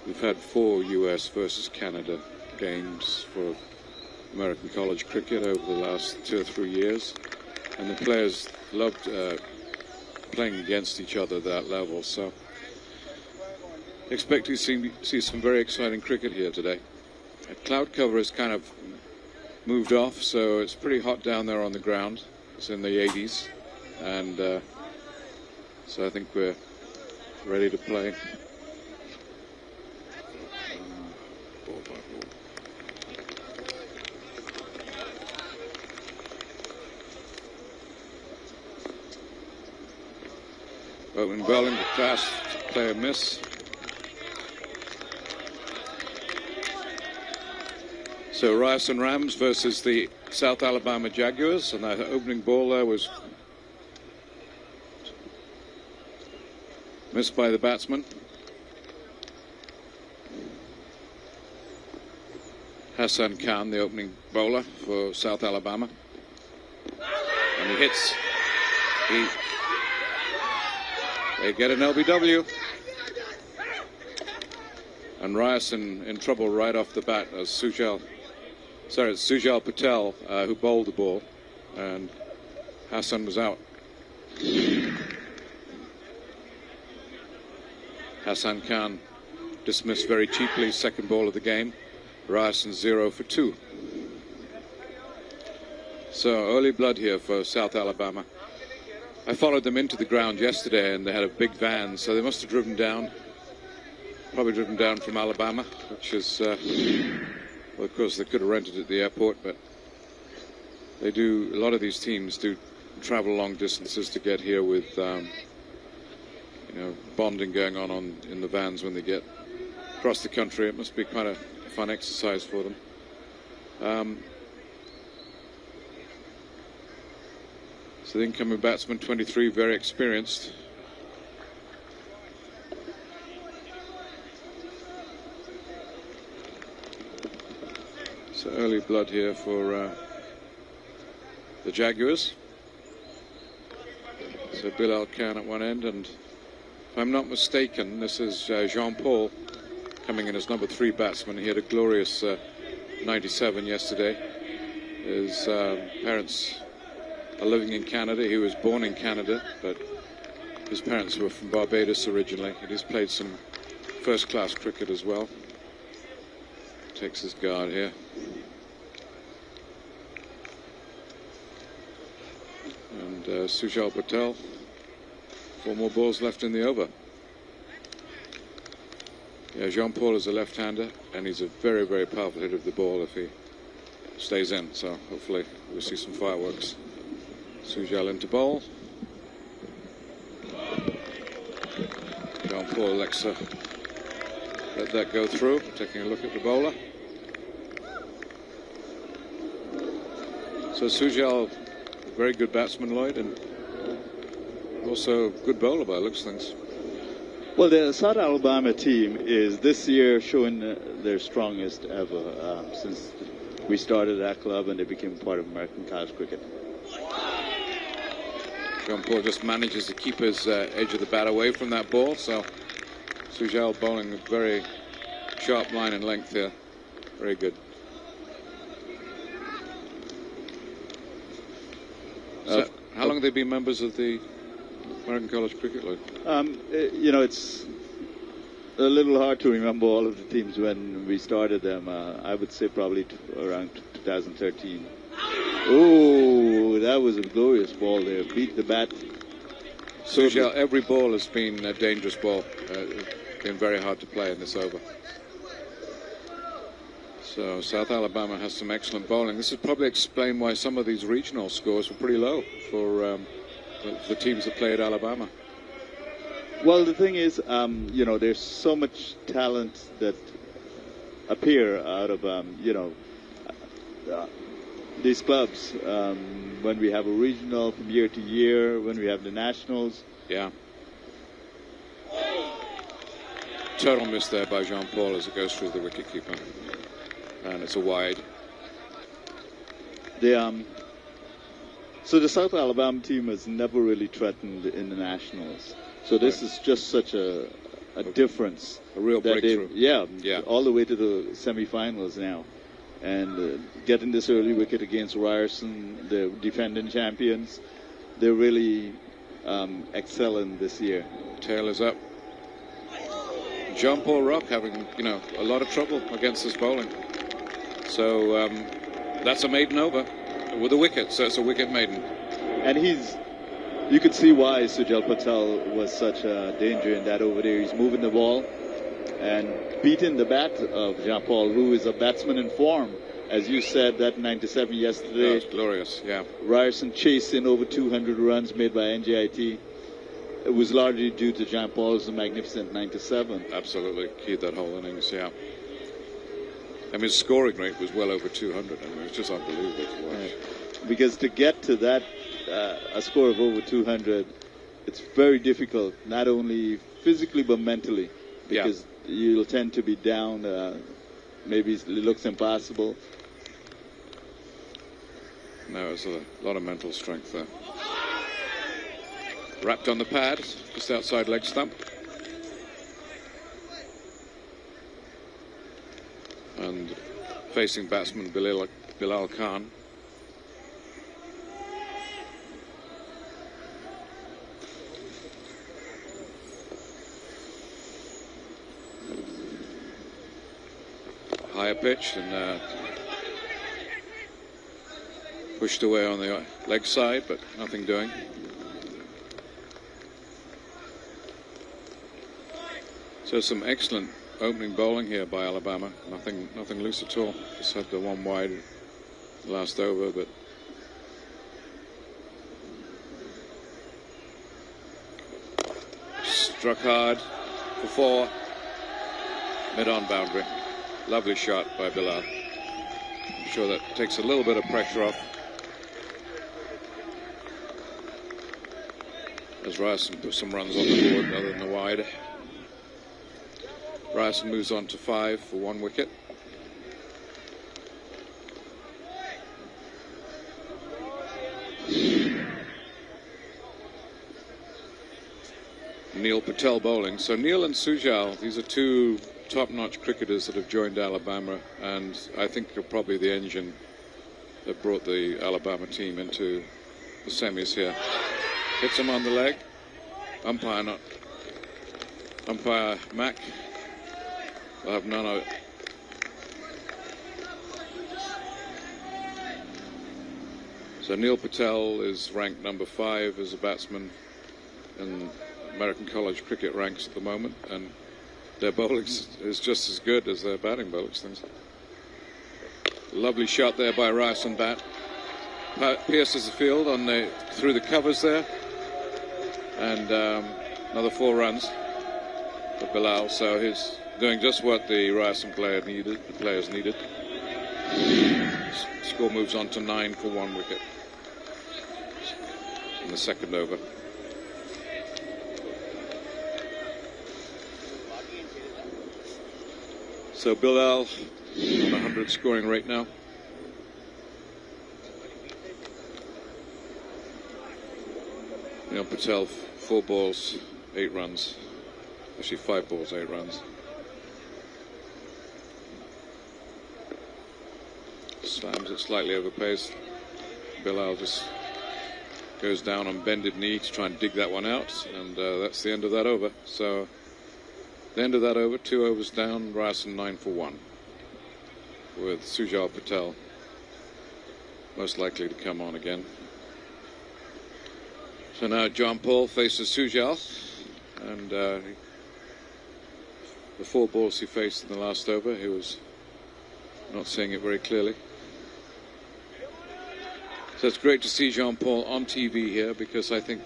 We've had 4 US versus Canada games for American college cricket over the last 2 or 3 years, and the players loved playing against each other at that level. So expect to see some very exciting cricket here today. Cloud cover has kind of moved off, so it's pretty hot down there on the ground. It's in the 80s, and so I think we're ready to play. Opening bowling, the fast player miss. So Ryerson Rams versus the South Alabama Jaguars, and that opening ball there was missed by the batsman. Hassan Khan, the opening bowler for South Alabama. And he hits. They get an LBW. And Ryerson in trouble right off the bat as Sujal Patel who bowled the ball, and Hassan was out. Hassan Khan dismissed very cheaply, second ball of the game. Ryerson 0 for 2. So early blood here for South Alabama. I followed them into the ground yesterday, and they had a big van, so they must have driven down, probably driven down from Alabama, which is, well, of course, they could have rented at the airport, but they do, a lot of these teams do travel long distances to get here with, you know, bonding going on in the vans when they get across the country. It must be quite a fun exercise for them. So the incoming batsman, 23, very experienced. So early blood here for the Jaguars. So Bilal Khan at one end, and if I'm not mistaken, this is Jean-Paul coming in as number 3 batsman. He had a glorious 97 yesterday. His parents are living in Canada. He was born in Canada, but his parents were from Barbados originally, and he's played some first-class cricket as well. Takes his guard here. And Sujal Patel, 4 more balls left in the over. Yeah, Jean-Paul is a left-hander, and he's a very, very powerful hitter of the ball if he stays in, so hopefully we'll see some fireworks. Sujal into bowl. Jean-Paul elects to let that go through, taking a look at the bowler. So Sujal, very good batsman, Lloyd, and also good bowler by the looks of things. Well, the South Alabama team is this year showing their strongest ever since we started that club and they became part of American college cricket. Jean-Paul just manages to keep his edge of the bat away from that ball, so Sujal bowling a very sharp line and length here. Very good. So how long have they been members of the American College Cricket League? You know, it's a little hard to remember all of the teams when we started them. I would say probably around 2013. Oh, that was a glorious ball there. Beat the bat. Sujal, every ball has been a dangerous ball. Been very hard to play in this over. So South Alabama has some excellent bowling. This would probably explain why some of these regional scores were pretty low for the teams that play at Alabama. Well, the thing is, you know, there's so much talent that appear out of, you know, these clubs. When we have a regional from year to year, when we have the nationals. Yeah. Total miss there by Jean-Paul as it goes through the wicketkeeper. And it's a wide. So the South Alabama team has never really threatened in the nationals. So this is just such a a difference. A real breakthrough. Yeah, all the way to the semifinals now. And getting this early wicket against Ryerson, the defending champions, they're really excelling this year. Tail is up. John Paul Rock having, a lot of trouble against this bowling. So that's a maiden over with a wicket. So it's a wicket maiden. And you could see why Sujal Patel was such a danger in that over there. He's moving the ball and beating the bat of Jean Paul, who is a batsman in form. As you said, that 97 yesterday. That was glorious, yeah. Ryerson chasing over 200 runs made by NJIT. It was largely due to Jean Paul's magnificent 97. Absolutely, keyed that whole innings, yeah. I mean, his scoring rate was well over 200. I mean, it was just unbelievable to watch. Right. Because to get to that, a score of over 200, it's very difficult, not only physically but mentally, because you'll tend to be down. Maybe it looks impossible. No, it's a lot of mental strength there. Wrapped on the pad, just outside leg stump. And facing batsman Bilal Khan. Higher pitch and pushed away on the leg side, but nothing doing. So some excellent opening bowling here by Alabama. Nothing loose at all. Just had the one wide last over, but struck hard for 4. Mid-on boundary. Lovely shot by Bilal. I'm sure that takes a little bit of pressure off. As Ryerson put some runs on the board other than the wide. Ryerson moves on to 5 for 1 wicket. Neil Patel bowling. So Neil and Sujal, these are 2 top-notch cricketers that have joined Alabama, and I think are probably the engine that brought the Alabama team into the semis here. Hits him on the leg. Umpire Mack will have none of it. So Neil Patel is ranked number 5 as a batsman in American college cricket ranks at the moment, and their bowling is just as good as their batting bowling. Lovely shot there by Ryerson bat. Pierces the field through the covers there, and another 4 runs for Bilal. So he's doing just what the Ryerson players needed. Score moves on to 9 for 1 wicket in the second over. So Bilal on 100 scoring rate now. Patel 4 balls, 8 runs. Actually 5 balls, 8 runs. Slams it slightly over pace. Bilal just goes down on bended knee to try and dig that one out, and that's the end of that over. So the end of that over, 2 overs down, Ryerson 9 for 1, with Sujal Patel most likely to come on again. So now John Paul faces Sujal, and the 4 balls he faced in the last over, he was not seeing it very clearly. So it's great to see Jean Paul on TV here, because I think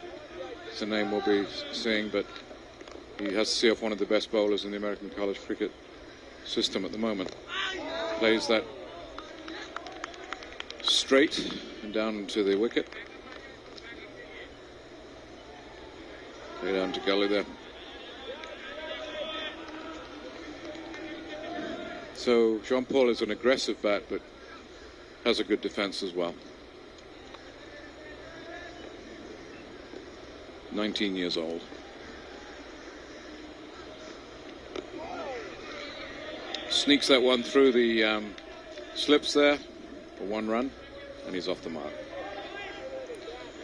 it's a name we'll be seeing, but he has to see off one of the best bowlers in the American college cricket system at the moment. Plays that straight and down to the wicket. Play down to gully there. So Jean Paul is an aggressive bat, but has a good defense as well. 19 years old. Sneaks that one through the slips there for 1 run, and he's off the mark.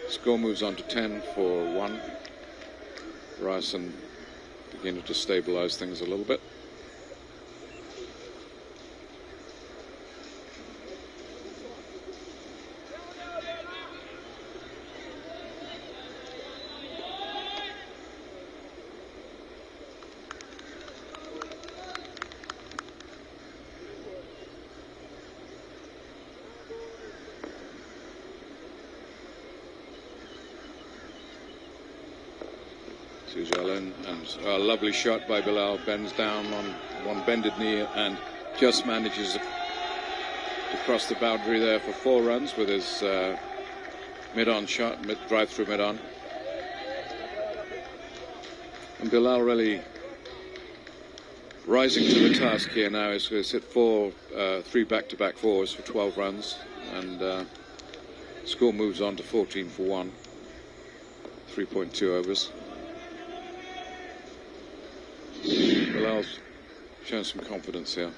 Score moves on to 10 for 1. Ryerson beginning to stabilize things a little bit. And a lovely shot by Bilal, bends down on one bended knee and just manages to cross the boundary there for 4 runs with his mid-on shot, drive through mid-on. And Bilal really rising to the task here now. He's hit 3 back-to-back 4s for 12 runs, and score moves on to 14 for 1, 3.2 overs. Bilal's showing some confidence here.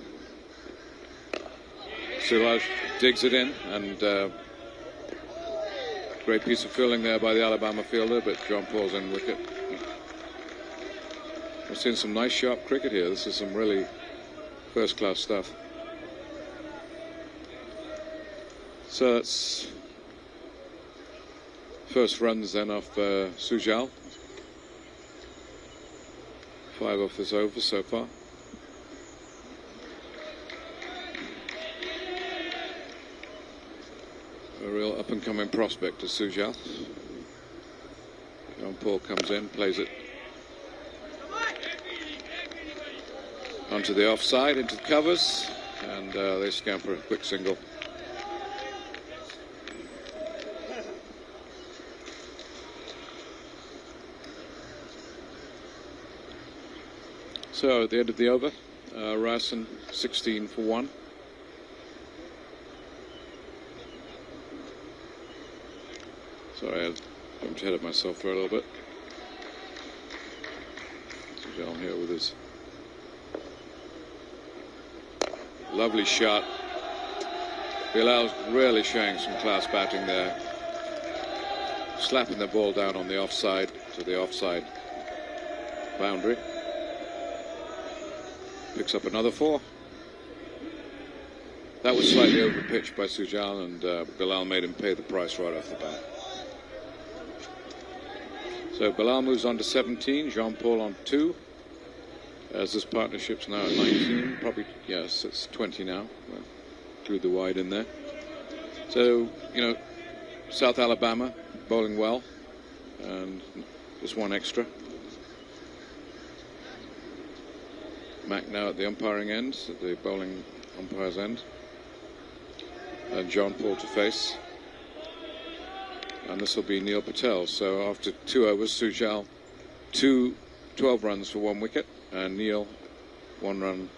Suraj digs it in, and great piece of fielding there by the Alabama fielder, but John Paul's in wicket. We're seeing some nice sharp cricket here. This is some really first-class stuff. So that's first runs then off Sujal. 5 off this over so far. A real up-and-coming prospect is Sujal. John Paul comes in, plays it onto the offside, into the covers, and they scamper a quick single. So at the end of the over, Ryerson 16 for 1. Sorry, I jumped ahead of myself for a little bit. Sujal here with his lovely shot. Bilal's really showing some class batting there. Slapping the ball down on the offside to the offside boundary. Picks up another 4. That was slightly over-pitched by Sujal, and Bilal made him pay the price right off the bat. So Bilal moves on to 17, Jean Paul on 2. As this partnership's now at 19, probably, yes, it's 20 now. Well, threw the wide in there. So, you know, South Alabama bowling well, and just 1 extra. Mac now at the umpiring end, at the bowling umpire's end. And John Paul to face. And this will be Neil Patel. So after 2 overs, Sujal 12 runs for 1 wicket, and Neil 1 run.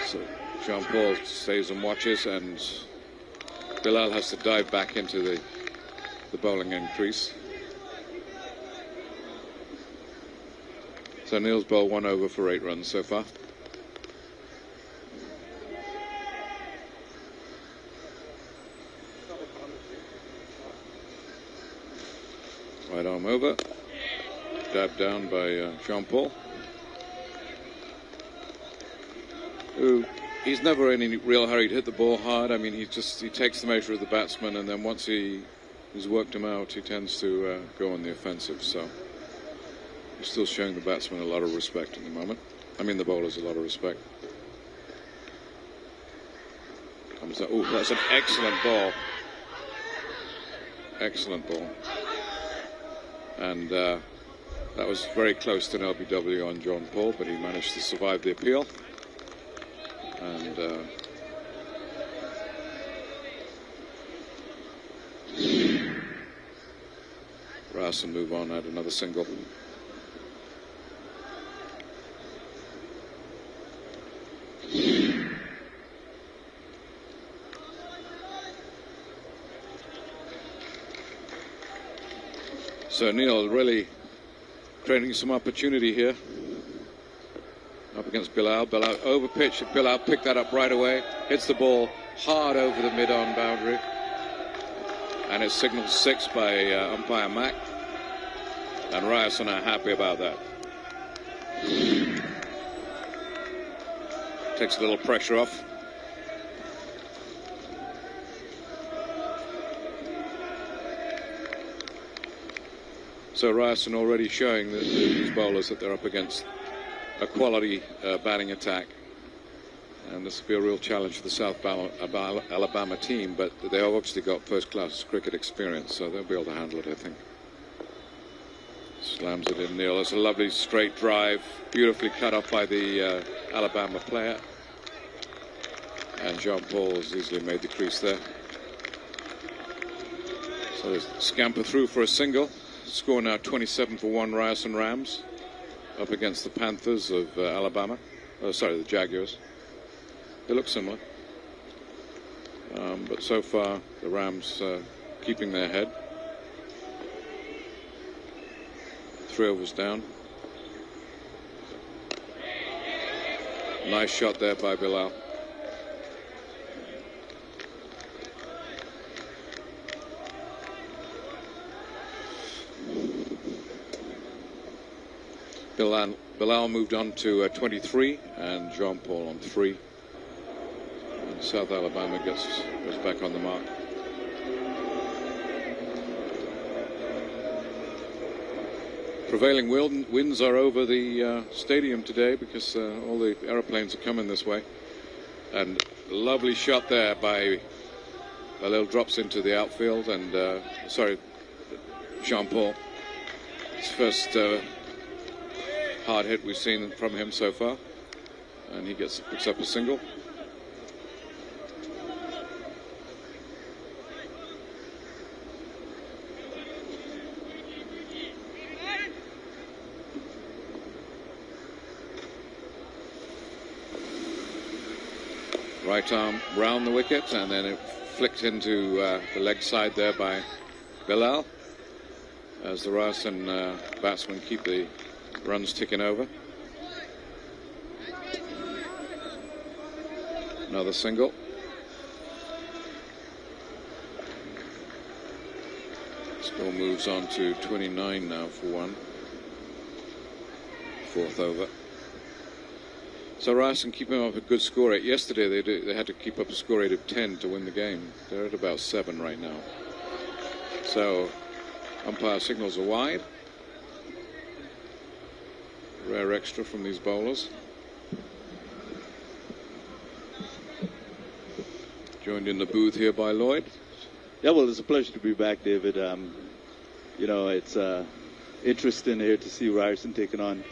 So John Paul stays and watches, and Bilal has to dive back into the bowling end crease. So Neil's bowled 1 over for 8 runs so far. Right arm over. Dabbed down by Jean Paul. Who, he's never in any real hurry to hit the ball hard. I mean, he takes the measure of the batsman, and then once he's worked him out, he tends to go on the offensive. So he's still showing the batsman a lot of respect at the moment. I mean, the bowlers a lot of respect. Comes up. Oh, that's an excellent ball. Excellent ball. And that was very close to an LBW on John Paul, but he managed to survive the appeal. And Ryerson move on, add another single. So Neil really creating some opportunity here. Up against Bilal. Bilal overpitched. Bilal picked that up right away. Hits the ball hard over the mid-on boundary. And it's signaled 6 by umpire Mack. And Ryerson are happy about that. Takes a little pressure off. So Ryerson already showing these bowlers that they're up against a quality batting attack. And this will be a real challenge for the South Alabama team, but they've obviously got first-class cricket experience, so they'll be able to handle it, I think. Slams it in, Neil. It's a lovely straight drive, beautifully cut off by the Alabama player. And John Paul has easily made the crease there. So they scamper through for a single. Score now 27 for 1, Ryerson Rams, up against the Panthers of Alabama. Oh, sorry, the Jaguars. They look similar. But so far, the Rams keeping their head. 3 overs down. Nice shot there by Bilal. Bilal moved on to 23 and John Paul on 3. And South Alabama goes back on the mark. Prevailing winds are over the stadium today because all the aeroplanes are coming this way. And lovely shot there by Bilal, drops into the outfield and Jean Paul. His first hard hit we've seen from him so far, and he picks up a single. Right arm round the wicket, and then it flicked into the leg side there by Bilal, as the Ryerson batsmen keep the runs ticking over. Another single. Score moves on to 29 now for 1. 4th over. So Ryerson keeping up a good score rate. Yesterday they had to keep up a score rate of 10 to win the game. They're at about 7 right now. So umpire signals are wide. Rare extra from these bowlers. Joined in the booth here by Lloyd. Yeah, well, it's a pleasure to be back, David. You know, it's interesting here to see Ryerson taking on,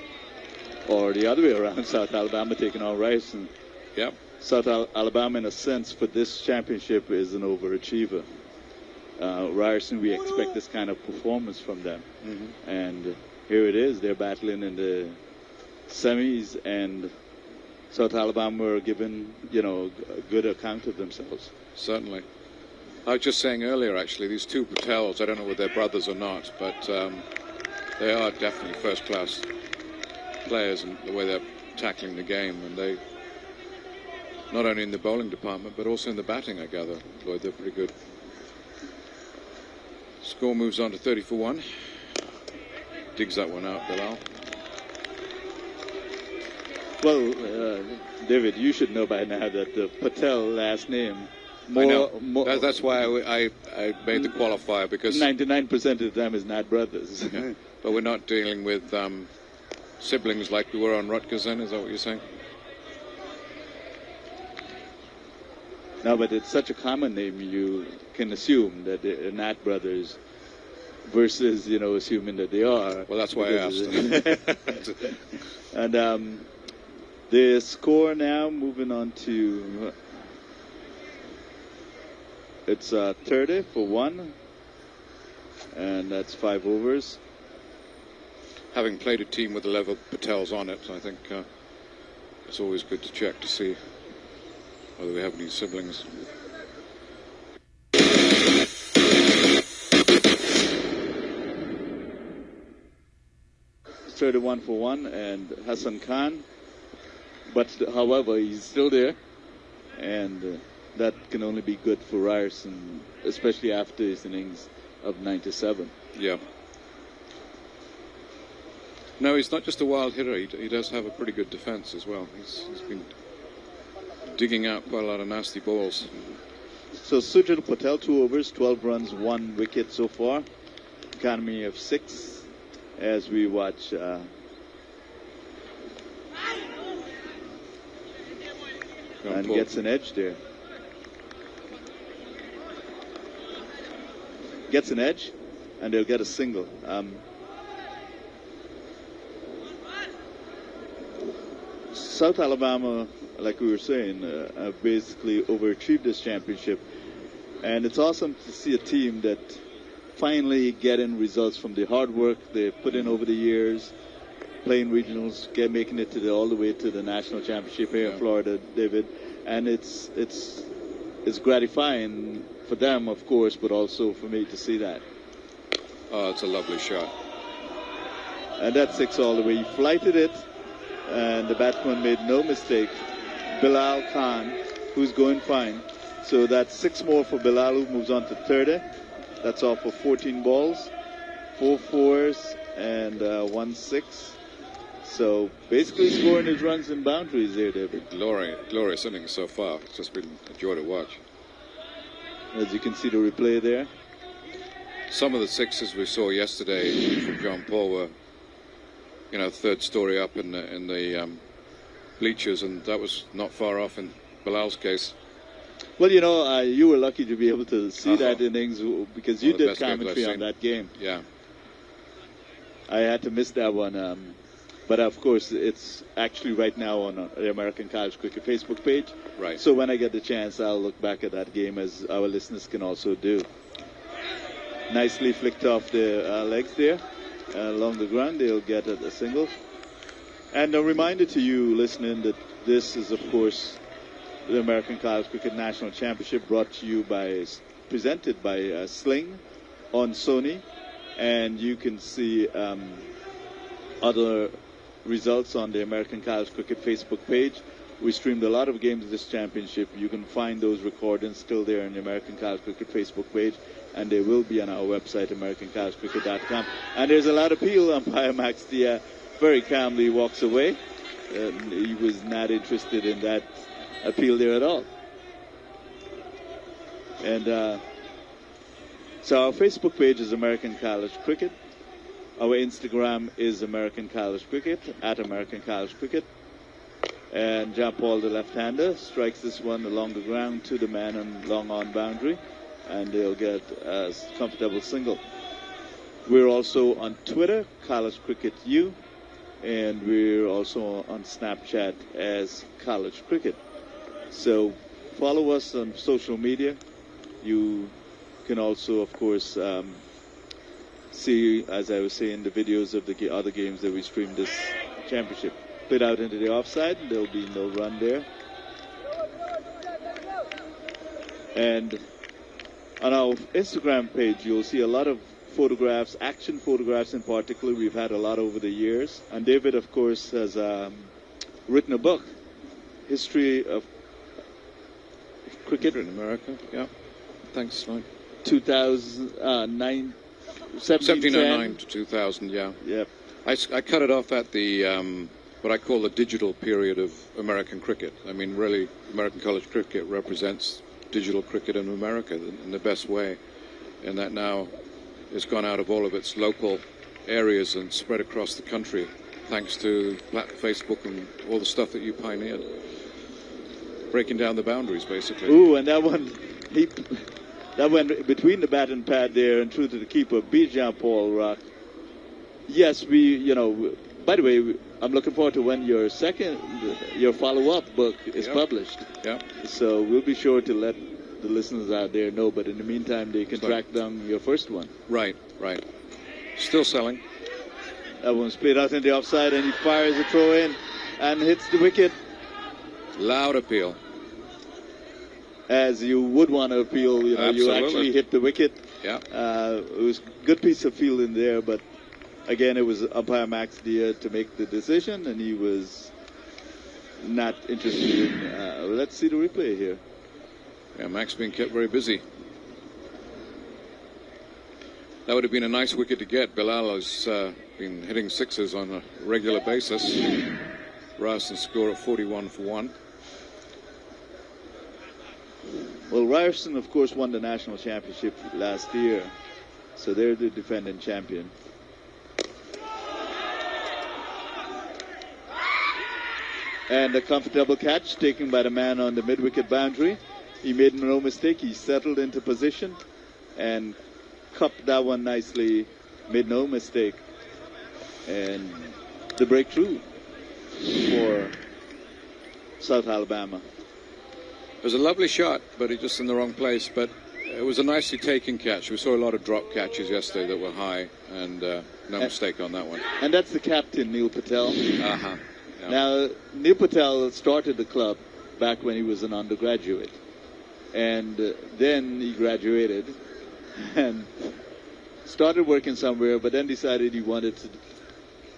or the other way around, South Alabama taking on Ryerson. Yep. South Alabama, in a sense, for this championship is an overachiever. Ryerson, we expect this kind of performance from them. Mm-hmm. And here it is. They're battling in the semis, and South Alabama are given, a good account of themselves. Certainly. I was just saying earlier, actually, these two Patels, I don't know whether they're brothers or not, but they are definitely first-class players in the way they're tackling the game, and they, not only in the bowling department, but also in the batting, I gather, Lloyd, they're pretty good. Score moves on to 30 for 1. Digs that one out, Bilal. Well, David, you should know by now that the Patel last name. I know. That's why I made the qualifier, because 99% of the time is not brothers. Yeah. But we're not dealing with siblings like we were on Rutgers. Then, is that what you're saying? No, but it's such a common name, you can assume that they're not brothers, versus assuming that they are. Well, that's why I asked. And the score now moving on to. It's 30 for 1, and that's 5 overs. Having played a team with 11 Patels on it, I think it's always good to check to see whether we have any siblings. It's 31 for 1, and Hassan Khan But however, he's still there, and that can only be good for Ryerson, especially after his innings of 97. Yeah. No, he's not just a wild hitter. He does have a pretty good defense as well. He's been digging out quite a lot of nasty balls. So Sujal Patel, 2 overs, 12 runs, 1 wicket so far. Economy of 6 as we watch and gets an edge there. Gets an edge, and they'll get a single. South Alabama, like we were saying, basically overachieved this championship. And it's awesome to see a team that finally getting results from the hard work they put in over the years, playing regionals, making it all the way to the national championship here in Florida, David. And it's gratifying for them, of course, but also for me to see that. Oh, it's a lovely shot. And that's 6 all the way. He flighted it, and the batsman made no mistake. Bilal Khan, who's going fine. So that's 6 more for Bilal, who moves on to 30. That's all for 14 balls, 4 fours, and 1 6. So basically scoring his runs and boundaries there, David. Glorious innings so far. It's just been a joy to watch. As you can see the replay there. Some of the 6s we saw yesterday from John Paul were, third story up in the bleachers, and that was not far off in Bilal's case. Well, you were lucky to be able to see that innings because you did commentary on that game. Yeah. I had to miss that one. But of course, it's actually right now on the American College Cricket Facebook page. Right. So when I get the chance, I'll look back at that game, as our listeners can also do. Nicely flicked off the legs there along the ground. They'll get a single. And a reminder to you listening that this is, of course, the American College Cricket National Championship presented by Sling on Sony. And you can see other results on the American College Cricket Facebook page. We streamed a lot of games of this championship. You can find those recordings still there on the American College Cricket Facebook page, and they will be on our website, AmericanCollegeCricket.com. And there's a lot of appeal. Umpire Max Dia very calmly walks away. He was not interested in that appeal there at all. And so our Facebook page is American College Cricket. Our Instagram is American College Cricket, at American College Cricket. And John Paul, the left-hander, strikes this one along the ground to the man on long on boundary, and they'll get a comfortable single. We're also on Twitter, College Cricket U, and we're also on Snapchat as College Cricket. So follow us on social media. You can also, of course, see, as I was saying, the videos of the other games that we streamed this championship. Played out into the offside, and there'll be no run there. And on our Instagram page, you'll see a lot of photographs, action photographs in particular. We've had a lot over the years. And David, of course, has written a book, History of Cricket in America. Yeah. Thanks, Lloyd. 2009. 1709 to 2000, yeah. Yep. I cut it off at the what I call the digital period of American cricket. I mean, really, American college cricket represents digital cricket in America in the best way, and that now has gone out of all of its local areas and spread across the country, thanks to Facebook and all the stuff that you pioneered. Breaking down the boundaries, basically. Ooh, and that one, that went between the bat and pad there and through to the keeper, beat Jean Paul Rock. Yes, by the way, I'm looking forward to when your follow-up book is published. Yeah. So we'll be sure to let the listeners out there know, but in the meantime, they can track down your first one. Right. Still selling. That one's played out in the offside, and he fires a throw in and hits the wicket. Loud appeal. As you would want to appeal, you actually hit the wicket. Yeah. It was a good piece of fielding there, but again, it was umpire Max Dia to make the decision, and he was not interested in. Let's see the replay here. Yeah, Mac's being kept very busy. That would have been a nice wicket to get. Bilal has been hitting sixes on a regular basis. Ryerson score at 41 for 1. Well, Ryerson, of course, won the national championship last year, so they're the defending champion. And a comfortable catch taken by the man on the mid-wicket boundary. He made no mistake. He settled into position and cupped that one nicely. Made no mistake. And the breakthrough for South Alabama. It was a lovely shot, but it just in the wrong place. But it was a nicely taken catch. We saw a lot of drop catches yesterday that were high, and no mistake on that one. And that's the captain, Neil Patel. Uh-huh. Yeah. Now, Neil Patel started the club back when he was an undergraduate. And then he graduated and started working somewhere, but then decided he wanted to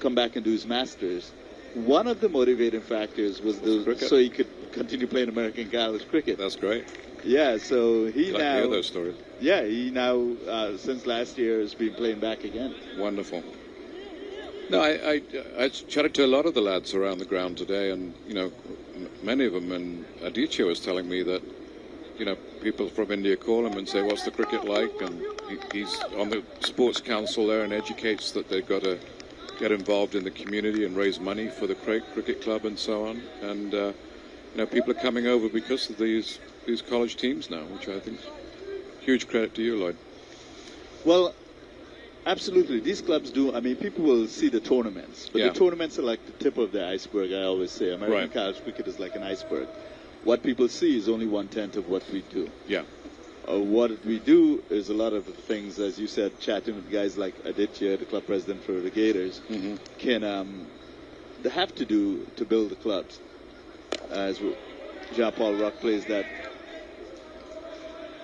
come back and do his master's. One of the motivating factors was so he could continue playing American college cricket. That's great. Yeah, so he I'd like to hear those stories. Yeah, he now, since last year, has been playing back again. Wonderful. No, I chatted to a lot of the lads around the ground today, and, you know, many of them, and Aditya was telling me that, you know, people from India call him and say, what's the cricket like? And he's on the sports council there and educates that they've got to get involved in the community and raise money for the cricket club and so on. And, you know, people are coming over because of these college teams now, which I think is huge credit to you, Lloyd. Well, absolutely. These clubs do. I mean, people will see the tournaments, but the tournaments are like the tip of the iceberg, I always say. American college cricket is like an iceberg. What people see is only 1/10 of what we do. Yeah. What we do is a lot of things, as you said, chatting with guys like Aditya, the club president for the Gators, they have to do to build the clubs. As Jean-Paul Rock plays that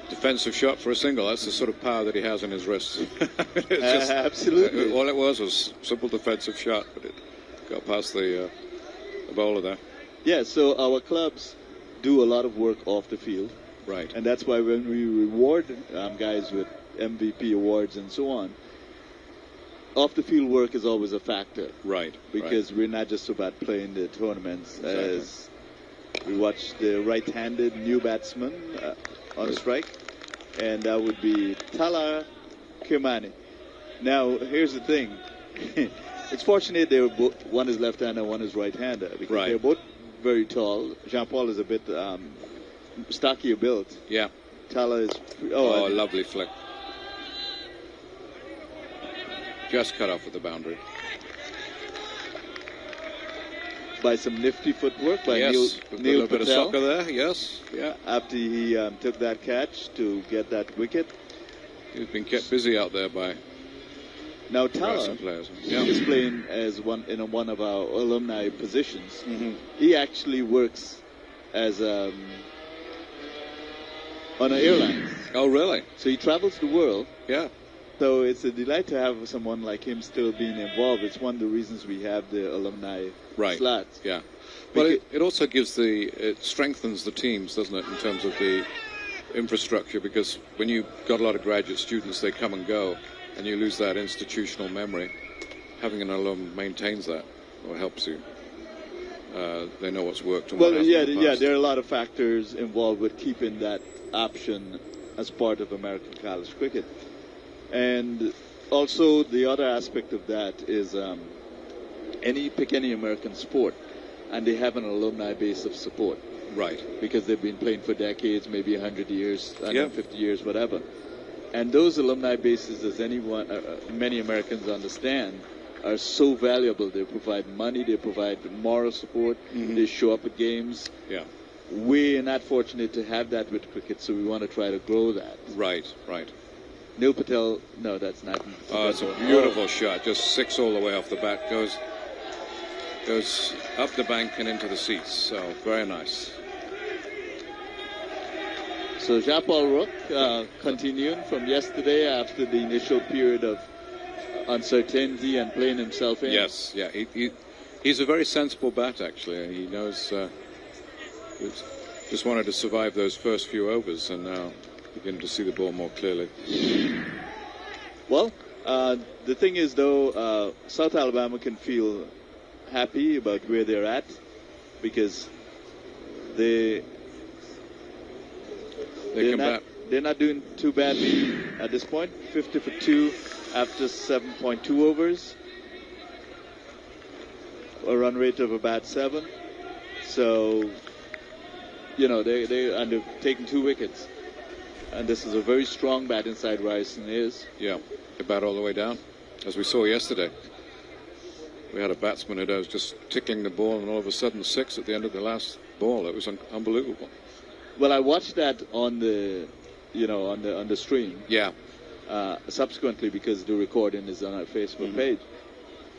defensive shot for a single. That's the sort of power that he has in his wrist. Absolutely. All it was simple defensive shot, but it got past the bowler there. Yeah, so our clubs do a lot of work off the field. Right. And that's why when we reward guys with MVP awards and so on, off the field work is always a factor. Right. Because we're not just about playing the tournaments. Exactly. As we watch the right-handed new batsman on strike, and that would be Tala Kirmani. Now, here's the thing. It's fortunate they're both, one is left-hander, one is right-hander, because they're both very tall. Jean-Paul is a bit stockier built. Yeah. Tala is... Oh, lovely flick. Just cut off at the boundary. By some nifty footwork by Neil a little bit of Patel. soccer there, yes. Yeah, after he took that catch to get that wicket. He's been kept busy out there by now Tala players. is playing as one of our alumni positions. Mm-hmm. He actually works as on an airline. Oh, really? So he travels the world. Yeah. So it's a delight to have someone like him still being involved. It's one of the reasons we have the alumni slots. Yeah. Well, it also it strengthens the teams, doesn't it, in terms of the infrastructure, because when you've got a lot of graduate students, they come and go, and you lose that institutional memory. Having an alum maintains that, or helps you. They know what's worked and what hasn't. There are a lot of factors involved with keeping that option as part of American college cricket. And also the other aspect of that is pick any American sport, and they have an alumni base of support. Right. Because they've been playing for decades, maybe 100 years, 150 years, whatever. And those alumni bases, as many Americans understand, are so valuable. They provide money, they provide moral support, they show up at games. Yeah. We're not fortunate to have that with cricket, so we want to try to grow that. Right. Neil Patel, no, that's not. Oh, it's a beautiful shot. Just 6 all the way off the bat. Goes up the bank and into the seats. So, very nice. So, Jean-Paul Rook continuing from yesterday after the initial period of uncertainty and playing himself in. Yes, yeah. He's a very sensible bat, actually. He knows. Just wanted to survive those first few overs, and now beginning to see the ball more clearly. Well, the thing is, though, South Alabama can feel happy about where they're at because they're not doing too badly at this point. 50 for 2 after 7.2 overs. A run rate of about 7. So, they're taking 2 wickets. And this is a very strong bat inside Ryerson is. Yeah, the bat all the way down. As we saw yesterday. We had a batsman who was just tickling the ball and all of a sudden 6 at the end of the last ball. It was unbelievable. Well, I watched that on the stream. Yeah. Subsequently, because the recording is on our Facebook page.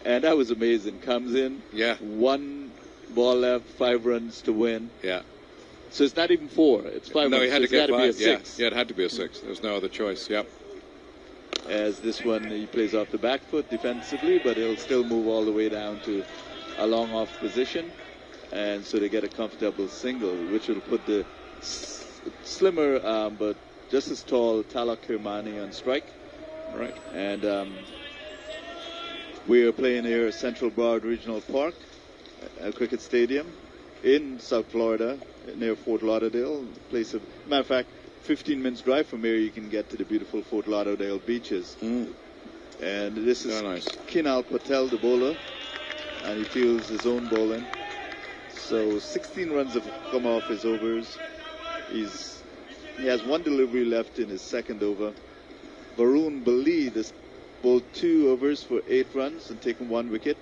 And that was amazing. Comes in. Yeah. 1 ball left, 5 runs to win. Yeah. So it's not even 4. It's 5 No, runs. he had to get 5. Be a 6. Yeah, it had to be a 6. There was no other choice. Yep. As this one, he plays off the back foot defensively, but he'll still move all the way down to a long off position. And so they get a comfortable single, which will put the slimmer but just as tall Talak Kirmani on strike. Right. And we are playing here at Central Broward Regional Park, a cricket stadium in South Florida, near Fort Lauderdale. Matter of fact, 15 minutes drive from here, you can get to the beautiful Fort Lauderdale beaches. And this is nice. Kinal Patel, the bowler, and he fields his own bowling. So 16 runs have come off his overs. He has 1 delivery left in his second over. Varun Bali has bowled 2 overs for 8 runs and taken 1 wicket.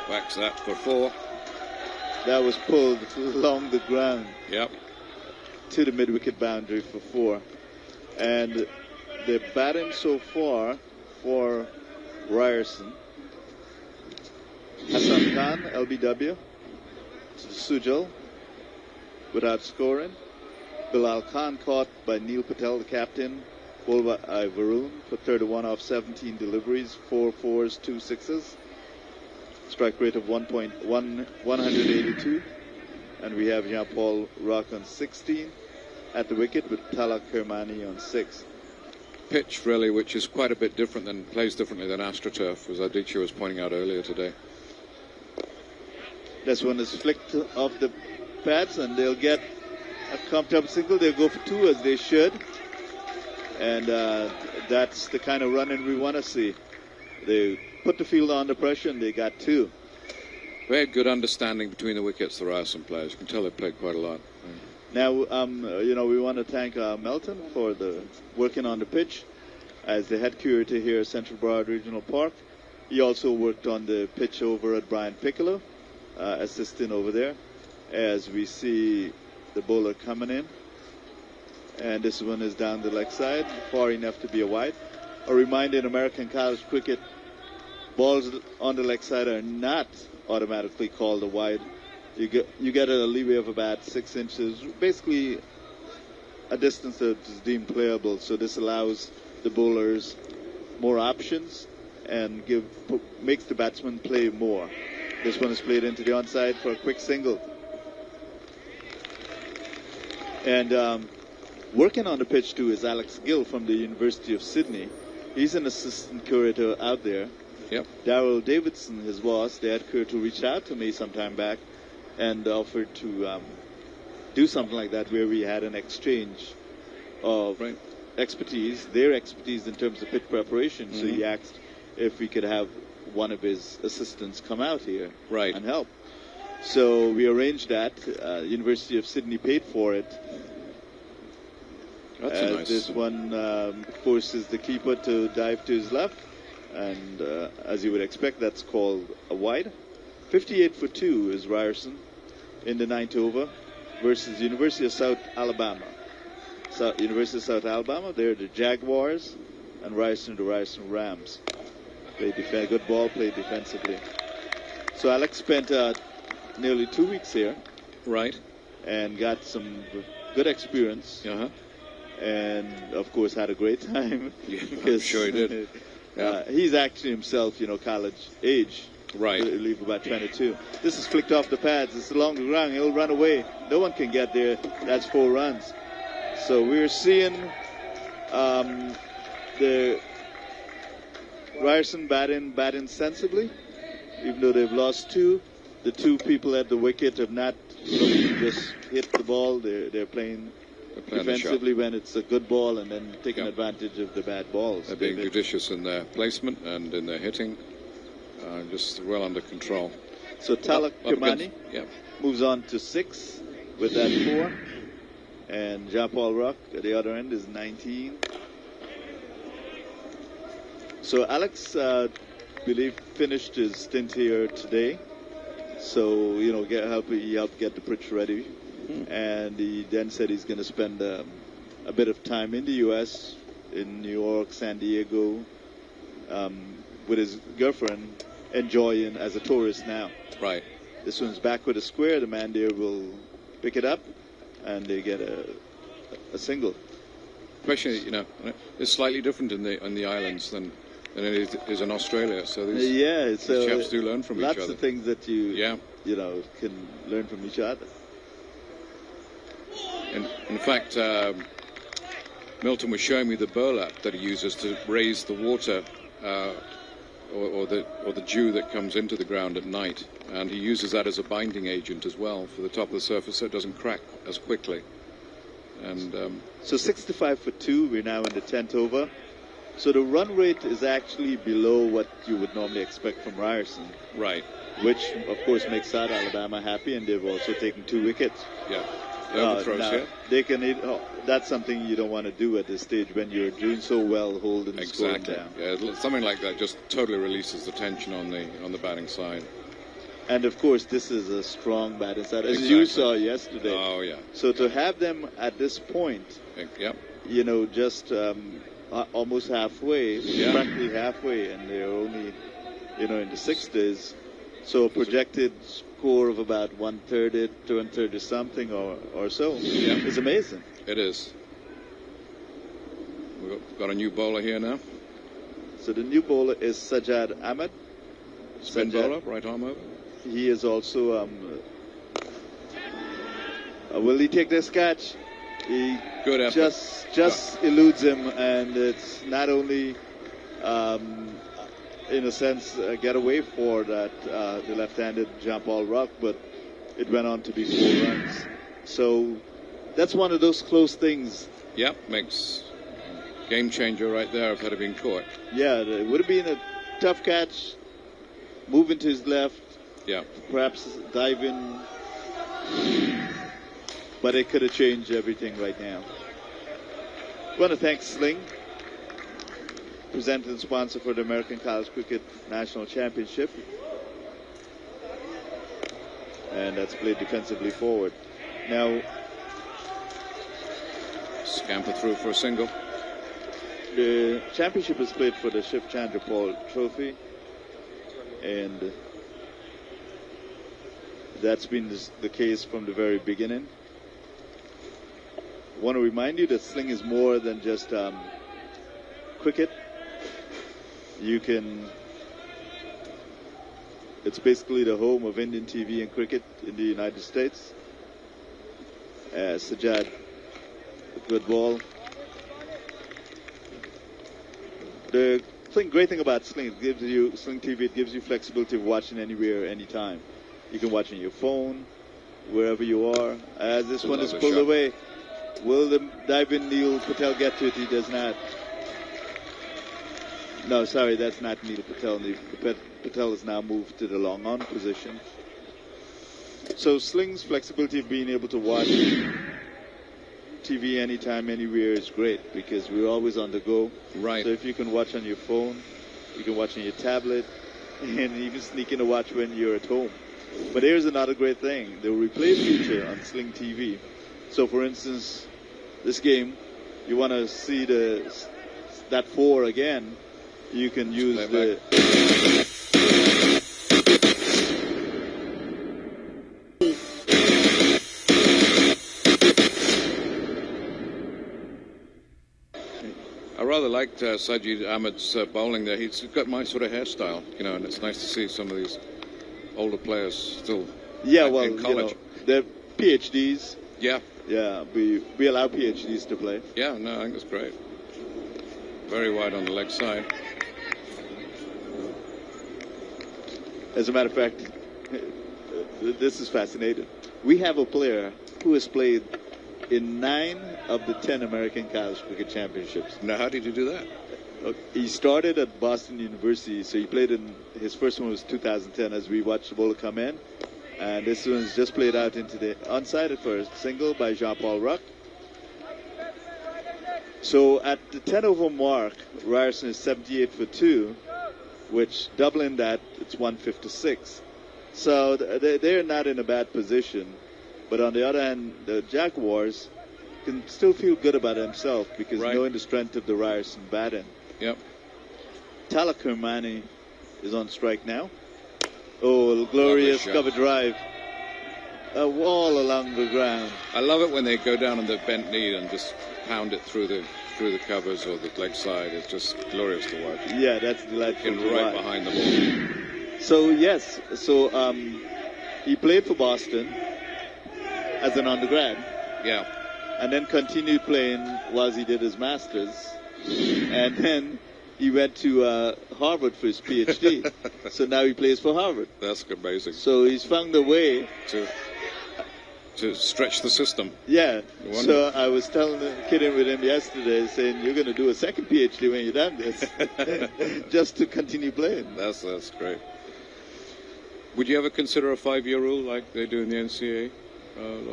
Whacks that for 4. That was pulled along the ground. Yep. To the mid-wicket boundary for 4. And the batting so far for Ryerson. Hassan Khan, LBW, to Sujal, without scoring. Bilal Khan caught by Neil Patel, the captain, bowled by Varun for 31 off 17 deliveries, 4 fours, 2 sixes. Strike rate of 182. And we have Jean-Paul Rock on 16 at the wicket with Talak Kermani on 6. Pitch, really, which is quite a bit different plays differently than AstroTurf, as Aditya was pointing out earlier today. This one is flicked off the pads and they'll get a comfortable single. They'll go for 2 as they should. And that's the kind of running we want to see. They put the field under pressure and they got 2. Very good understanding between the wickets, the Ryerson players. You can tell they played quite a lot. Now, we want to thank Melton for working on the pitch as the head curator here at Central Broward Regional Park. He also worked on the pitch over at Brian Piccolo, assisting over there, as we see the bowler coming in. And this one is down the leg side, far enough to be a wide. A reminder, in American college cricket, balls on the leg side are not automatically called a wide. You get a leeway of about 6 inches, basically a distance that is deemed playable. So this allows the bowlers more options and makes the batsman play more. This one is played into the onside for a quick single. And working on the pitch too is Alex Gill from the University of Sydney. He's an assistant curator out there. Yep. Darrell Davidson, his boss, the head curator, reached out to me some time back and offered to do something like that where we had an exchange of expertise, their expertise in terms of pitch preparation. So he asked if we could have one of his assistants come out here and help. So we arranged that. University of Sydney paid for it. That's nice. This one forces the keeper to dive to his left. And as you would expect, that's called a wide. 58 for 2 is Ryerson in the 9th over versus University of South Alabama. University of South Alabama, they're the Jaguars, and Ryerson, the Ryerson Rams. Good ball played defensively. So Alex spent nearly 2 weeks here. Right. And got some good experience. And, of course, had a great time. Yeah, I'm sure he did. Yeah. He's actually himself, college age. Right. I believe about 22. This is flicked off the pads. It's along the ground. He'll run away. No one can get there. That's 4 runs. So we're seeing the Ryerson batting sensibly, even though they've lost 2. The 2 people at the wicket have not just hit the ball. They're playing defensively when it's a good ball and then taking advantage of the bad balls. They're being judicious in their placement and in their hitting. Just well under control. So Talak Kimani moves on to 6 with that 4. And Jean-Paul Rock at the other end is 19. So Alex, believe, finished his stint here today. So, he helped get the pitch ready. And he then said he's going to spend a bit of time in the U.S., in New York, San Diego, with his girlfriend, enjoying as a tourist now. Right. This one's back with a square. The man there will pick it up, and they get a single. Especially, it's slightly different in the islands than it is in Australia. So these chaps do learn from each other. Lots of things that you can learn from each other. In fact, Milton was showing me the burlap that he uses to raise the water. Or the dew that comes into the ground at night, and he uses that as a binding agent as well for the top of the surface so it doesn't crack as quickly. And so 65 for 2, we're now in the 10th over. So the run rate is actually below what you would normally expect from Ryerson. Right. Which, of course, makes South Alabama happy, and they've also taken 2 wickets. Yeah. Overthrows, they can. That's something you don't want to do at this stage when you're doing so well, holding the score down. Yeah, something like that just totally releases the tension on the batting side. And of course, this is a strong batting side, as you saw yesterday. Oh yeah. So to have them at this point, just almost halfway, practically halfway, and they're only, in the 60s. So a projected score of about 130 to 130 something or so is amazing. It is. We've got a new bowler here now. So the new bowler is Sajjad Ahmed. Spin bowler, right arm over. He is also. Will he take this catch? He Good effort. just eludes him, and it's not only. In a sense, get away for that the left-handed Jean-Paul Rock, but it went on to be 4 runs. So that's one of those close things. Yep, makes game changer right there if it had been caught. Yeah, it would have been a tough catch, moving to his left, perhaps dive in, but it could have changed everything right now. I want to thank Sling, presenting sponsor for the American College Cricket National Championship. And that's played defensively forward. Now, scamper through for a single. The championship is played for the Shiv Chandra Paul Trophy. And that's been the case from the very beginning. I want to remind you that Sling is more than just cricket. It's basically the home of Indian TV and cricket in the United States. Sajjad, a good ball. The great thing about Sling, Sling TV, it gives you flexibility of watching anywhere, anytime. You can watch on your phone, wherever you are. As this one is pulled away, will the dive-in Neil Patel get to it? He does not. No, sorry, that's not Neil Patel. Neil Patel has now moved to the long on position. So Sling's flexibility of being able to watch TV anytime, anywhere is great because we're always on the go. Right. So if you can watch on your phone, you can watch on your tablet, and even sneak in to watch when you're at home. But here's another great thing. The replay feature on Sling TV. So for instance, this game, you want to see that 4 again, you can use the... I rather liked Sajid Ahmed's bowling there. He's got my sort of hairstyle, and it's nice to see some of these older players still in college. They're PhDs. Yeah. Yeah, we allow PhDs to play. Yeah, no, I think that's great. Very wide on the leg side. As a matter of fact, this is fascinating. We have a player who has played in 9 of the 10 American College Cricket Championships. Now, how did you do that? He started at Boston University, so he played in his first one was 2010 as we watched the bowler come in. And this one's just played out into the onside at first, single by Jean-Paul Ruck. So at the 10 over mark, Ryerson is 78 for 2, which doubling that, it's 156. So they're not in a bad position. But on the other hand, the Jaguars can still feel good about himself because knowing the strength of the Ryerson batting. Yep. Tala Kermani is on strike now. Oh, glorious cover drive. A wall along the ground. I love it when they go down on the bent knee and just pound it through the covers or the leg side. It's just glorious to watch. Yeah, that's delightful. Right behind the ball. So yes, he played for Boston as an undergrad. Yeah. And then continued playing while he did his masters, and then he went to Harvard for his PhD. So now he plays for Harvard. That's amazing. So he's found a way to stretch the system. Yeah. So I was kidding with him yesterday, saying you're going to do a second PhD when you're done this, just to continue playing. That's great. Would you ever consider a 5-year rule like they do in the NCAA?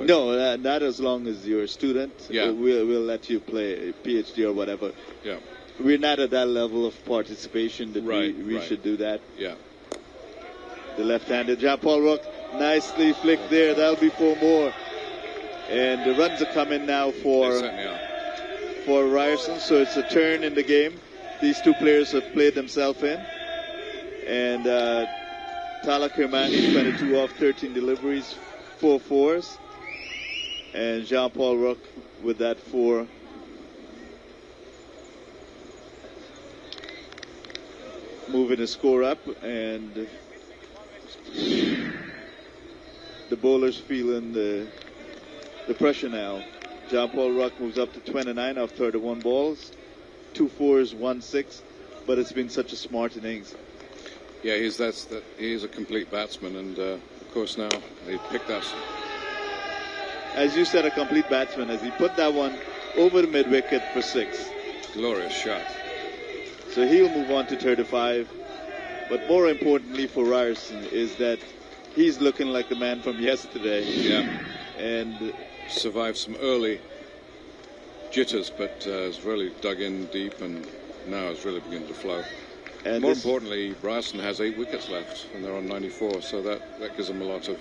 No, not as long as you're a student. Yeah. We'll let you play a PhD or whatever. Yeah. We're not at that level of participation that we should do that. Yeah. The left-handed Jean-Paul Ruck, nicely flicked there. That'll be 4 more. And the runs are coming now for Ryerson. So it's a turn in the game. These two players have played themselves in. And Tala Kermani, 22 off 13 deliveries, 4 fours. And Jean-Paul Ruck with that 4. Moving the score up, and the bowlers feeling the pressure now. Jean-Paul Ruck moves up to 29 off 31 balls, 2 fours, 1 6, but it's been such a smart innings. Yeah, he's a complete batsman, and of course now they picked us. As you said, a complete batsman, as he put that one over the mid-wicket for 6. Glorious shot. So he'll move on to 35. But more importantly for Ryerson is that he's looking like the man from yesterday. Yeah. And survived some early jitters, but has really dug in deep and now is really beginning to flow. And more importantly, Ryerson has 8 wickets left and they're on 94, so that gives them a lot of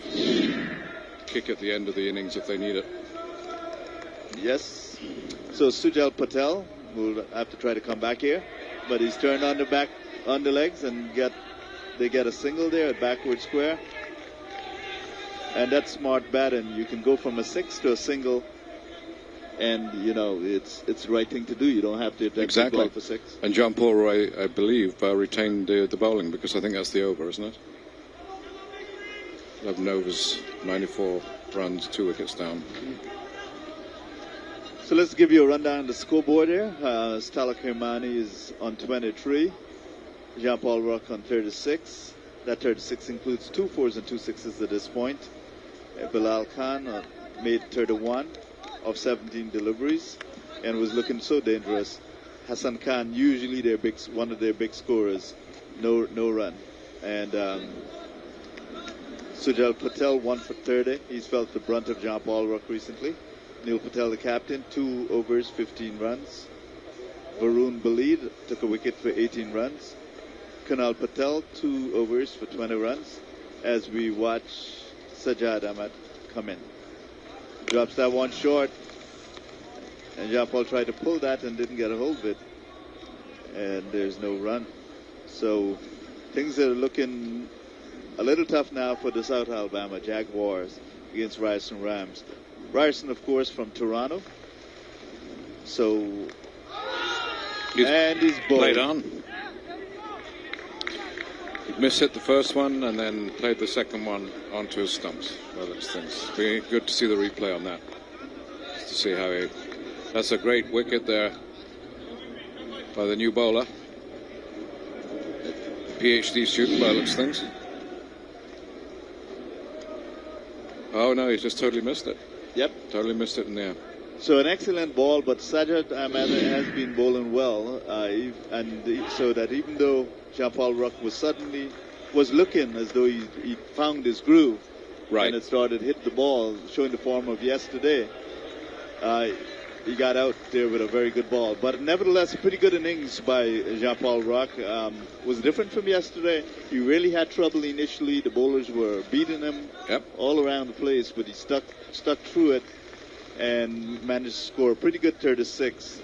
kick at the end of the innings if they need it. Yes. So Sujal Patel will have to try to come back here, but he's turned on the legs and they get a single there at backward square. And that's smart batting. You can go from a 6 to a single, and it's the right thing to do. You don't have to hit that big ball for 6. And John Paul Roy, I believe, retained the bowling because I think that's the over, isn't it? 11 overs, 94 runs, 2 wickets down. So let's give you a rundown of the scoreboard here. Tala Kermani is on 23. Jean-Paul Ruck on 36. That 36 includes 2 fours and 2 sixes at this point. Bilal Khan made 31 of 17 deliveries and was looking so dangerous. Hassan Khan, usually one of their big scorers, no run. And Sujal Patel 1 for 30. He's felt the brunt of Jean-Paul Ruck recently. Neil Patel, the captain, 2 overs, 15 runs. Varun Balid took a wicket for 18 runs. Kunal Patel, 2 overs for 20 runs. As we watch Sajid Ahmed come in. Drops that one short. And Jean-Paul tried to pull that and didn't get a hold of it. And there's no run. So things are looking a little tough now for the South Alabama Jaguars against Ryerson Rams. Ryerson, of course, from Toronto. So And he's bowled. Played on. He mishit the first one and then played the second one onto his stumps. Well, those things. Be good to see the replay on that. Just to see how he. That's a great wicket there by the new bowler. PhD student by looks things. Oh no, he just totally missed it. Yep. Totally missed it in there. So an excellent ball, but Sajjad Ahmed has been bowling well, so that even though Jean-Paul Roch was looking as though he found his groove, right, and it started hit the ball, showing the form of yesterday, he got out there with a very good ball. But nevertheless, a pretty good innings by Jean-Paul Roch. Was different from yesterday. He really had trouble initially. The bowlers were beating him all around the place, but he stuck through it and managed to score a pretty good 36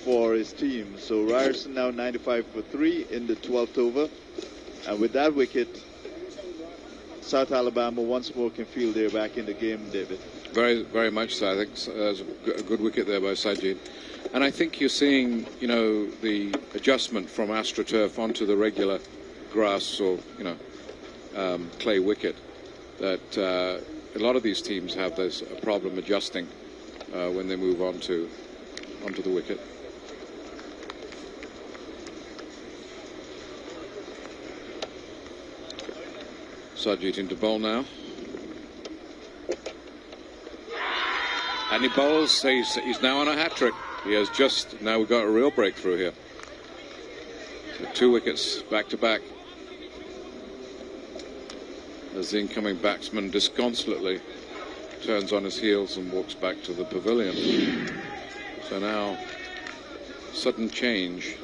for his team. So Ryerson now 95 for 3 in the 12th over. And with that wicket, South Alabama once more can feel they're back in the game, David. Very, very much so. I think there's a good wicket there by Sajid. And I think you're seeing, the adjustment from AstroTurf onto the regular grass or, clay wicket. That a lot of these teams have this problem adjusting when they move onto the wicket. Sajid into bowl now. And he bowls. He's now on a hat trick. He has now we've got a real breakthrough here. So 2 wickets back to back. As the incoming batsman disconsolately turns on his heels and walks back to the pavilion. So now, sudden change.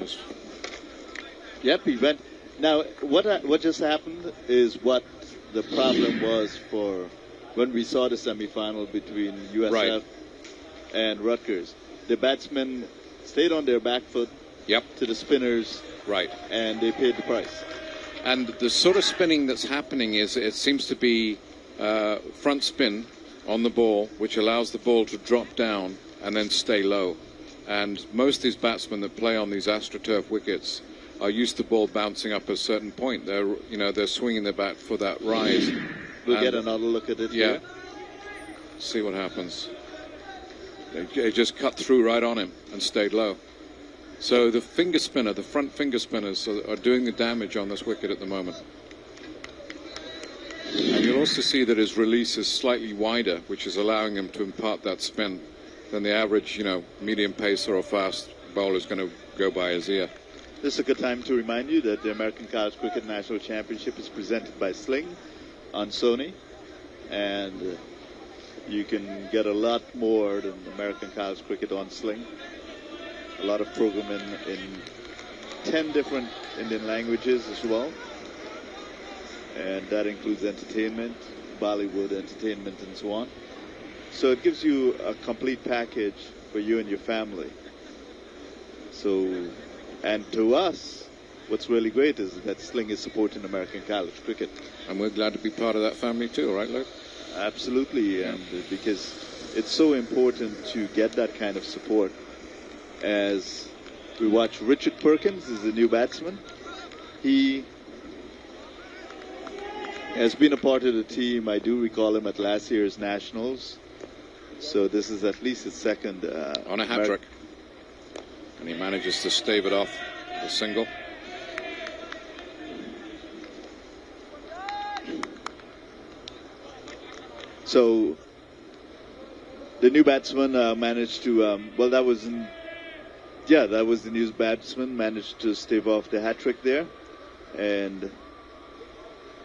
Yep, he went. Now, what just happened is what the problem was for when we saw the semi-final between USF and Rutgers. The batsmen stayed on their back foot to the spinners, and they paid the price. And the sort of spinning that's happening is it seems to be front spin on the ball, which allows the ball to drop down and then stay low. And most of these batsmen that play on these AstroTurf wickets are used to ball bouncing up at a certain point. They're swinging their bat for that rise. We'll get another look at it here. See what happens. They just cut through right on him and stayed low. So the finger spinner, the front finger spinners are doing the damage on this wicket at the moment. And you'll also see that his release is slightly wider, which is allowing him to impart that spin than the average, medium pacer or fast bowler is going to go by his ear. This is a good time to remind you that the American College Cricket National Championship is presented by Sling on Sony, and you can get a lot more than American College Cricket on Sling. A lot of programming in 10 different Indian languages as well, and that includes entertainment, Bollywood entertainment, and so on. So it gives you a complete package for you and your family. So, and to us, what's really great is that Sling is supporting American college cricket. And we're glad to be part of that family too, right, Luke? Absolutely, and because it's so important to get that kind of support. As we watch Richard Perkins is the new batsman. He has been a part of the team. I do recall him at last year's Nationals. So this is at least his second. On a hat-trick. And he manages to stave it off with a single. So the new batsman managed to, that was the new batsman managed to stave off the hat-trick there. And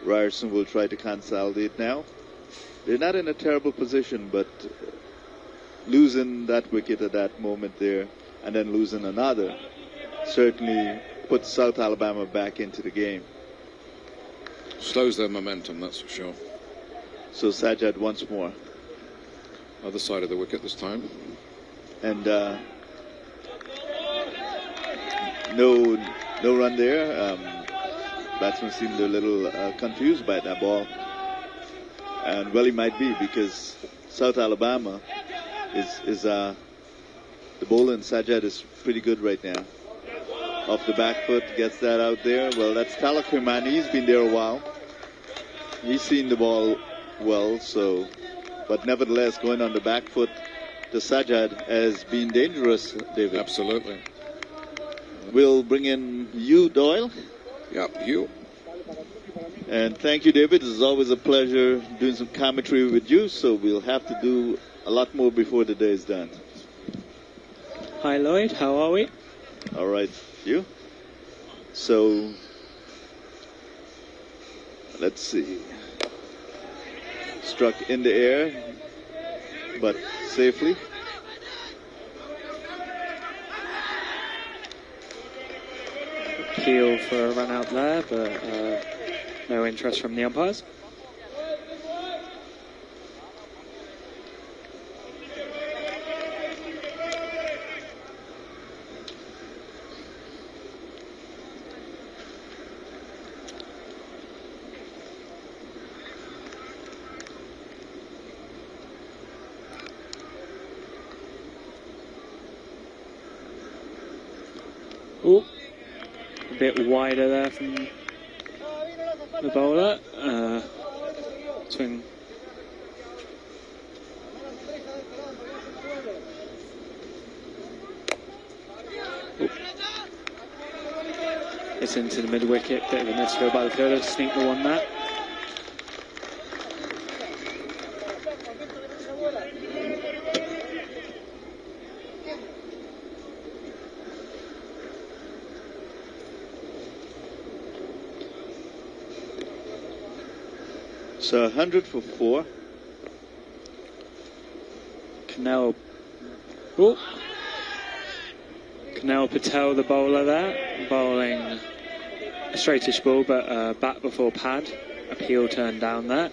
Ryerson will try to consolidate now. They're not in a terrible position, but losing that wicket at that moment there and then losing another certainly puts South Alabama back into the game. Slows their momentum, that's for sure. So Sajjad once more. Other side of the wicket this time. And no run there. Batsman seemed a little confused by that ball. And well, he might be, because South Alabama is the bowler in Sajjad is pretty good right now. off the back foot, gets that out there. Well, that's Talakrimani. He's been there a while. He's seen the ball well, so, but nevertheless, going on the back foot to Sajad has been dangerous, David. Absolutely. We'll bring in you, Doyle. Yep, you. And thank you, David. It's always a pleasure doing some commentary with you, so we'll have to do a lot more before the day is done. Hi, Lloyd. How are we? All right, you. So, let's see. Struck in the air, but safely. Appeal for a run out there, but no interest from the umpires. Ooh, a bit wider there from the bowler. Swing. Ooh. It's into the mid wicket. Bit of a misfield by the fielder. Sneak the one there. So 100 for 4. Kanal Patel, the bowler there, bowling a straightish ball, but bat before pad. Appeal turned down there.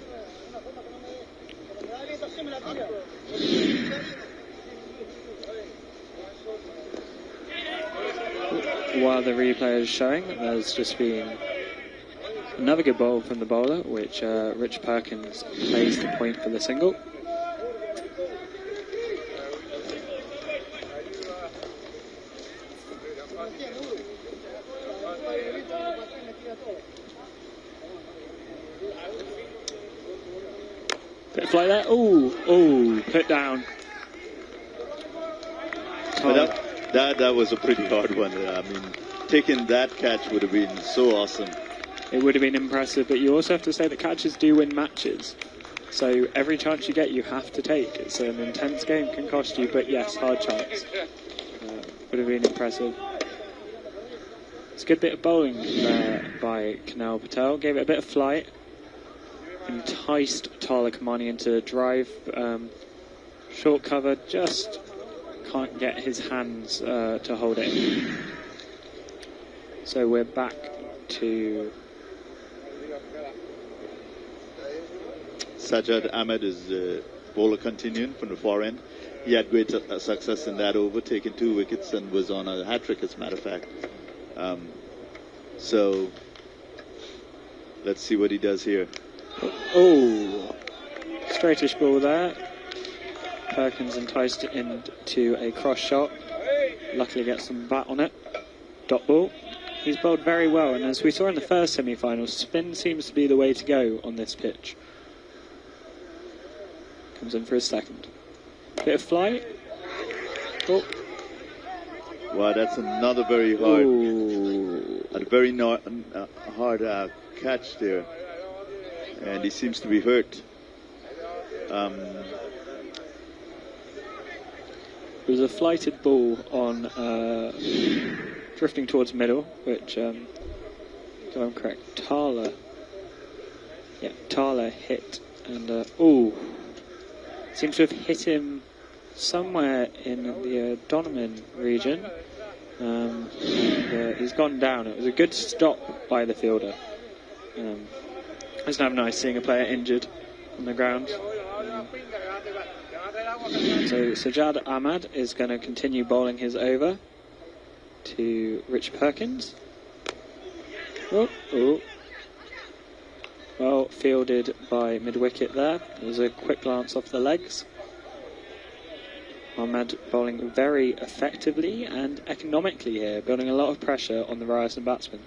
While the replay is showing, there's just been another good ball from the bowler, which Rich Perkins plays the point for the single. Bit of fly there. Oh, put down. But that was a pretty hard one. I mean, taking that catch would have been so awesome. It would have been impressive, but you also have to say that catches do win matches. So every chance you get, you have to take. It's an intense game, can cost you, but yes, hard chance. Would have been impressive. It's a good bit of bowling there by Kanal Patel. Gave it a bit of flight. Enticed Tala Kamani into drive. Short cover, just can't get his hands to hold it. So we're back to Sajad Ahmed is bowler continuing from the far end. He had great success in that over, taking 2 wickets and was on a hat-trick, as a matter of fact. So let's see what he does here. Oh, straightish ball there. Perkins enticed it into a cross shot. Luckily gets some bat on it. Dot ball. He's bowled very well, and as we saw in the first semi-final, spin seems to be the way to go on this pitch. Comes in for his second. Bit of flight. Oh. Wow, that's another very hard catch there, and he seems to be hurt. It was a flighted ball on drifting towards middle, which, if I'm correct, Tala hit, and seems to have hit him somewhere in the abdomen region. And, he's gone down. It was a good stop by the fielder. It's never nice seeing a player injured on the ground. So Sajad Ahmad is going to continue bowling his over to Rich Perkins. Well fielded by mid-wicket there. There's a quick glance off the legs. Ahmed bowling very effectively and economically here, building a lot of pressure on the Ryerson batsman.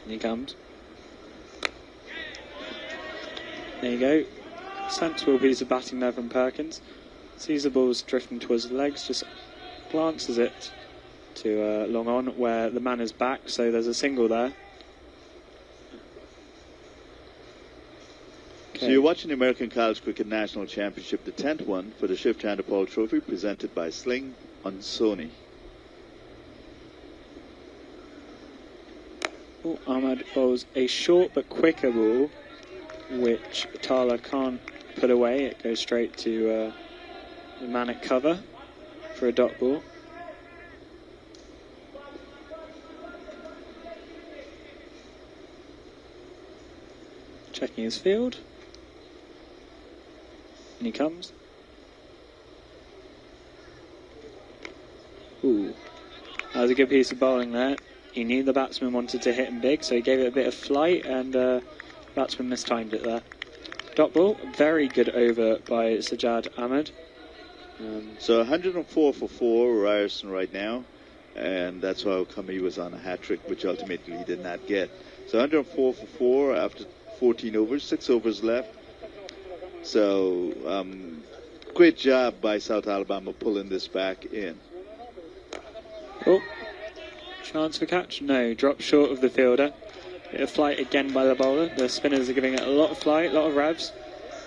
And he comes. There you go. Sensible piece of batting there from Perkins. Sees the ball's drifting towards the legs, just glances it to long on where the man is back, so there's a single there. Okay. So you're watching the American College Cricket National Championship, the 10th one for the Shiv Chandapal Trophy, presented by Sling on Sony. Oh, Ahmed bowls a short but quicker ball, which Tala can't put away. It goes straight to the man at cover for a dot ball. Checking his field. And he comes. Ooh. That was a good piece of bowling there. He knew the batsman wanted to hit him big, so he gave it a bit of flight, and batsman mistimed it there. Dot ball, very good over by Sajjad Ahmed. So 104 for 4, Ryerson right now, and that's how come he was on a hat-trick, which ultimately he did not get. So 104 for 4 after 14 overs, 6 overs left. So great job by South Alabama pulling this back in. Oh, chance for catch? No, drop short of the fielder. Bit of flight again by the bowler. The spinners are giving it a lot of flight, a lot of revs.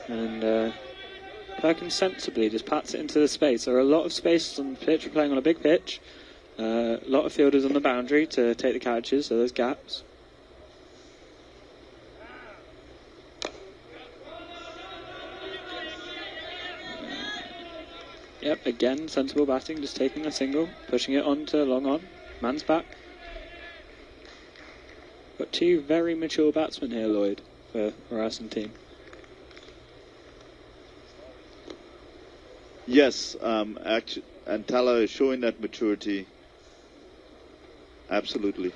And Perkins sensibly just pats it into the space. There are a lot of spaces on the pitch. We're playing on a big pitch. A lot of fielders on the boundary to take the catches, so there's gaps. Yep, again, sensible batting, just taking a single, pushing it on to long on. Man's back. Got two very mature batsmen here, Lloyd, for the Ryerson team. Yes, actually, and Tala is showing that maturity. Absolutely.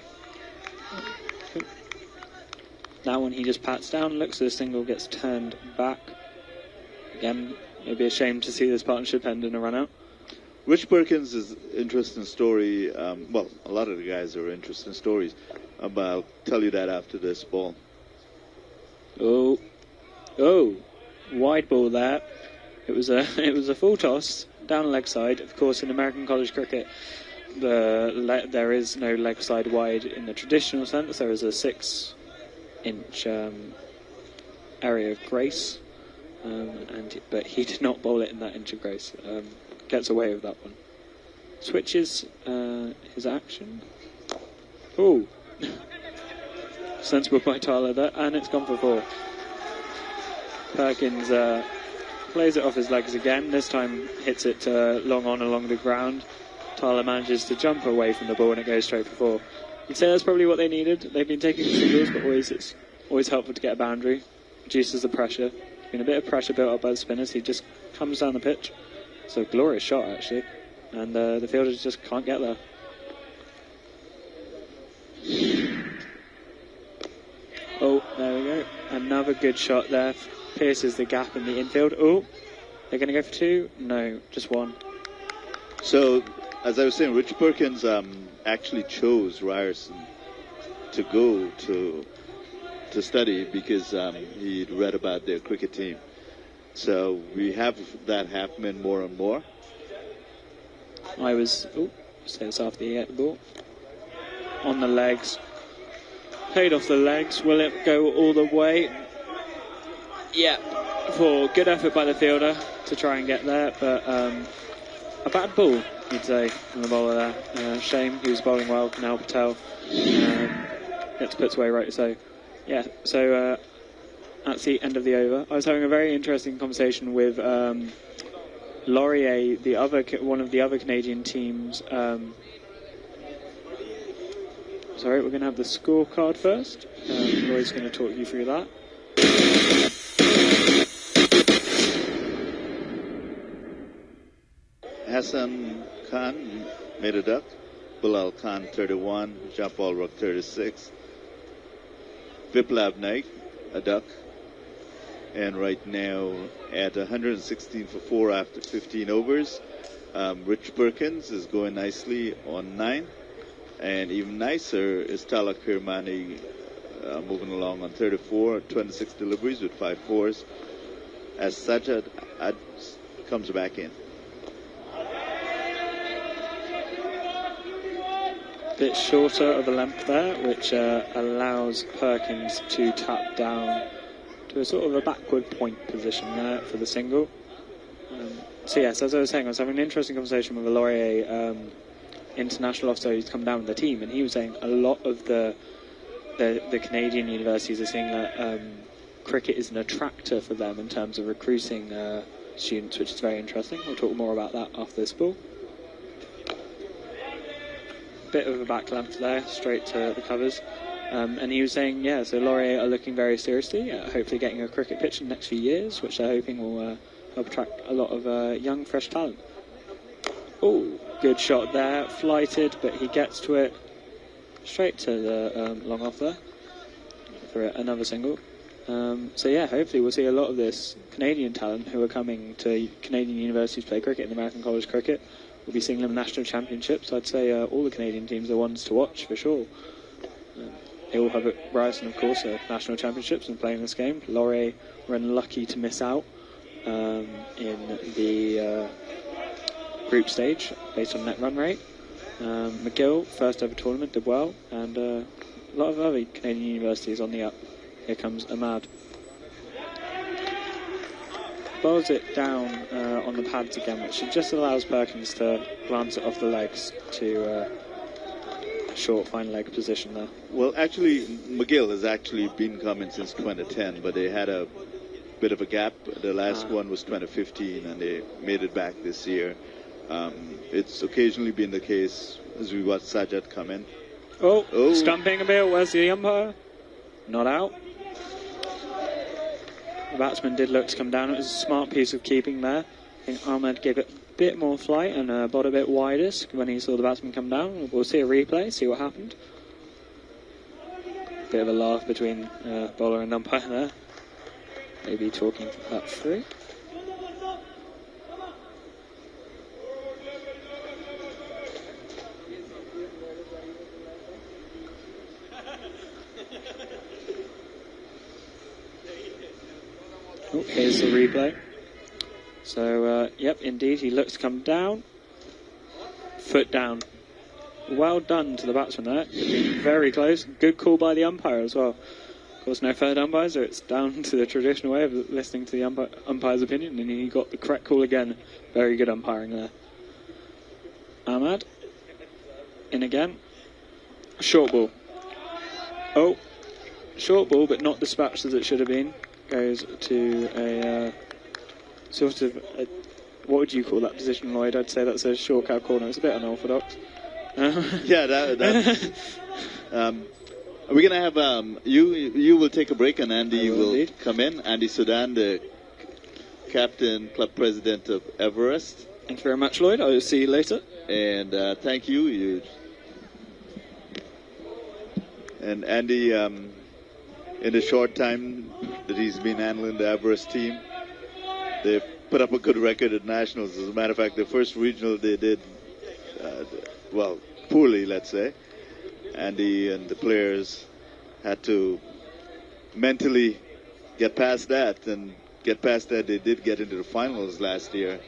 Now when he just pats down, looks at the single, gets turned back. Again, it'd be a shame to see this partnership end in a run-out. Rich Perkins is an interesting story. Well, a lot of the guys are interesting stories. I'll tell you that after this ball. Oh, wide ball there. It was a full toss down leg side. Of course, in American college cricket, there is no leg side wide in the traditional sense. There is a 6-inch area of grace, but he did not bowl it in that inch of grace. Gets away with that one. Switches his action. Oh, sensible by Tyler there, and it's gone for 4. Perkins plays it off his legs again. This time hits it long on along the ground. Tyler manages to jump away from the ball and it goes straight for 4. You'd say that's probably what they needed. They've been taking singles, but it's always helpful to get a boundary. Reduces the pressure. There's been a bit of pressure built up by the spinners. He just comes down the pitch. It's a glorious shot, actually. And the fielders just can't get there. Oh, there we go. Another good shot there. Pierces the gap in the infield. Oh, they're going to go for 2? No, just 1. So, as I was saying, Rich Perkins actually chose Ryerson to go to study because he'd read about their cricket team. So we have that happening more and more. Stays after he hit the ball. On the legs. Played off the legs. Will it go all the way? Yeah. For good effort by the fielder to try and get there, but a bad ball, you'd say, from the bowler there. Shame, he was bowling well. Now Patel gets put away right. So, yeah. So that's the end of the over. I was having a very interesting conversation with Laurier, one of the other Canadian teams. Sorry, we're going to have the scorecard first. Laurier's going to talk you through that. Hassan Khan made a duck. Bilal Khan 31. Jampal Rook 36. Viplav Naik, a duck. And right now at 116 for 4 after 15 overs. Rich Perkins is going nicely on 9. And even nicer is Talak Kirmani moving along on 34, 26 deliveries with 5 fours. As Sajjad comes back in. Bit shorter of a length there, which allows Perkins to tap down to a sort of a backward point position there for the single. So yes, as I was saying, I was having an interesting conversation with a Laurier international officer who's come down with the team, and he was saying a lot of the Canadian universities are seeing that cricket is an attractor for them in terms of recruiting students, which is very interesting. We'll talk more about that after this ball. Bit of a back length there, straight to the covers. And he was saying, yeah, so Laurier are looking very seriously at hopefully getting a cricket pitch in the next few years, which they're hoping will help attract a lot of young, fresh talent. Oh, good shot there, flighted, but he gets to it straight to the long off there for another single. So yeah, hopefully we'll see a lot of this Canadian talent who are coming to Canadian universities to play cricket in American college cricket. We'll be seeing them in national championships. I'd say all the Canadian teams are ones to watch for sure. They all have Ryerson, of course, national championships and playing this game. Laurier were unlucky to miss out in the group stage based on net run rate. McGill, first ever tournament, did well, and a lot of other Canadian universities on the up. Here comes Ahmad. Bowls it down on the pads again, which just allows Perkins to glance it off the legs to a short fine leg position there. Well, actually, McGill has actually been coming since 2010, but they had a bit of a gap. The last one was 2015, and they made it back this year. It's occasionally been the case as we watch Sajjad come in. Oh, stumping a bit. Where's the umpire? Not out. The batsman did look to come down. It was a smart piece of keeping there. I think Ahmed gave it a bit more flight and bowled a bit wider when he saw the batsman come down. We'll see a replay, see what happened. Bit of a laugh between bowler and umpire there. Maybe talking that through. Oh, here's the replay. So, yep, indeed, he looks to come down. Foot down. Well done to the batsman there. Very close. Good call by the umpire as well. Of course, no third umpires, so it's down to the traditional way of listening to the umpire's opinion, and he got the correct call again. Very good umpiring there. Ahmad. In again. Short ball. Oh, short ball, but not dispatched as it should have been. Goes to a sort of, what would you call that position, Lloyd? I'd say that's a short cow corner. It's a bit unorthodox. Yeah, that's... we're going to have... you will take a break, and Andy will come in. Andy Sudan, the captain, club president of Everest. Thank you very much, Lloyd. I will see you later. And thank you. And Andy... in the short time that he's been handling the Everest team, they've put up a good record at nationals. As a matter of fact, the first regional they did, poorly, let's say. Andy and the players had to mentally get past that, and get past that. They did get into the finals last year.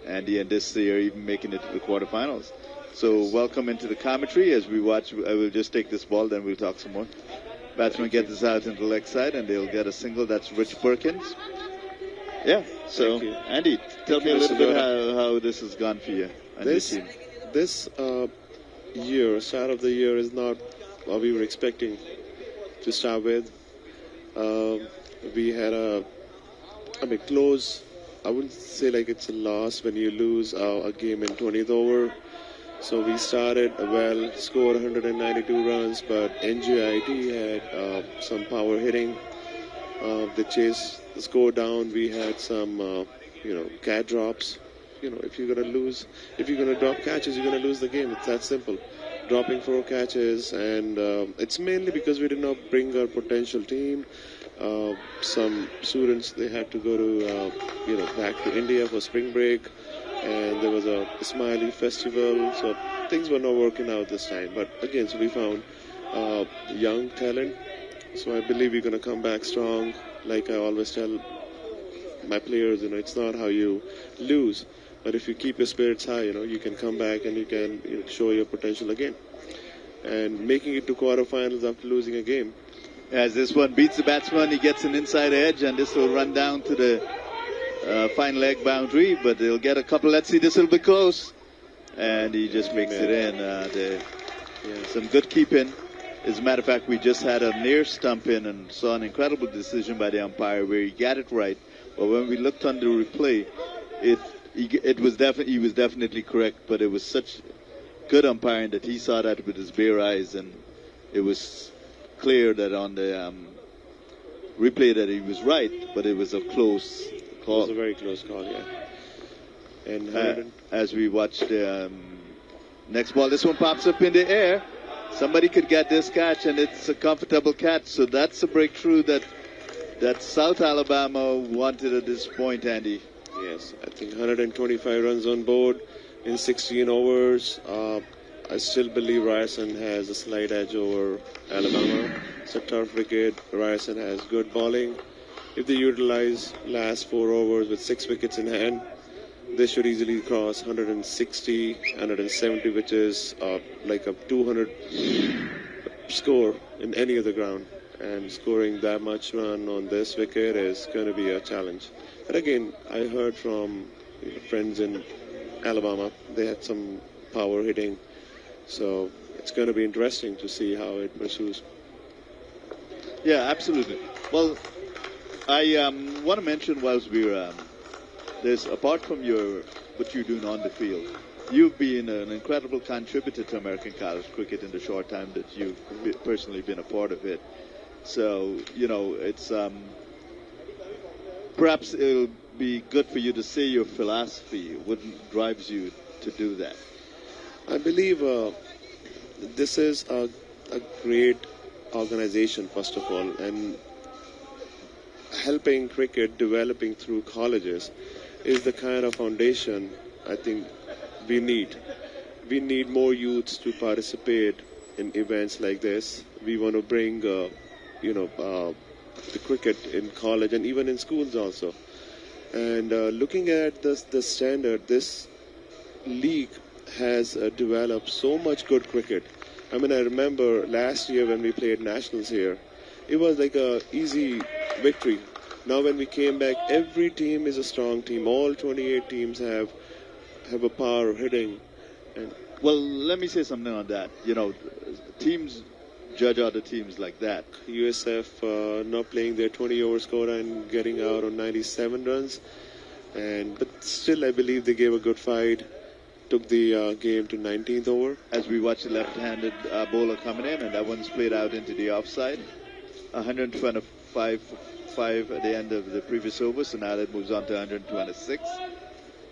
Andy and this year even making it to the quarterfinals. So welcome into the commentary as we watch. I will just take this ball, then we'll talk some more. Batsman get this out into the leg side, and they'll get a single. That's Rich Perkins. Yeah, so Andy, tell me a little bit how this has gone for you and your team. This start of the year is not what we were expecting to start with. We had a close, I wouldn't say like it's a loss when you lose a game in 20th over. So we started well, scored 192 runs, but NJIT had some power hitting. They chased the score down. We had some, cat drops. If you're going to drop catches, you're going to lose the game. It's that simple. dropping 4 catches, and it's mainly because we did not bring our potential team. Some students, they had to go to back to India for spring break, and there was a Smiley festival, so things were not working out this time. But again, so we found young talent, so I believe we're going to come back strong. Like I always tell my players, it's not how you lose, but if you keep your spirits high, you can come back and you can show your potential again. And making it to quarterfinals after losing a game. As this one beats the batsman, he gets an inside edge, and this will run down to the fine leg boundary, but they'll get a couple. Let's see, this will be close. And he just makes it in. Some good keeping. As a matter of fact, we just had a near stump in and saw an incredible decision by the umpire where he got it right. But when we looked on the replay, he was definitely correct, but it was such good umpiring that he saw that with his bare eyes, and it was clear that on the replay that he was right, but it was a close call. It was a very close call, yeah. And as we watch the next ball, this one pops up in the air. Somebody could get this catch, and it's a comfortable catch. So that's a breakthrough that South Alabama wanted at this point, Andy. Yes, I think 125 runs on board in 16 overs. I still believe Ryerson has a slight edge over Alabama. It's a tough wicket. Ryerson has good bowling. If they utilize last 4 overs with 6 wickets in hand, they should easily cross 160, 170, which is like a 200 score in any other ground. And scoring that much run on this wicket is going to be a challenge. But again, I heard from friends in Alabama, they had some power hitting. So it's going to be interesting to see how it pursues. Yeah, absolutely. Well, I want to mention whilst we're there's, apart from what you're doing on the field, you've been an incredible contributor to American college cricket in the short time that you've personally been a part of it. So, it's perhaps it'll be good for you to say your philosophy, what drives you to do that. I believe this is a great organization, first of all, and helping cricket developing through colleges is the kind of foundation I think we need. We need more youths to participate in events like this. We want to bring, the cricket in college and even in schools also. And looking at the standard, this league has developed so much good cricket. I mean, I remember last year when we played nationals here, it was like a easy victory. Now when we came back, every team is a strong team. All 28 teams have a power hitting. And well, let me say something on that. Teams judge other teams like that. USF not playing their 20-over score and getting out on 97 runs. But still, I believe they gave a good fight. Took the game to 19th over. As we watch the left-handed bowler coming in, and that one's played out into the offside. 125 at the end of the previous over, so now that moves on to 126.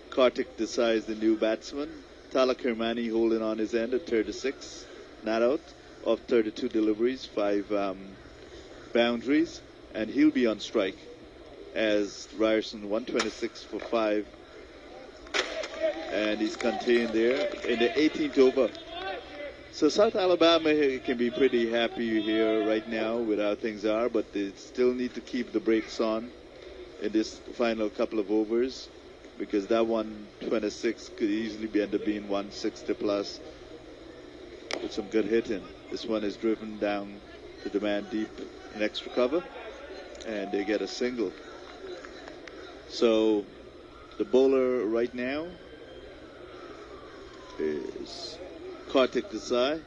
Kartik decides the new batsman. Tala Kirmani holding on his end at 36. Not out of 32 deliveries, 5 boundaries, and he'll be on strike as Ryerson 126 for 5. And he's contained there in the 18th over. So South Alabama can be pretty happy here right now with how things are, but they still need to keep the brakes on in this final couple of overs, because that 126 could easily end up being 160 plus with some good hitting. This one is driven down to the man deep in extra cover, and they get a single. So the bowler right now is Kartik Desai.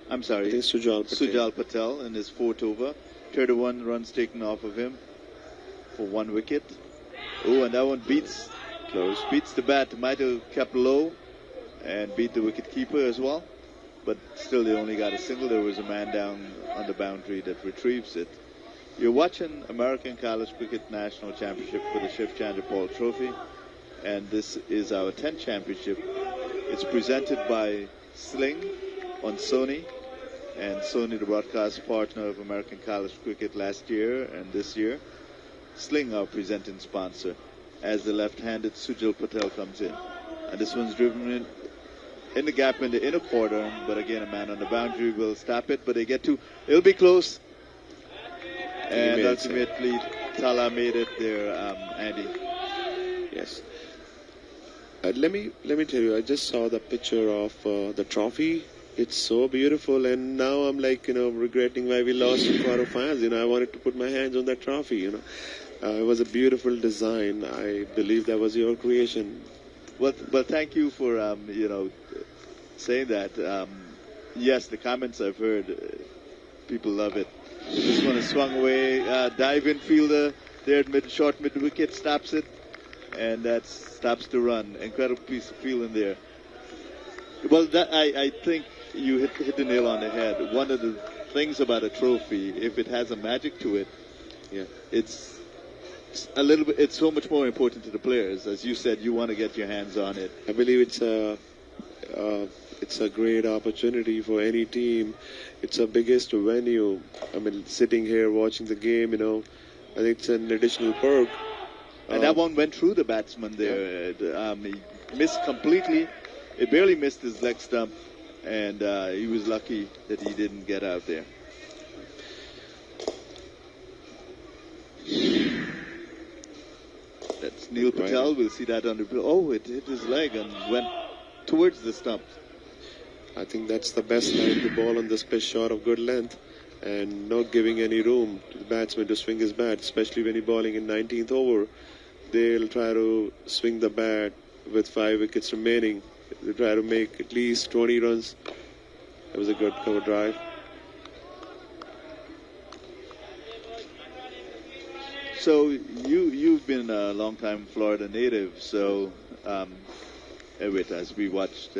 I'm sorry, Sujal Patel in his 4th over. 31 runs taken off of him for 1 wicket. Oh, and that one beats the bat. Might have kept low and beat the wicket keeper as well. But still, they only got a single. There was a man down on the boundary that retrieves it. You're watching American College Cricket National Championship for the Shiv Chandra Paul Trophy. And this is our 10th championship. It's presented by Sling on Sony, and Sony, the broadcast partner of American college cricket last year and this year. Sling, our presenting sponsor, as the left-handed Sujal Patel comes in. And this one's driven in the gap in the inner quarter, but again, a man on the boundary will stop it, but they get to, it'll be close. And ultimately, Tala made it there, Andy. Yes. Let me tell you, I just saw the picture of the trophy. It's so beautiful, and now I'm like, regretting why we lost in quarterfinals. I wanted to put my hands on that trophy. It was a beautiful design. I believe that was your creation. Well, thank you for saying that. Yes, the comments I've heard, people love it. This one is swung away, dive-in fielder there at short mid-wicket, stops it, and that stops the run. Incredible piece of fielding there. Well, I think you hit the nail on the head. One of the things about a trophy, if it has a magic to it, it's a little bit. It's so much more important to the players. As you said, you want to get your hands on it. I believe it's a great opportunity for any team. It's the biggest venue. I mean, sitting here watching the game, I think it's an additional perk. And that one went through the batsman there. He missed completely. It barely missed his leg stump, and he was lucky that he didn't get out there. That's Neil Patel. Right. We'll see that on the... Oh, it hit his leg and went towards the stump. I think that's the best line to bowl on this pitch, shot of good length, and not giving any room to the batsman to swing his bat, especially when he's bowling in 19th over. They'll try to swing the bat with 5 wickets remaining. They try to make at least 20 runs. That was a good cover drive. So you've been a long time Florida native. So wait, as we watched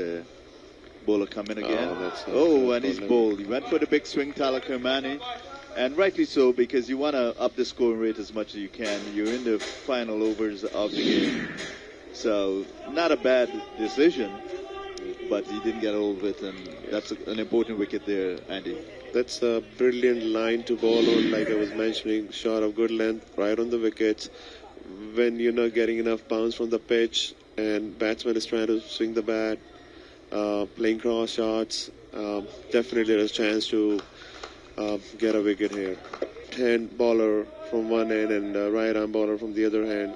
bowler come in again. And he's bowled. He went for the big swing, Tala Kermani, and rightly so, because you want to up the scoring rate as much as you can. You're in the final overs of the game. So, not a bad decision, but he didn't get hold of it, and that's an important wicket there, Andy. That's a brilliant line to bowl on, like I was mentioning, shot of good length, right on the wickets. When you're not getting enough bounce from the pitch, and batsman is trying to swing the bat, playing cross shots, definitely there's a chance to get a wicket here. Hand bowler from one end and right arm bowler from the other hand.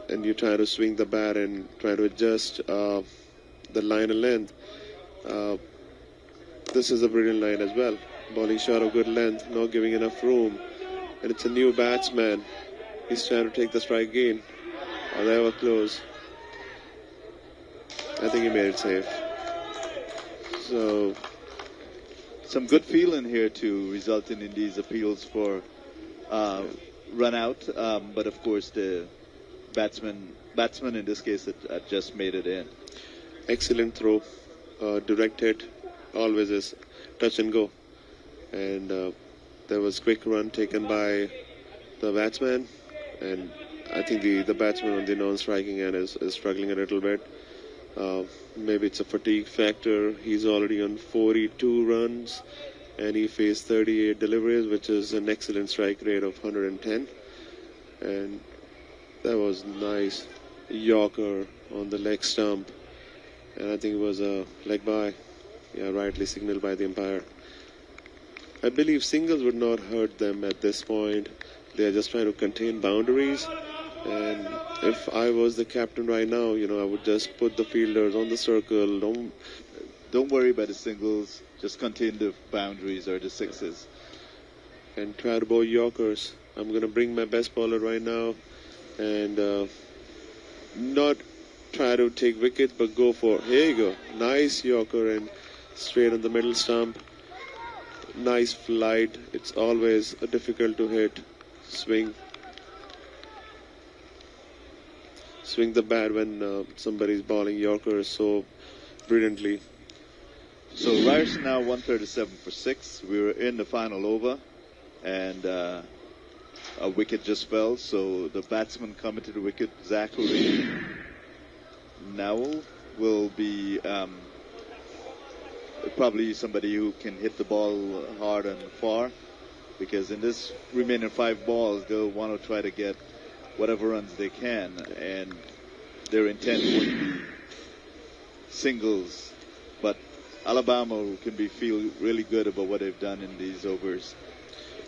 And you try to swing the bat and try to adjust the line and length. This is a brilliant line as well. Bowling shot of good length, not giving enough room. And it's a new batsman. He's trying to take the strike gain. They were close. I think he made it safe. So, some good feeling here to result in these appeals for run out. But of course, the batsman in this case that just made it in. Excellent throw, direct hit, always is touch and go. And there was quick run taken by the batsman, and I think the batsman on the non-striking end is struggling a little bit. Maybe it's a fatigue factor. He's already on 42 runs, and he faced 38 deliveries, which is an excellent strike rate of 110. And that was nice Yorker on the leg stump, and I think it was a leg by. Rightly signaled by the umpire. I believe singles would not hurt them at this point. They are just trying to contain boundaries. And if I was the captain right now, I would just put the fielders on the circle. Don't worry about the singles. Just contain the boundaries or the sixes. And try to bowl Yorkers. I'm going to bring my best bowler right now. And not try to take wickets, but go for, here you go. Nice Yorker and straight on the middle stump. Nice flight. It's always difficult to hit. Swing the bat when somebody's bowling Yorkers so brilliantly. So Ryerson now 137 for 6. We were in the final over, and a wicket just fell. So the batsman coming to the wicket, Zachary Nowell, will be probably somebody who can hit the ball hard and far, because in this remaining 5 balls, they'll want to try to get whatever runs they can, and their intent would be singles. But Alabama can feel really good about what they've done in these overs,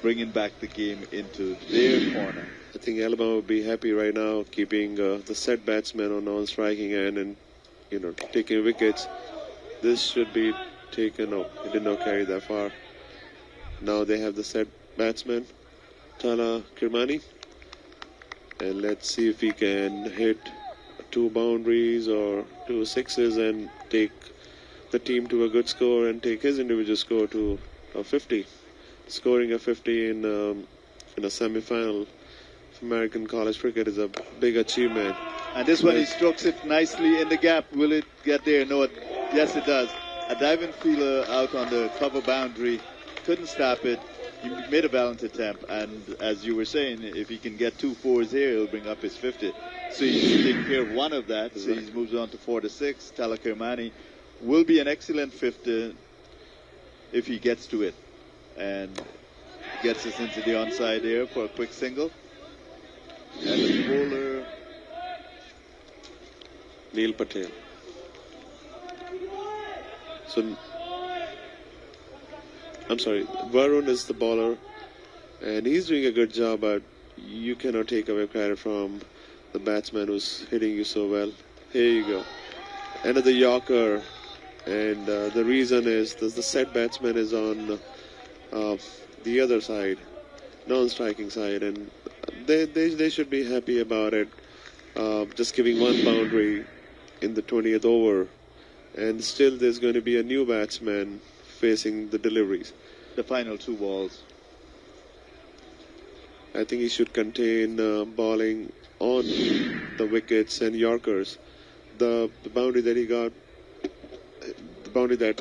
bringing back the game into their corner. I think Alabama would be happy right now keeping the set batsmen on non-striking end and taking wickets. This should be taken. No, it did not carry that far. Now they have the set batsman, Tala Kirmani, and let's see if he can hit 2 boundaries or 2 sixes and take the team to a good score and take his individual score to a 50. Scoring a 50 in a semi-final of American college cricket is a big achievement. And this one, he strokes it nicely in the gap. Will it get there? No, yes, it does. A diving fielder out on the cover boundary, couldn't stop it. He made a valiant attempt, and as you were saying, if he can get 2 fours here, he'll bring up his 50. So he's taking care of one of that. So he moves on to 4 to 6. Tala Kirmani will be an excellent 50 if he gets to it, and gets us into the onside there for a quick single. And the bowler, Neil Patel. So, I'm sorry, Varun is the bowler, and he's doing a good job, but you cannot take away credit from the batsman who's hitting you so well. Here you go. Another Yorker, and the reason is the set batsman is on the other side, non-striking side, and they should be happy about it. Just giving 1 boundary in the 20th over, and still there's going to be a new batsman facing the deliveries. The final 2 balls. I think he should contain bowling on the wickets and Yorkers. The boundary that he got, the boundary that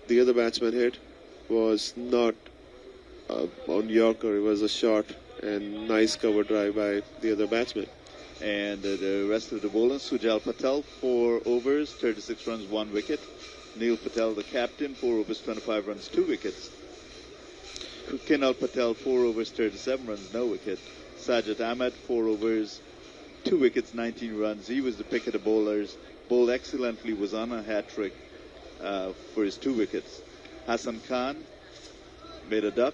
the other batsman hit was not on Yorker. It was a short and nice cover drive by the other batsman. And the rest of the bowlers, Sujal Patel, 4 overs, 36 runs, 1 wicket. Neil Patel, the captain, 4 overs, 25 runs, 2 wickets. Kinal Patel, 4 overs, 37 runs, no wicket. Sajid Ahmed, 4 overs, 2 wickets, 19 runs. He was the pick of the bowlers. Bowled excellently, was on a hat-trick for his 2 wickets. Hassan Khan made a duck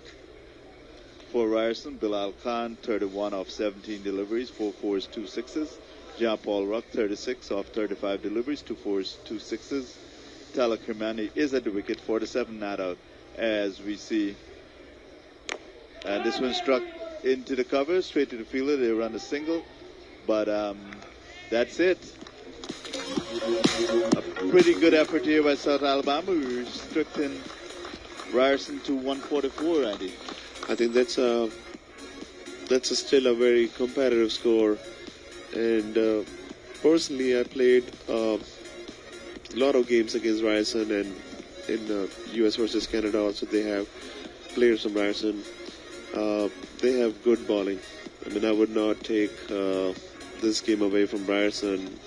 for Ryerson. Bilal Khan, 31 off 17 deliveries, 4 fours, 2 sixes. Jean-Paul Ruck, 36 off 35 deliveries, 2 fours, 2 sixes. Tala Kirmani is at the wicket, 47 not out, as we see. And this one struck into the cover, straight to the fielder. They run a single, but that's it. A pretty good effort here by South Alabama. We restricting Ryerson to 144, Andy. I think that's still a very competitive score, and personally I played a lot of games against Ryerson, and in US versus Canada also they have players from Ryerson. They have good bowling. I mean, I would not take this game away from Ryerson.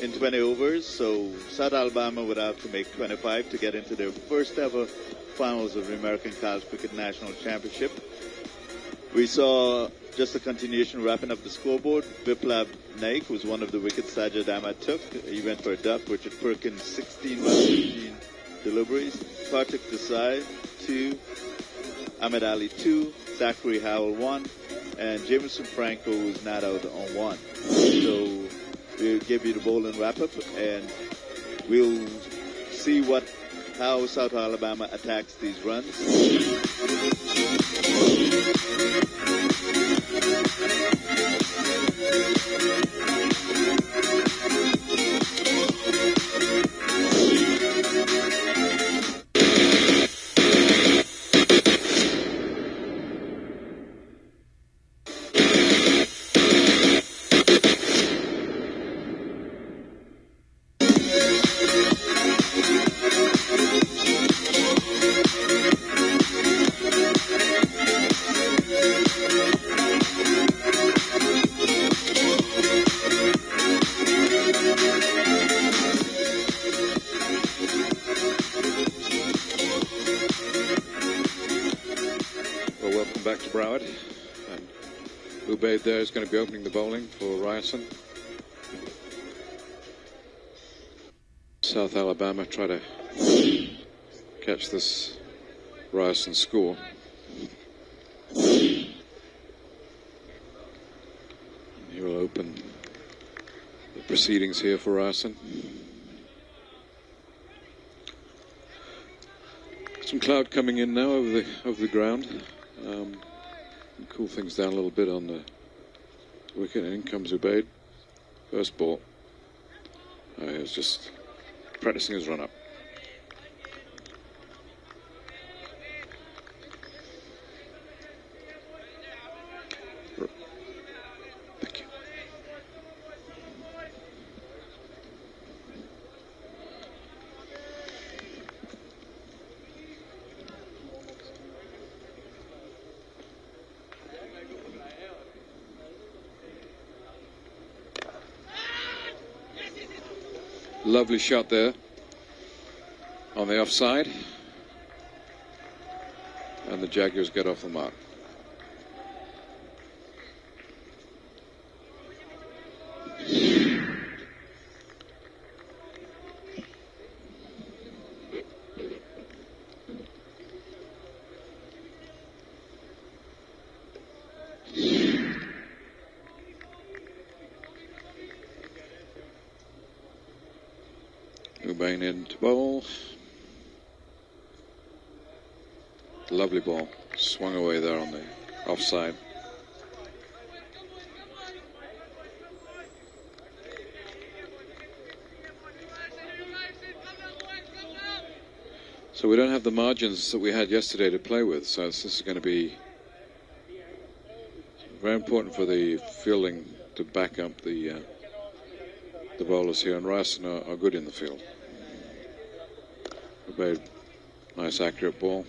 In 20 overs, so South Alabama would have to make 25 to get into their first ever finals of the American College Cricket National Championship. We saw just a continuation wrapping up the scoreboard. Biplab Naik was one of the wickets Sajid Ahmed took. He went for a duck. Richard Perkins, 16 runs, 15 deliveries. Kartik Desai, 2. Ahmed Ali, 2. Zachary Howell, 1. And Jameson Franco was not out on 1. So we'll give you the bowling wrap-up, and we'll see how South Alabama attacks these runs. to Broward. And Ubaid there is going to be opening the bowling for Ryerson. South Alabama try to catch this Ryerson score. He will open the proceedings here for Ryerson. Some cloud coming in now over the ground. Cool things down a little bit on the wicket. And in comes Ubaid. First ball. He was just practicing his run up. Thank you. Lovely shot there on the offside, and the Jaguars get off the mark. Ubaid in to bowl. Lovely ball. Swung away there on the offside. So we don't have the margins that we had yesterday to play with. So this is going to be very important for the fielding to back up the bowlers here. And Ryerson are good in the field. Ubaid, nice accurate ball.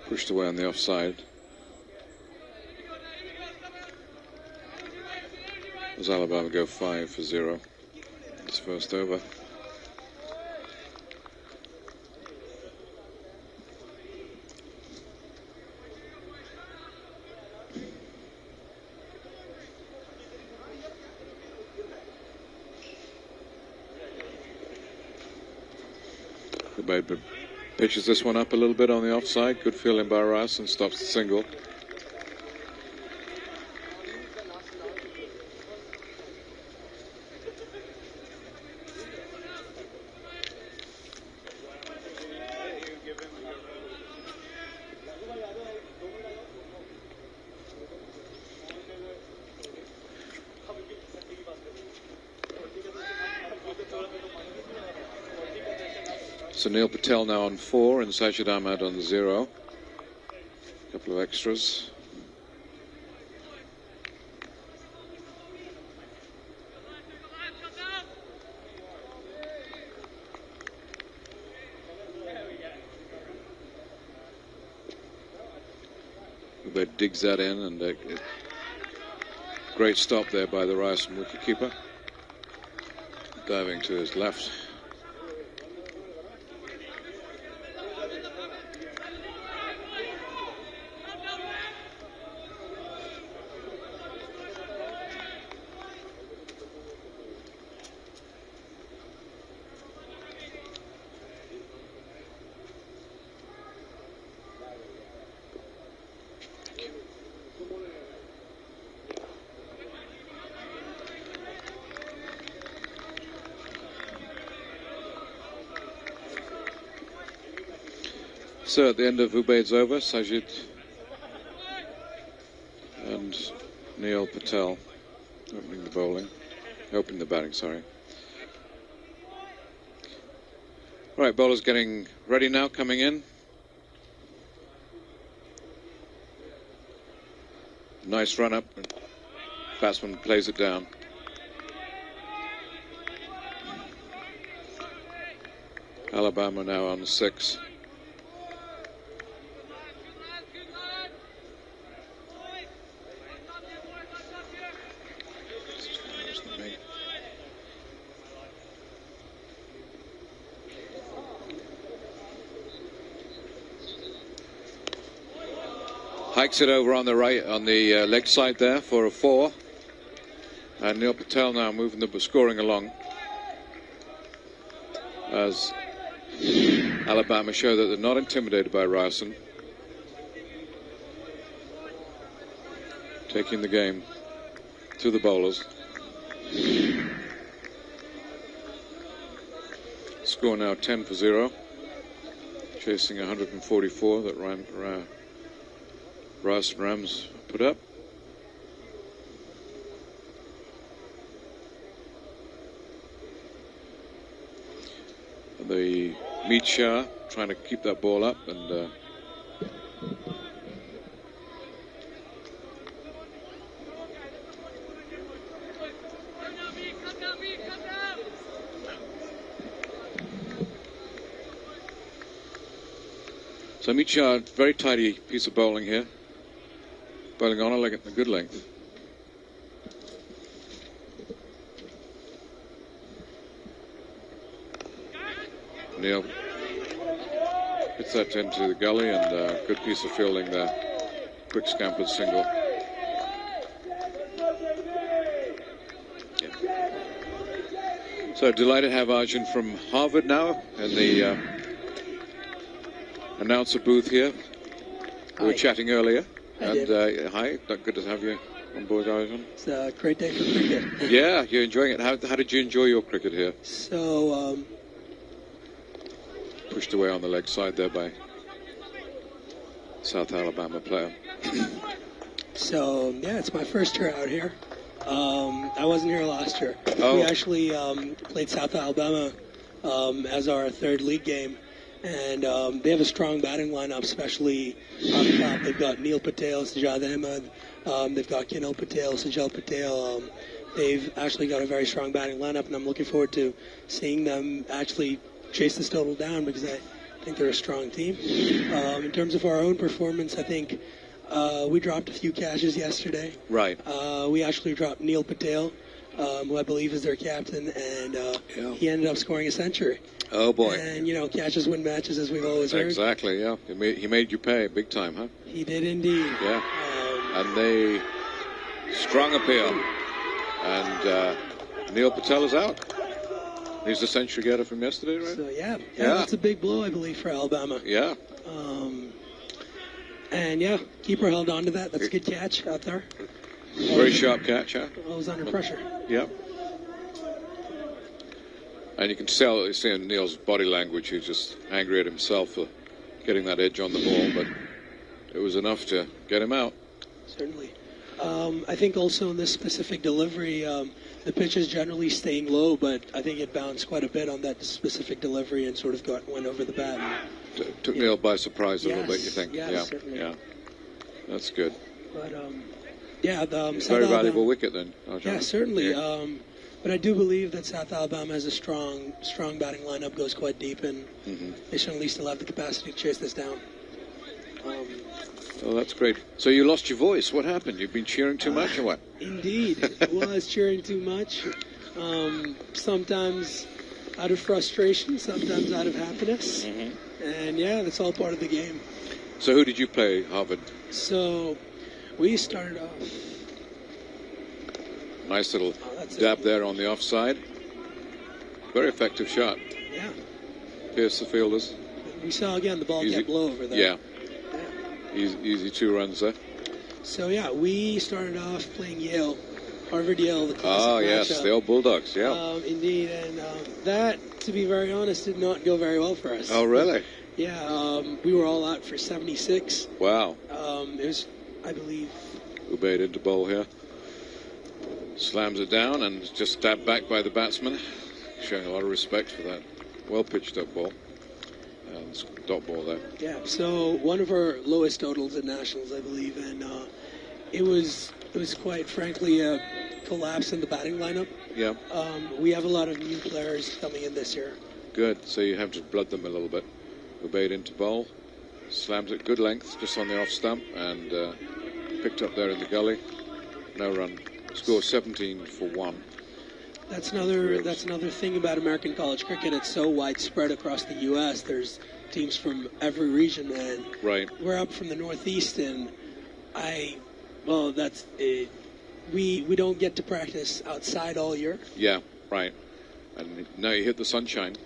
Pushed away on the offside. As Alabama go 5 for 0. It's first over. Ubaid pitches this one up a little bit on the offside. Good fielding by Ryerson, stops the single. So Neil Patel now on 4 and Sajid Ahmad on 0. A couple of extras. Ubaid digs that in, and a great stop there by the Ryerson wicketkeeper. Diving to his left. So at the end of Ubaid's over, Sajid and Neil Patel opening the batting, sorry. Right, bowlers getting ready now, coming in. Nice run up, and batsman plays it down. Alabama now on 6. Hikes it over on the right, on the leg side there for a 4. And Neil Patel now moving the scoring along as Alabama show that they're not intimidated by Ryerson. Taking the game to the bowlers. Score now 10-0. Chasing 144 that Ryerson Rams put up. The Mead Shah trying to keep that ball up, and so Mead Shah, very tidy piece of bowling here, bowling on a good length. Neil hits that into the gully, and good piece of fielding there. Quick scampered single. Yeah. So delighted to have Arjun from Harvard now in the announcer booth here. We were chatting earlier. Hi, good to have you on board, Arjun. It's a great day for cricket. Yeah, you're enjoying it. How did you enjoy your cricket here? So, pushed away on the leg side there by South Alabama player. So yeah, it's my first year out here. I wasn't here last year. Oh. We actually played South Alabama as our third league game, and they have a strong batting lineup, especially on the top. They've got Neil Patel, Sajjad Ahmed. They've got Kinil Patel, Sajjal Patel. They've actually got a very strong batting lineup, and I'm looking forward to seeing them actually chase this total down, because I think they're a strong team. In terms of our own performance, I think we dropped a few catches yesterday. Right. We actually dropped Neil Patel, who I believe is their captain, and he ended up scoring a century. Oh, boy. And, catches win matches, as we've always heard. Exactly, yeah. He made you pay big time, huh? He did indeed. Yeah. And they strong appeal. And Neil Patel is out. He's the century getter from yesterday, right? So, yeah, that's a big blow, I believe, for Alabama. Yeah. And, keeper held on to that. That's a good catch out there. Very sharp catch, huh? I was under pressure. Yeah. And you can tell, you see in Neil's body language, he's just angry at himself for getting that edge on the ball, but it was enough to get him out. Certainly. I think also in this specific delivery, the pitch is generally staying low, but I think it bounced quite a bit on that specific delivery and sort of went over the bat. Took Neil by surprise a little bit, you think? Yes, certainly. Yeah. That's good. But, it's a very valuable wicket then. Yeah, certainly. Yeah. But I do believe that South Alabama has a strong batting lineup, goes quite deep, and they certainly still have the capacity to chase this down. Oh, that's great. So you lost your voice. What happened? You've been cheering too much or what? Indeed. Was cheering too much. Sometimes out of frustration, sometimes out of happiness. And, that's all part of the game. So who did you play, Harvard? So we started off. Nice little dab there on the offside. Very effective shot. Yeah. Pierce the fielders. We saw again the ball kept low over there. Yeah. Easy 2 runs there. So we started off playing Yale, Harvard-Yale, the classic matchup. Yes, the old Bulldogs, yeah. Indeed, and that, to be very honest, did not go very well for us. Oh, really? Yeah, we were all out for 76. Wow. It was, I believe... Ubaid into bowl here. Slams it down and just stabbed back by the batsman, showing a lot of respect for that well-pitched up ball. And dot ball there. Yeah, so one of our lowest totals at Nationals, I believe, and it was quite frankly a collapse in the batting lineup. Yeah. We have a lot of new players coming in this year. Good, so you have to blood them a little bit. Ubaid into bowl, slams it good length, just on the off stump, and picked up there in the gully. No run. Score 17 for 1. That's another thing about American college cricket. It's so widespread across the U.S. There's teams from every region, and right. We're up from the Northeast, and Well, that's it. We don't get to practice outside all year. Yeah, right. And now you hit the sunshine.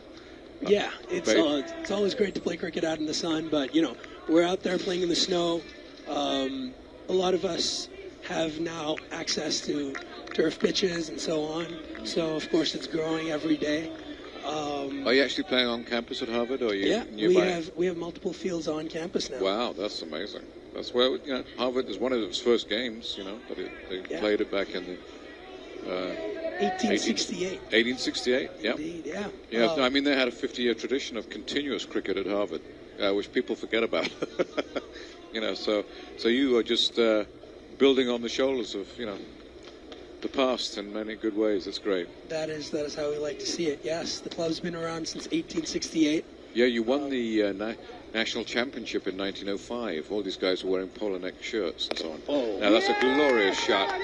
Yeah, it's always great to play cricket out in the sun, but we're out there playing in the snow. A lot of us have now access to turf pitches and so on. So of course it's growing every day. Are you actually playing on campus at Harvard, or are you nearby? we have multiple fields on campus now. Wow, that's amazing. That's where Harvard is one of its first games. But they played it back in the 1868. 1868. Yeah. Indeed, yeah. Yeah. I mean, they had a 50-year tradition of continuous cricket at Harvard, which people forget about. So you are just building on the shoulders of the past in many good ways. It's great. That is how we like to see it. Yes, the club's been around since 1868. Yeah, you won the national championship in 1905. All these guys were wearing polo neck shirts and so on. Oh. Now that's a glorious shot.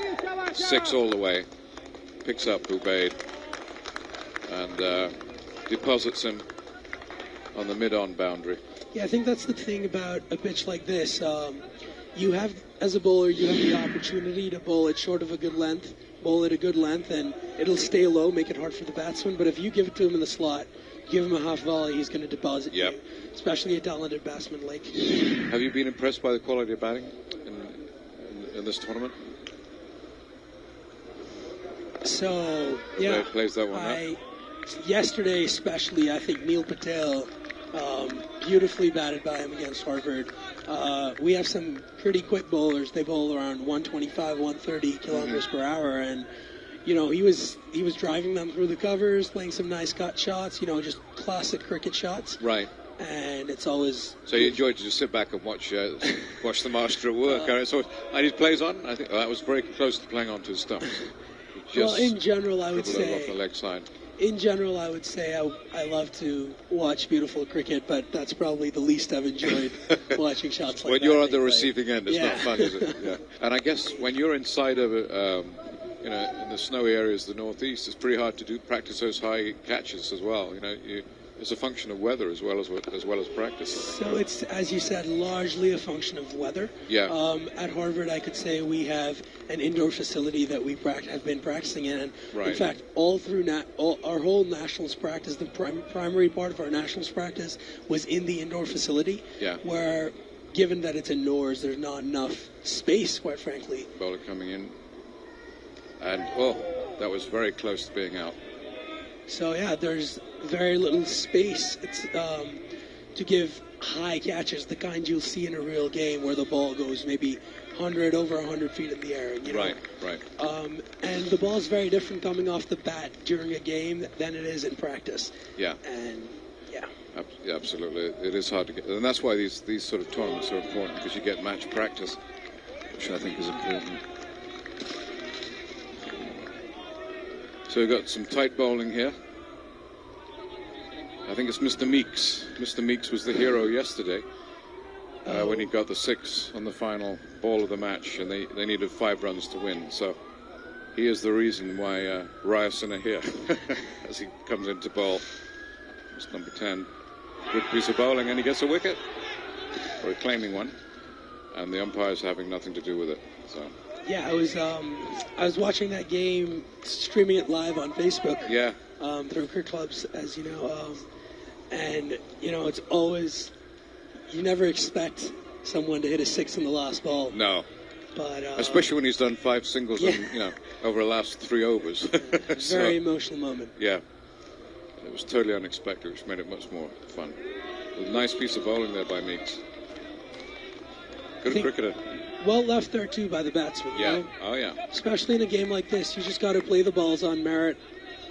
6 all the way. Picks up Ubaid and deposits him on the mid-on boundary. Yeah, I think that's the thing about a pitch like this. You have, as a bowler, you have the opportunity to bowl it short of a good length, bowl it a good length, and it'll stay low, make it hard for the batsman. But if you give it to him in the slot, give him a half volley, he's going to deposit you, especially a talented batsman like. Have you been impressed by the quality of batting in this tournament? So, yeah, plays that one yesterday especially, I think Neil Patel, beautifully batted by him against Harvard. We have some pretty quick bowlers. They bowl around 125, 130 kilometers per hour, and he was driving them through the covers, playing some nice cut shots. Just classic cricket shots. Right. And it's always. So you enjoyed to just sit back and watch the master at work. So and he plays on. I think that was very close to playing onto his stumps. Well, in general, I would off say. The leg side. In general, I would say I love to watch beautiful cricket, but that's probably the least I've enjoyed watching shots like when that. When you're on the receiving end, it's not fun, is it? Yeah. And I guess when you're inside of in the snowy areas of the northeast, it's pretty hard to practice those high catches as well. It's a function of weather as well as practice. So it's, as you said, largely a function of weather. Yeah. At Harvard, I could say we have an indoor facility that we have been practicing in. And right. In fact, all through our whole nationals practice, the primary part of our nationals practice was in the indoor facility. Yeah. Where, given that it's indoors, there's not enough space, quite frankly. Bowler coming in, and that was very close to being out. So yeah, there's very little space. It's to give high catches, the kind you'll see in a real game, where the ball goes maybe over 100 feet in the air. Right. And the ball's very different coming off the bat during a game than it is in practice. Yeah. And yeah. Yeah, absolutely. It is hard to get, and that's why these sort of tournaments are important, because you get match practice, which I think is important. So we've got some tight bowling here. I think it's Mr. Meeks. Mr. Meeks was the hero yesterday when he got the 6 on the final ball of the match, and they needed 5 runs to win. So he is the reason why Ryerson are here as he comes into bowl. It's number 10. Good piece of bowling, and he gets a wicket, or a claiming one, and the umpire's having nothing to do with it. So. Yeah, I was watching that game, streaming it live on Facebook. Yeah. Through Cricket Clubs, as you know, and it's always, you never expect someone to hit a 6 in the last ball. No. But especially when he's done 5 singles over the last 3 overs. Very emotional moment. Yeah. It was totally unexpected, which made it much more fun. A nice piece of bowling there by Meeks. Good cricketer. Well left there too by the batsman. Yeah. Oh yeah. Especially in a game like this, you just got to play the balls on merit.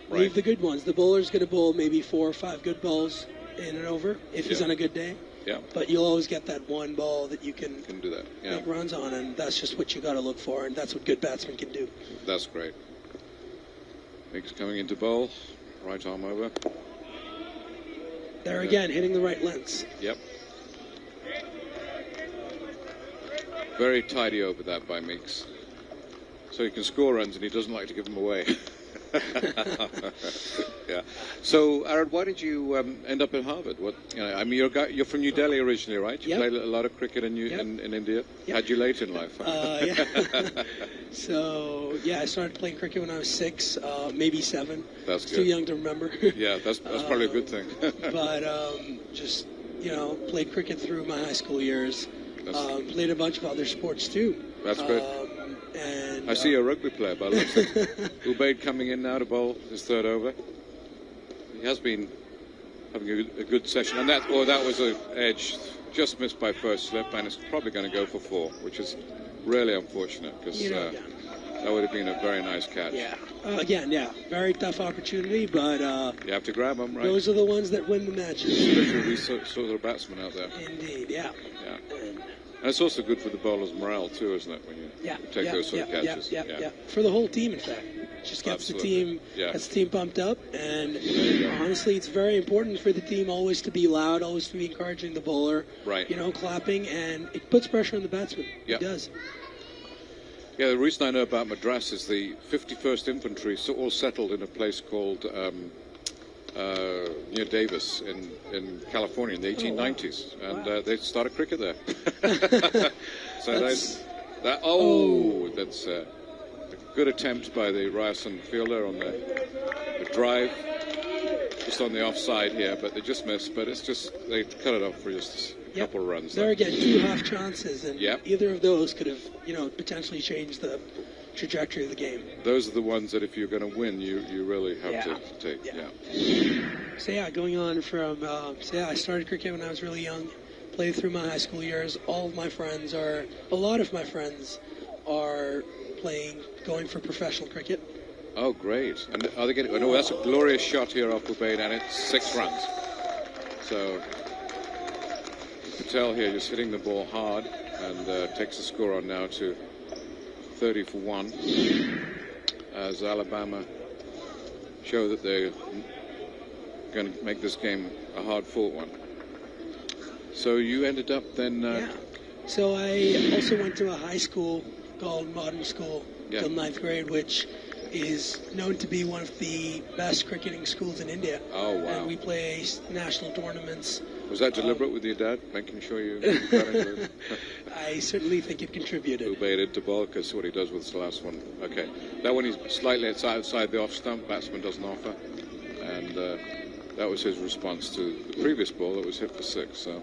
Right. Leave the good ones. The bowler's going to bowl maybe 4 or 5 good balls in and over if he's on a good day. Yeah. But you'll always get that one ball that you can do that. Yeah. Make runs on, and that's just what you got to look for, and that's what good batsmen can do. That's great. Meeks coming into bowl, right arm over. There again, hitting the right lengths. Yep. Very tidy over that by Meeks. So he can score runs, and he doesn't like to give them away. Yeah. So, Aaron, why did you end up at Harvard? What? I mean, you're from New Delhi originally, right? You Yep. played a lot of cricket in Yep. in India. Yep. How'd you late in life? Yeah. So, yeah, I started playing cricket when I was 6, maybe 7. That's Too good. young to remember. Yeah, that's probably a good thing. But just, played cricket through my high school years. Played a bunch of other sports too. That's good. And I see you're a rugby player, by the looks of it. Ubaid coming in now to bowl his third over. He has been having a good session, and that was an edge, just missed by first slip, and it's probably going to go for 4, which is really unfortunate because that would have been a very nice catch. Yeah. Again, very tough opportunity, but you have to grab them, right? Those are the ones that win the matches. Especially these sort of batsmen out there. Indeed, yeah. And it's also good for the bowler's morale too, isn't it? When you take those sort of catches. Yeah. For the whole team, in fact, it just gets the team pumped up. And honestly, it's very important for the team always to be loud, always to be encouraging the bowler. Right. Clapping, and it puts pressure on the batsman. Yeah. It does. Yeah, the reason I know about Madras is the 51st Infantry all settled in a place called near Davis in California in the 1890s, and they started cricket there. So that's a good attempt by the Ryerson fielder on the drive, just on the offside here, but they just missed. But it's just they cut it off for just a couple of runs. There again, 2 half chances, and either of those could have potentially changed the trajectory of the game. Those are the ones that if you're going to win, you really have to take. So going on from I started cricket when I was really young, played through my high school years. A lot of my friends are going for professional cricket. Oh, great! And are they getting? Oh, no, that's a glorious shot here off Ubaid, and it's 6 runs. So Patel here just hitting the ball hard and takes the score on now to 30 for 1, as Alabama show that they're going to make this game a hard-fought one. So you ended up then... So I also went to a high school called Modern School till 9th grade, which is known to be one of the best cricketing schools in India. Oh, wow. And we play national tournaments. Was that deliberate with your dad, making sure you got into it? I certainly think it contributed. Ubaid into ball, because what he does with the last one. Okay. That one, he's slightly outside the off stump, batsman doesn't offer. And that was his response to the previous ball that was hit for 6. So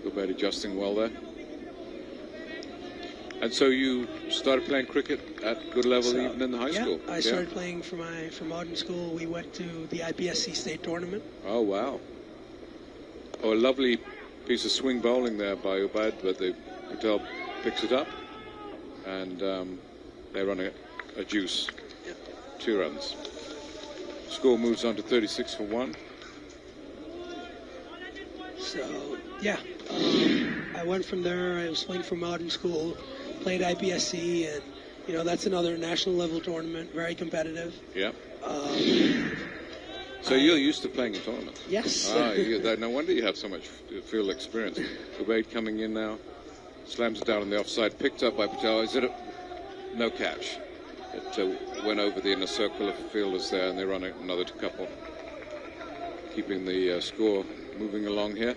Ubaid adjusting well there. And so you started playing cricket at good level even in the high school? I started playing for Modern School. We went to the IPSC state tournament. Oh, wow. Oh, a lovely piece of swing bowling there by Ubaid, but Patel picks it up, and they run a deuce. 2 runs. Score moves on to 36 for 1. So, I went from there. I was playing for Modern School, played IPSC, and, that's another national level tournament, very competitive. Yeah. So you're used to playing a tournament? Yes. No wonder you have so much field experience. Ubaid coming in now, slams it down on the offside, picked up by Patel. Is it no catch? It went over the inner circle of fielders there, and they run another couple, keeping the score moving along here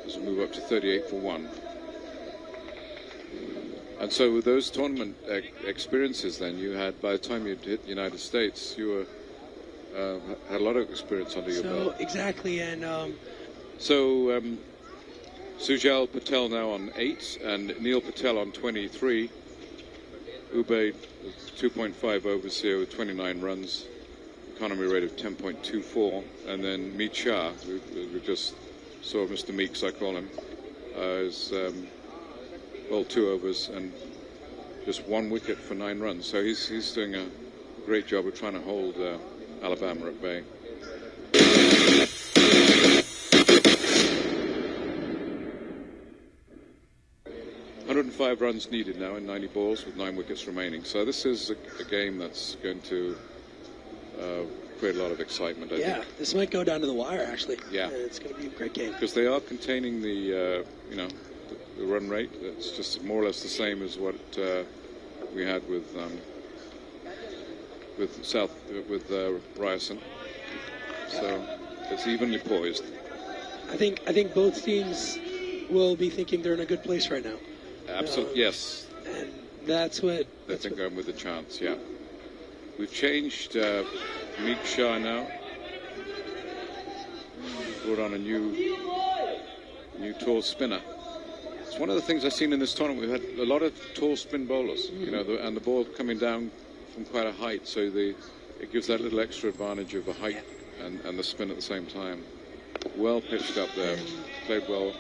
as we move up to 38 for 1. And so with those tournament experiences then you had, by the time you'd hit the United States, you were had a lot of experience under your belt. Exactly, and Sujal Patel now on 8 and Neil Patel on 23. Ubaid 2.5 overs here with 29 runs, economy rate of 10.24, and then Meet Shah, we just saw Mr. Meeks, I call him, is 2 overs and just 1 wicket for 9 runs. So he's doing a great job of trying to hold Alabama at bay. Runs needed now in 90 balls with 9 wickets remaining. So this is a game that's going to create a lot of excitement, I think. This might go down to the wire, actually. Yeah. It's going to be a great game. Because they are containing the run rate. It's just more or less the same as what we had with with Ryerson. So it's evenly poised. I think both teams will be thinking they're in a good place right now. Absolutely, yes. And that's what They think I'm with a chance. Yeah. We've changed Meek Shah now. Brought on a new tall spinner. It's one of the things I've seen in this tournament. We've had a lot of tall spin bowlers, and the ball coming down from quite a height, so it gives that little extra advantage of the height and the spin at the same time. Well pitched up there, played well.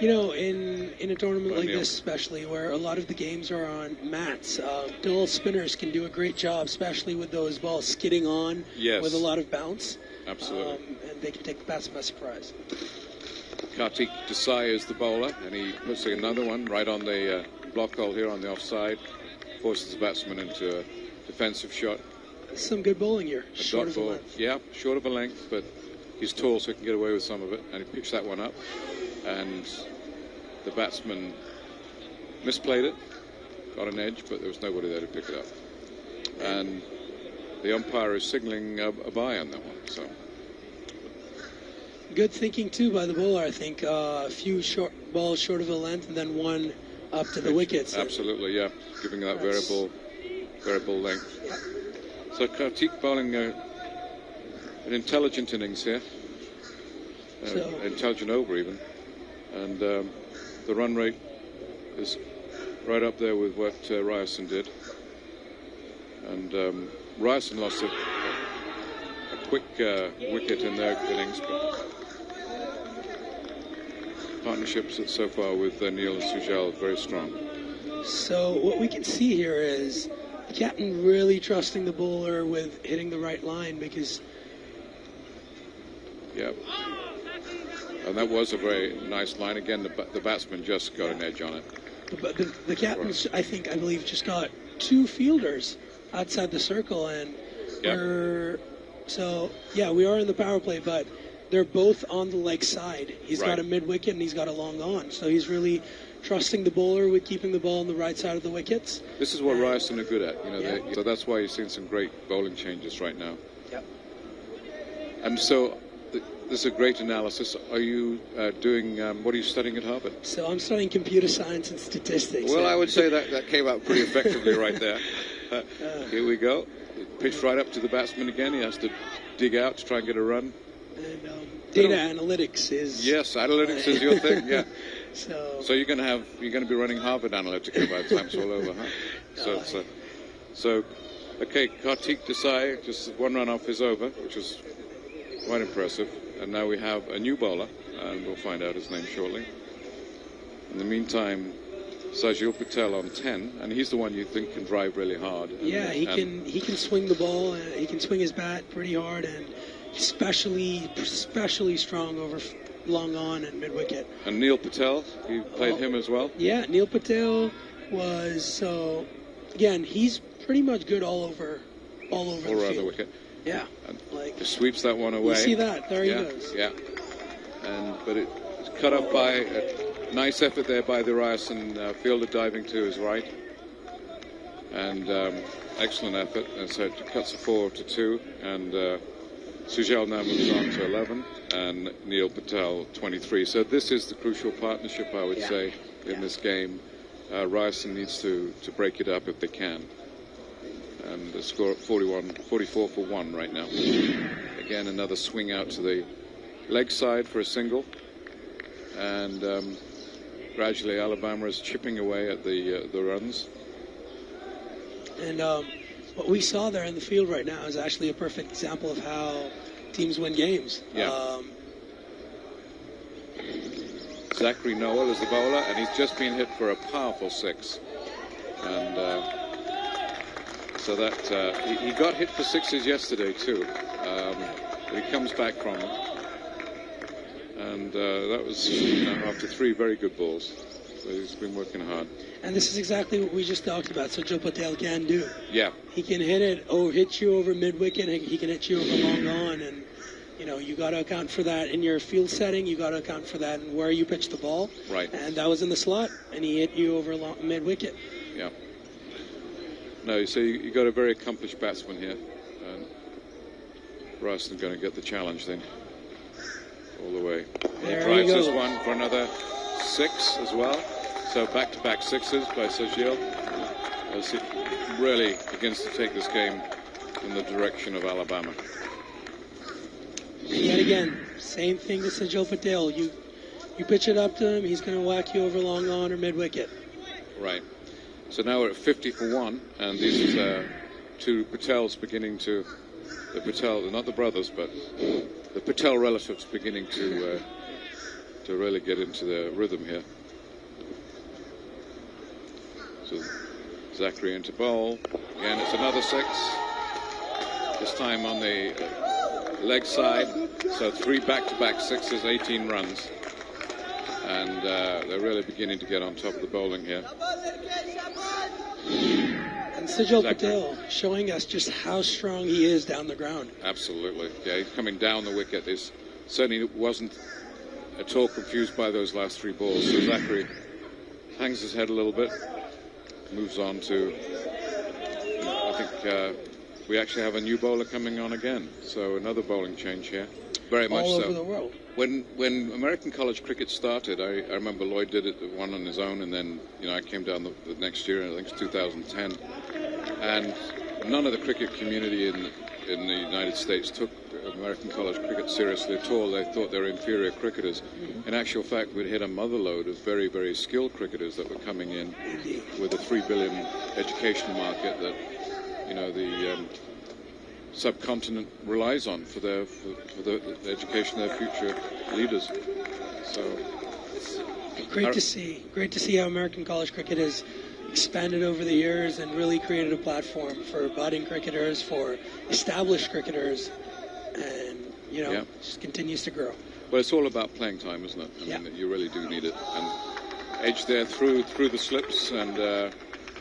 In a tournament like this, especially where a lot of the games are on mats, dual spinners can do a great job, especially with those balls skidding on with a lot of bounce. Absolutely. And they can take the batsman by surprise. Kartik Desai is the bowler, and he puts another one right on the block hole here on the offside, forces the batsman into a defensive shot. Some good bowling here. Short of a length. Yeah, short of a length, but he's tall, so he can get away with some of it. And he pitched that one up, and the batsman misplayed it, got an edge, but there was nobody there to pick it up. And the umpire is signalling a bye on that one. So good thinking too by the bowler. I think a few short balls short of a length, and then one up to the wickets. Absolutely, yeah, giving that variable length. Yeah. So Kartik bowling an intelligent innings here, intelligent over even, and the run rate is right up there with what Ryerson did. And Ryerson lost a quick wicket in their innings, but partnerships so far with Neil and Sujal very strong. So what we can see here is the captain really trusting the bowler with hitting the right line, because and that was a very nice line. Again, the batsman just got an edge on it. But the captain, I believe, just got two fielders outside the circle, and we are in the power play, but they're both on the leg side. He's got a mid-wicket and he's got a long on, so he's really trusting the bowler with keeping the ball on the right side of the wickets. This is what Ryerson are good at, so that's why you're seeing some great bowling changes right now. Yep. And so this is a great analysis. Are you doing, what are you studying at Harvard? So I'm studying computer science and statistics. Well, I would say that came out pretty effectively right there. Here we go. Pitch right up to the batsman again. He has to dig out to try and get a run. And data analytics is... Yes, analytics is your thing, yeah. So you're going to be running Harvard Analytica by the time it's all over, huh? So, okay, Kartik Desai, just one run off his over, which was quite impressive. And now we have a new bowler, and we'll find out his name shortly. In the meantime, Sajil Patel on 10, and he's the one you think can drive really hard. He can swing the ball, and he can swing his bat pretty hard, and especially strong over long on and mid wicket. And Neil Patel, you played him as well. Yeah, Neil Patel was again, he's pretty much good all over the field. The wicket. Yeah, just sweeps that one away. You see that? There he goes. Yeah, but it's cut off by a nice effort there by the Ryerson fielder diving to his right, and excellent effort. And so it cuts the 4 to 2, and Sujal now moves on to 11, and Neil Patel 23. So this is the crucial partnership, I would say, in this game. Ryerson needs to break it up if they can. And the score at 44 for 1 right now. Again, another swing out to the leg side for a single. And gradually Alabama is chipping away at the runs. And what we saw there in the field right now is actually a perfect example of how teams win games. Yeah. Zachary Noel is the bowler, and he's just been hit for a powerful 6. And so that he got hit for 6s yesterday too, but he comes back from them. And that was after 3 very good balls. So he's been working hard. And this is exactly what we just talked about. So Joe Patel can do. Yeah. He can hit you over mid-wicket. He can hit you over long on. And, you got to account for that in your field setting. You got to account for that in where you pitch the ball. Right. And that was in the slot. And he hit you over mid-wicket. Yeah. No, so you got a very accomplished batsman here. And Ryerson going to get the challenge then, all the way. There Drives you this go. one for another 6 as well. So back-to-back 6s by Sajil, as he really begins to take this game in the direction of Alabama. Yet again, same thing to Sajil Patel. You pitch it up to him, he's going to whack you over long on or mid-wicket. Right. So now we're at 50 for 1, and these two Patels beginning to, not the brothers, but the Patel relatives beginning to really get into the rhythm here. So Zachary into bowl. Again, it's another 6. This time on the leg side. So 3 back-to-back 6s, 18 runs. And they're really beginning to get on top of the bowling here. And Sajil Patel showing us just how strong he is down the ground. Absolutely. Yeah, he's coming down the wicket. He certainly wasn't at all confused by those last 3 balls. So Zachary hangs his head a little bit, moves on to, I think we actually have a new bowler coming on again. So another bowling change here. Very much all so. over the world. When American college cricket started, I remember Lloyd did it one on his own, and then I came down the next year, I think it's 2010, and none of the cricket community in the United States took American college cricket seriously at all. They thought they were inferior cricketers. In actual fact, we'd hit a motherload of very, very skilled cricketers that were coming in with a $3 billion education market that the subcontinent relies on for the education of their future leaders. So great to see how American college cricket has expanded over the years and really created a platform for budding cricketers, for established cricketers, and just continues to grow. Well, it's all about playing time, isn't it? I mean, you really do need it. And edge there through the slips, and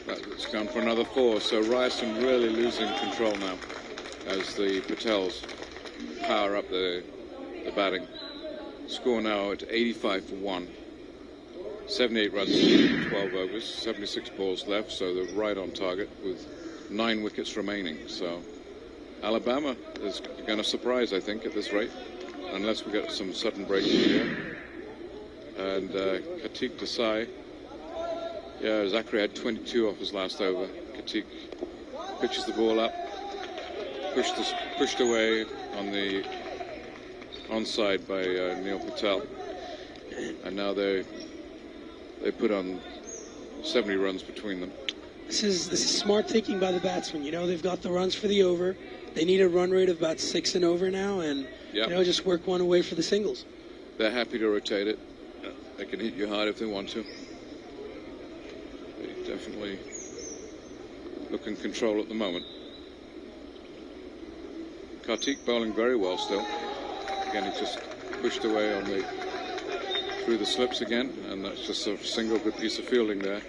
it's gone for another 4. So Ryerson really losing control now, as the Patels power up the batting. Score now at 85 for 1. 78 runs in 12 overs, 76 balls left, so they're right on target with 9 wickets remaining. So Alabama is going to surprise, I think, at this rate, unless we get some sudden breaking here. And Kartik Desai, Zachary had 22 off his last over. Kartik pitches the ball up, pushed away on the onside by Neil Patel, and now they put on 70 runs between them. This is smart thinking by the batsmen. They've got the runs for the over. They need a run rate of about 6 and over now, and just work one away for the singles. They're happy to rotate it. They can hit you hard if they want to. They definitely look in control at the moment. Kartik bowling very well still. Again, he just pushed away through the slips again, and that's just a single good piece of fielding there.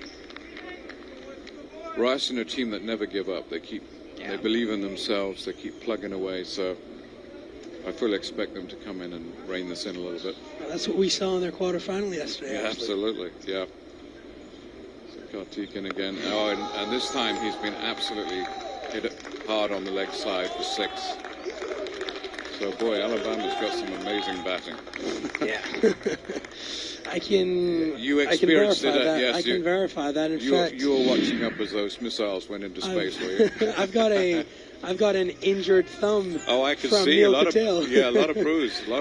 Ryerson are a team that never give up. They believe in themselves. They keep plugging away. So I fully expect them to come in and rein this in a little bit. Well, that's what we saw in their quarterfinal yesterday. Yeah, absolutely. Yeah. So Kartik in again. Oh, and this time he's been absolutely hit it hard on the leg side for 6. So, boy, Alabama's got some amazing batting. Yeah. I can verify that. Yes, I can verify that. In fact, you were watching up as those missiles went into space, were you? I've got an injured thumb. Oh, I can from see Neil a lot Patel. of a lot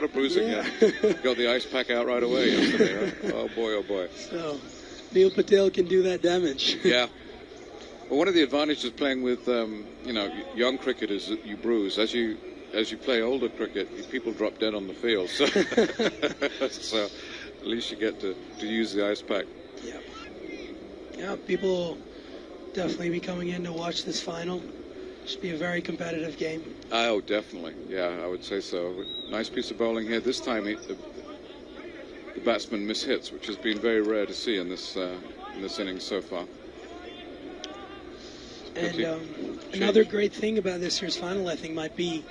of bruising. Yeah. Got the ice pack out right away yesterday. Huh? Oh boy. So, Neil Patel can do that damage. Yeah. Well, one of the advantages of playing with young cricketers that you bruise as you play older cricket, people drop dead on the field. So, so at least you get to use the ice pack. Yeah, people definitely be coming in to watch this final. Should be a very competitive game. Oh, definitely. Yeah, I would say so. Nice piece of bowling here. This time the batsman mishits, which has been very rare to see in this innings so far. And another great thing about this year's final, I think, might be,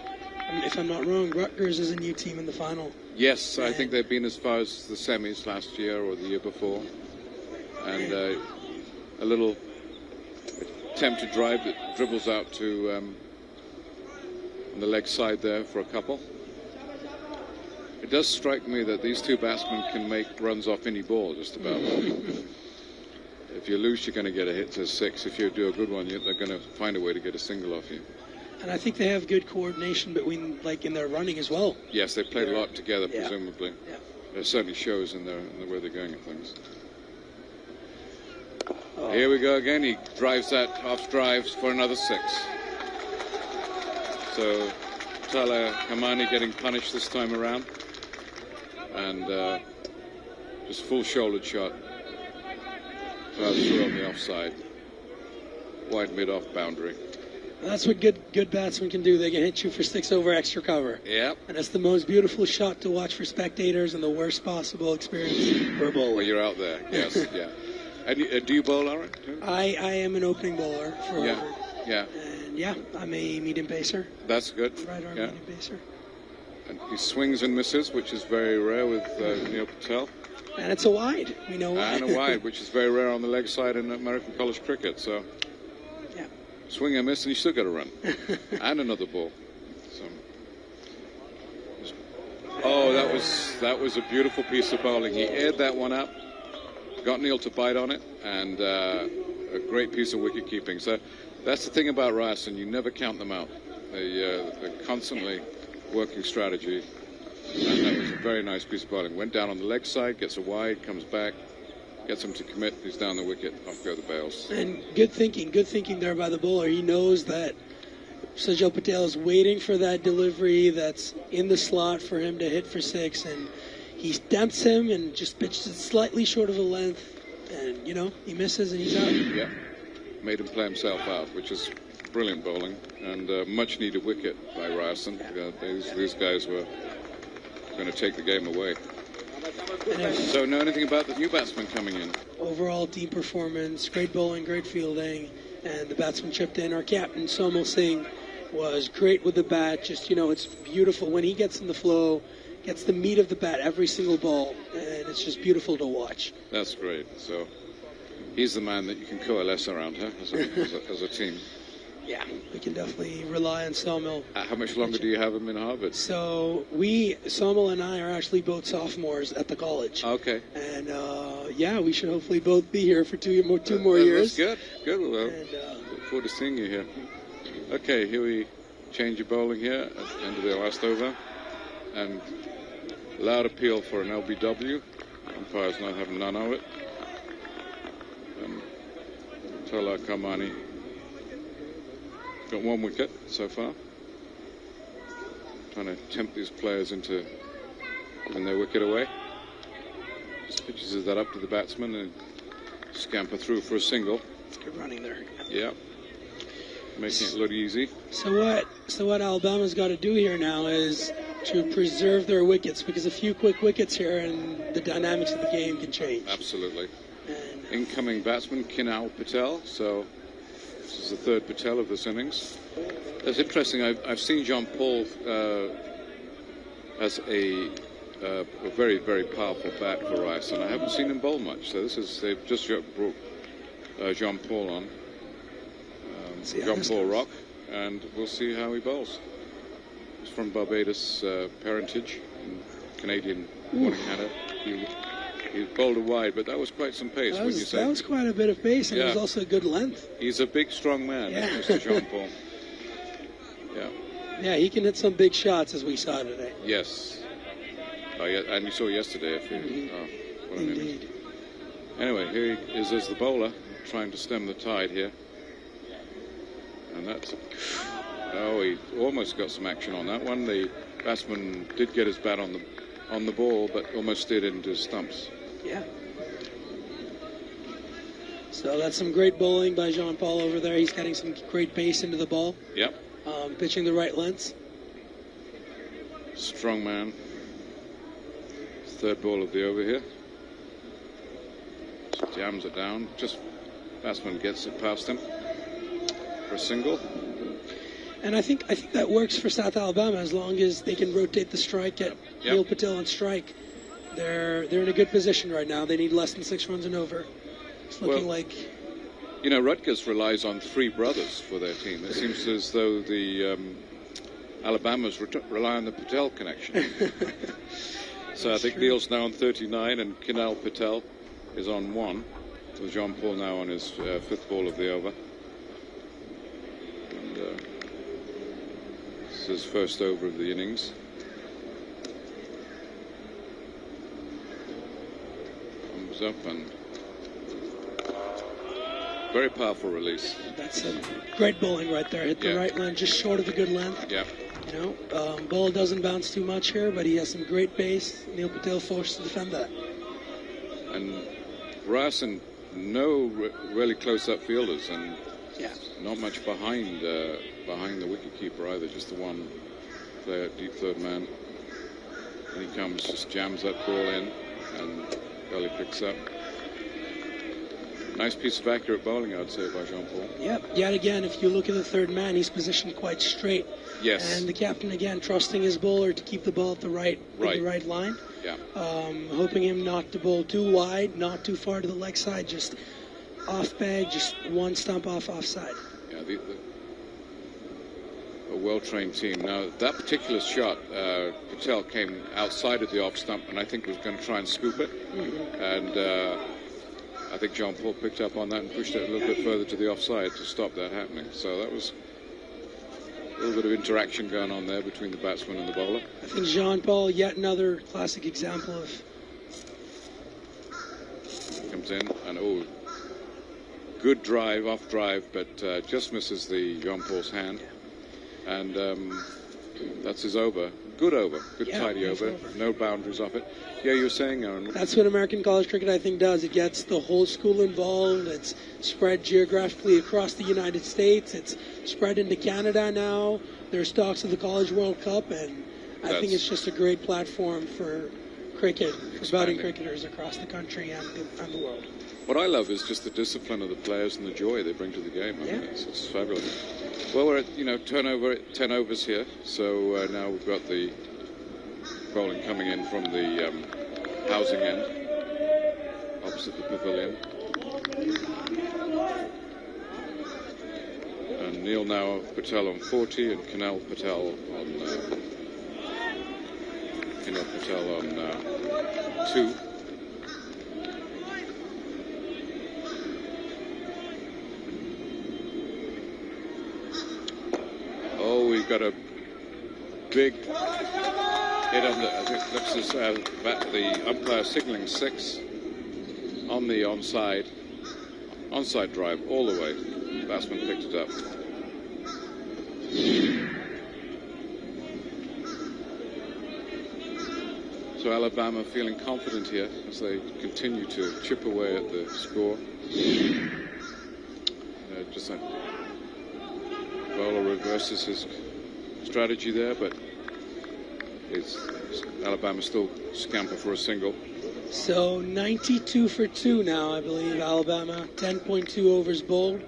if I'm not wrong, Rutgers is a new team in the final. Yes, I think they've been as far as the semis last year or the year before. And a little attempt to drive that dribbles out to on the leg side there for a couple. It does strike me that these two batsmen can make runs off any ball, just about. If you lose, you're going to get a hit to 6. If you do a good one, they're going to find a way to get a single off you. And I think they have good coordination between, like, in their running as well. Yes, they played a lot together, presumably. Yeah. It certainly shows in the way they're going at things. Oh. Here we go again. He drives that off drives for another 6. So Tala Kamani getting punished this time around. And just full shouldered shot. Through on the offside. Wide mid-off boundary. That's what good batsmen can do. They can hit you for 6 over extra cover. Yeah. And it's the most beautiful shot to watch for spectators and the worst possible experience for a bowler. Well, you're out there, yes, yeah. And do you bowl, Aaron? I am an opening bowler for Harvard. Yeah. And yeah, I'm a medium pacer. That's good. Right arm medium pacer. And he swings and misses, which is very rare with Neil Patel. And it's a wide. We know why. And a wide, which is very rare on the leg side in American college cricket. So, yeah, swing and miss, and you still got to run. And another ball. So, oh, that was a beautiful piece of bowling. He aired that one up, got Neil to bite on it, and a great piece of wicket keeping. So, that's the thing about Ryerson. You never count them out. They're constantly working strategy. And that was a very nice piece of bowling. Went down on the leg side, gets a wide, comes back, gets him to commit. He's down the wicket. Off go the bails. And good thinking there by the bowler. He knows that Sajal Patel is waiting for that delivery that's in the slot for him to hit for 6, and he stamps him and just pitched it slightly short of the length, and he misses and he's out. Yeah, made him play himself out, which is brilliant bowling and much needed wicket by Ryerson. These guys were going to take the game away. So know anything about the new batsman coming in? Overall team performance, great bowling, great fielding, and the batsman chipped in. Our captain, Somal Singh, was great with the bat. Just, it's beautiful. When he gets in the flow, gets the meat of the bat every single ball, and it's just beautiful to watch. That's great. So he's the man that you can coalesce around, huh, as a team. Yeah, we can definitely rely on Somal. How much longer do you have him in Harvard? So Somal and I are actually both sophomores at the college. Okay. And we should hopefully both be here for two more years. That's good. Well, look forward to seeing you here. Okay, here we change your bowling here at the end of the last over. And loud appeal for an LBW. Umpires not having none of it. Tala Kamani got 1 wicket so far. Trying to tempt these players into giving their wicket away. Just pitches that up to the batsman and scamper through for a single. Good running there. Yeah. Making it look easy. So what Alabama's got to do here now is to preserve their wickets, because a few quick wickets here and the dynamics of the game can change. Absolutely. And incoming batsman Kinal Patel. So this is the third Patel of this innings. That's interesting. I've seen John Paul as a very, very powerful bat for Ryerson. I haven't seen him bowl much. So they've just brought John Paul on. John Paul Rock, and we'll see how he bowls. He's from Barbados parentage, and Canadian born in Canada. He bowled a wide, but that was quite some pace, wouldn't you say? That was quite a bit of pace, and it was also a good length. He's a big, strong man, Mr. John Paul. Yeah. Yeah, he can hit some big shots, as we saw today. Yes. Oh, yeah, and you saw yesterday. What an image. Anyway, here he is as the bowler, trying to stem the tide here. And that's... Oh, he almost got some action on that one. The batsman did get his bat on the ball, but almost steered it into his stumps. Yeah. So that's some great bowling by Jean-Paul over there. He's getting some great pace into the ball. Yep. Pitching the right lengths. Strong man. Third ball of the over here. Just jams it down. Just batsman gets it past him for a single. And I think that works for South Alabama as long as they can rotate the strike, get Neil Patel on strike. They're in a good position right now. They need less than 6 runs and over. It's looking like... You know, Rutgers relies on 3 brothers for their team. It seems as though the Alabama's rely on the Patel connection. So I think Neil's now on 39 and Kinal Patel is on 1. With John Paul now on his 5th ball of the over. And this is his first over of the innings. Comes up and very powerful release. That's a great bowling right there. Hit the right line, just short of the good length. Yeah. You know, ball doesn't bounce too much here, but he has some great base. Neil Patel forced to defend that. And Ryerson, no really close-up fielders, and not much behind the wicketkeeper either. Just the one player, deep third man. And he comes, just jams that ball in, and barely picks up. Nice piece of accurate bowling, I would say, by Jean Paul. Yep. Yet again, if you look at the third man, he's positioned quite straight. Yes. And the captain again trusting his bowler to keep the ball at the right line. Yeah. Hoping him not to bowl too wide, not too far to the leg side, just off bag, just one stump offside. Yeah. A well-trained team. Now that particular shot, Patel came outside of the off stump, and I think was going to try and scoop it, and. I think John Paul picked up on that and pushed it a little bit further to the offside to stop that happening. So that was a little bit of interaction going on there between the batsman and the bowler. I think Jean Paul, yet another classic example of... Comes in and, good drive, off drive, but just misses the Jean Paul's hand. And that's his over. Good over. Good tidy over. No boundaries off it. Yeah, you were saying, Aaron. That's what American college cricket, I think, does. It gets the whole school involved. It's spread geographically across the United States. It's spread into Canada now. There's talks of the College World Cup, and I think it's just a great platform for cricket, for budding cricketers across the country and the world. What I love is just the discipline of the players and the joy they bring to the game. I mean, it's fabulous. Well, we're at, 10 overs here, so now we've got the bowling coming in from the housing end, opposite the pavilion. And Neil now Patel on 40 and Kinal Patel on 2. Oh, we've got a big hit on the, I think this is the umpire signaling 6 on the onside drive all the way. The batsman picked it up. So Alabama feeling confident here as they continue to chip away at the score. Just a bowler reverses his strategy there, but Alabama still scamper for a single. So 92 for 2 now, I believe, Alabama. 10.2 overs bowled.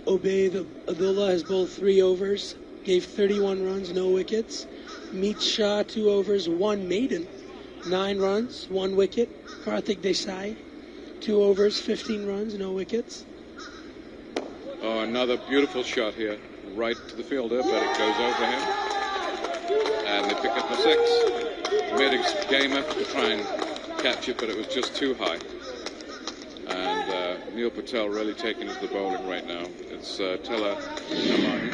Obey Abdullah has bowled 3 overs, gave 31 runs, no wickets. Meet Shah, 2 overs, 1 maiden, 9 runs, 1 wicket. Karthik Desai, 2 overs, 15 runs, no wickets. Oh, another beautiful shot here, right to the fielder, but it goes over him. And they pick up the 6. Made a game effort to try and catch it, but it was just too high. And Neil Patel really taking to the bowling right now. It's Tella Namani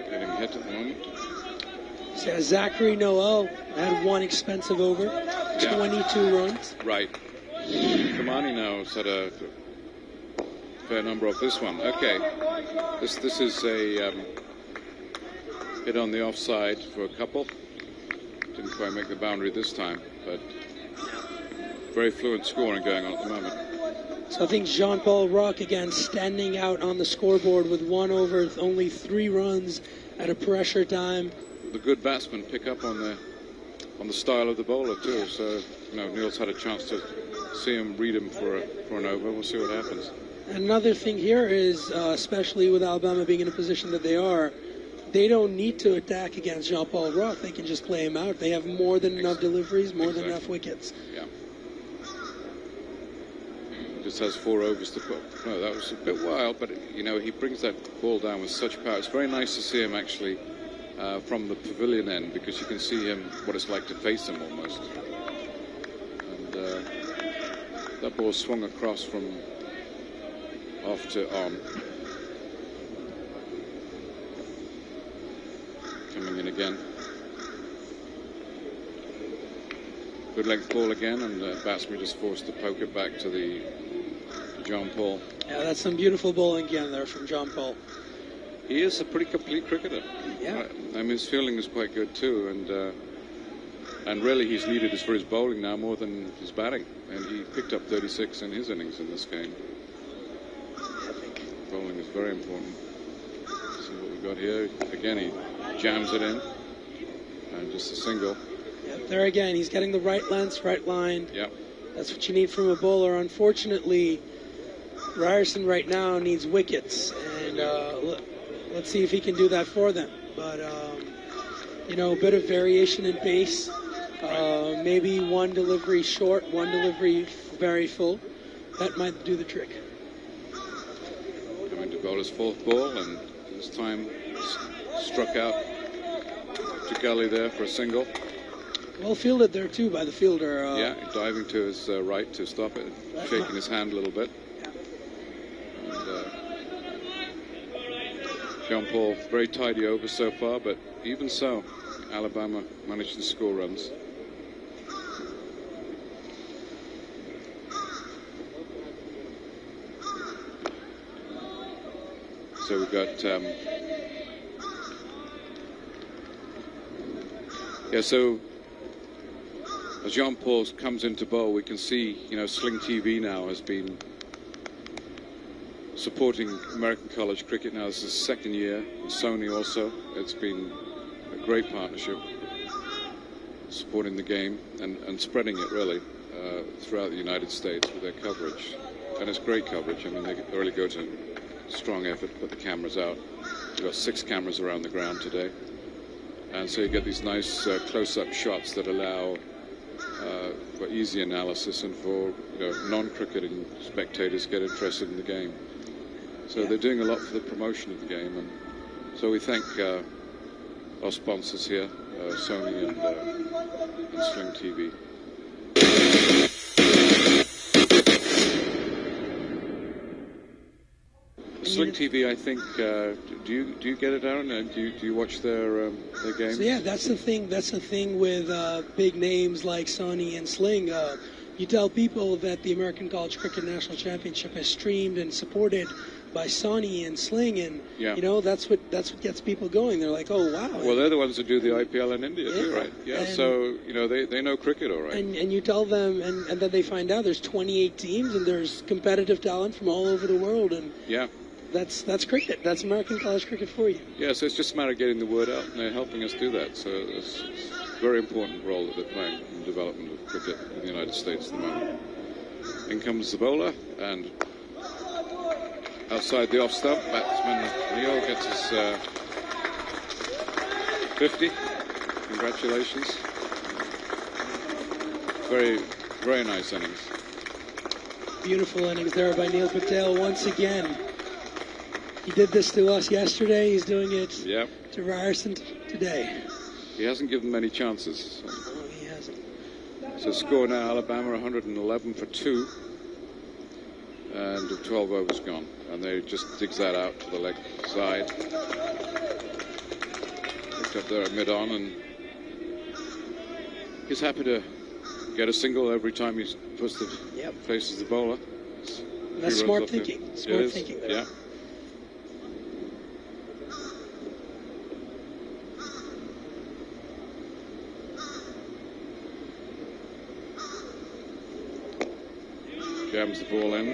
getting hit at the moment. So Zachary Noel had 1 expensive over, 22 runs. Right. Kamani now has had a fair number of this one. Okay. This is a hit on the offside for a couple. Didn't quite make the boundary this time, but very fluent scoring going on at the moment. So I think Jean-Paul Roch again standing out on the scoreboard with 1 over, only 3 runs at a pressure time. The good batsmen pick up on the style of the bowler too. So Neil's had a chance to see him, read him for an over. We'll see what happens. Another thing here is, especially with Alabama being in a position that they are, they don't need to attack against Jean-Paul Roch. They can just play him out. They have more than enough deliveries, more than enough wickets. Yeah. Davis has 4 overs to put. No, that was a bit wild, but you know, he brings that ball down with such power. It's very nice to see him actually from the pavilion end, because you can see him, what it's like to face him almost. And that ball swung across from off to on. Coming in again. Good length ball again, and batsman just forced to poke it back to John Paul. Yeah, that's some beautiful bowling again there from John Paul. He is a pretty complete cricketer. Yeah. I mean, his fielding is quite good too, and really he's needed is for his bowling now more than his batting. And he picked up 36 in his innings in this game. I think Bowling is very important. See what we've got here. Again, he jams it in, and just a single. Yep, there again, he's getting the right length, right line. Yep. That's what you need from a bowler. Unfortunately, Ryerson right now needs wickets, and let's see if he can do that for them. But you know, a bit of variation in pace. Maybe one delivery short, one delivery very full. That might do the trick. Coming to bowler's 4th ball, and this time struck out to gully there for a single. Well fielded there too by the fielder. Yeah, diving to his right to stop it, shaking his hand a little bit. And John Paul, very tidy over so far, but even so, Alabama managed to score runs. So we've got so as John Paul comes into bowl, we can see, you know, Sling TV now has been supporting American college cricket now. This is the 2nd year, and Sony also. It's been a great partnership, supporting the game and spreading it really throughout the United States with their coverage. And it's great coverage. I mean, they really go to strong effort to put the cameras out. We've got 6 cameras around the ground today. And so you get these nice close-up shots that allow for easy analysis and for non-cricketing spectators get interested in the game. So they're doing a lot for the promotion of the game, and so we thank our sponsors here, Sony and Sling TV. Sling TV, I think. Do you get it, Aaron? Do you watch their games? So yeah, that's the thing. That's the thing with big names like Sony and Sling. You tell people that the American College Cricket National Championship is streamed and supported by Sony and Sling, and you know that's what gets people going. They're like, oh wow. Well, they're the ones that do the IPL in India too, right? Yeah. And so you know they know cricket all right. And you tell them, and then they find out there's 28 teams and there's competitive talent from all over the world, and that's cricket. That's American college cricket for you. Yeah, so it's just a matter of getting the word out, and they're helping us do that. So it's a very important role that they're playing in the development of cricket in the United States at the moment. In comes the bowler, and outside the off stump, batsman Neil gets his 50. Congratulations. Very, very nice innings. Beautiful innings there by Neil Patel once again. He did this to us yesterday. He's doing it to Ryerson today. He hasn't given many chances. No, he hasn't. So score now, Alabama 111 for 2. And 12 overs gone. And they just digs that out to the leg side. Picked up there at mid-on, and he's happy to get a single every time he puts the faces the bowler. That's smart thinking. Smart thinking there. Yeah. Jams the ball in.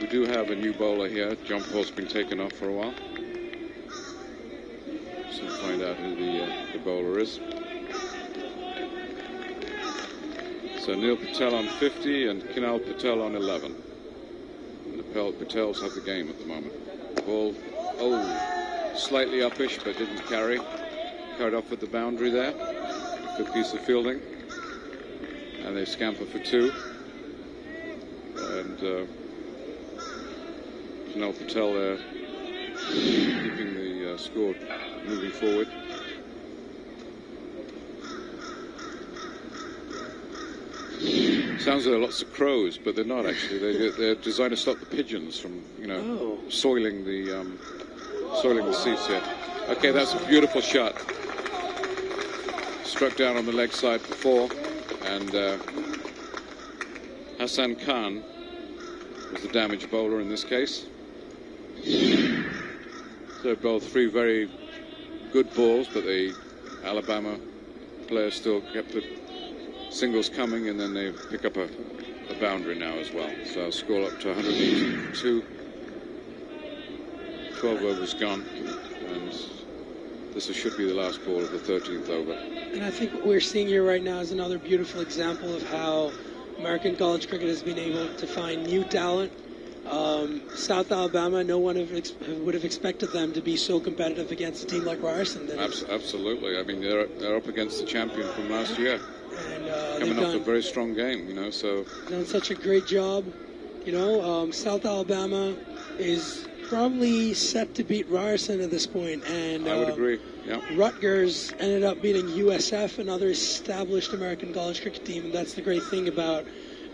We do have a new bowler here. John Paul's been taken off for a while. So we'll find out who the bowler is. So Neil Patel on 50 and Kunal Patel on 11. And the Patels have the game at the moment. Ball, slightly uppish, but didn't carry. Carried off at the boundary there. Good piece of fielding. And they scamper for 2. Kunal Patel there keeping the score moving forward. Sounds like lots of crows, but they're not actually. They're designed to stop the pigeons from, soiling the seats here. Okay, that's a beautiful shot. Struck down on the leg side before, and Hassan Khan was the damage bowler in this case. So bowled 3 very good balls, but the Alabama players still kept the singles coming, and then they pick up a boundary now as well. So score up to 182. 12 overs gone, and this should be the last ball of the 13th over. And I think what we're seeing here right now is another beautiful example of how American college cricket has been able to find new talent. South Alabama, no one would have expected them to be so competitive against a team like Ryerson. Absolutely. I mean, they're up against the champion from last year. And coming off a very strong game, so done such a great job. South Alabama is probably set to beat Ryerson at this point, and I would agree. Yeah. Rutgers ended up beating USF, another established American college cricket team, and that's the great thing about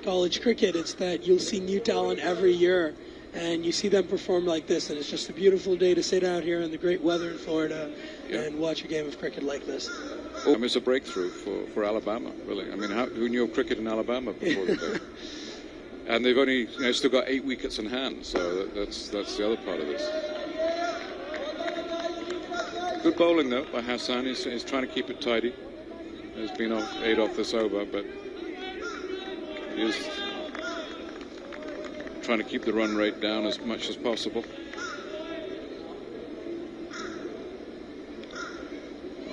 college cricket. It's that you'll see new talent every year, and you see them perform like this, and it's just a beautiful day to sit out here in the great weather in Florida and watch a game of cricket like this. I mean, it's a breakthrough for Alabama, really. I mean, who knew of cricket in Alabama before today? And they've only still got 8 wickets in hand, so that's the other part of this. Good bowling though by Hassan. He's trying to keep it tidy. There's been 8 off this over, but he is trying to keep the run rate down as much as possible.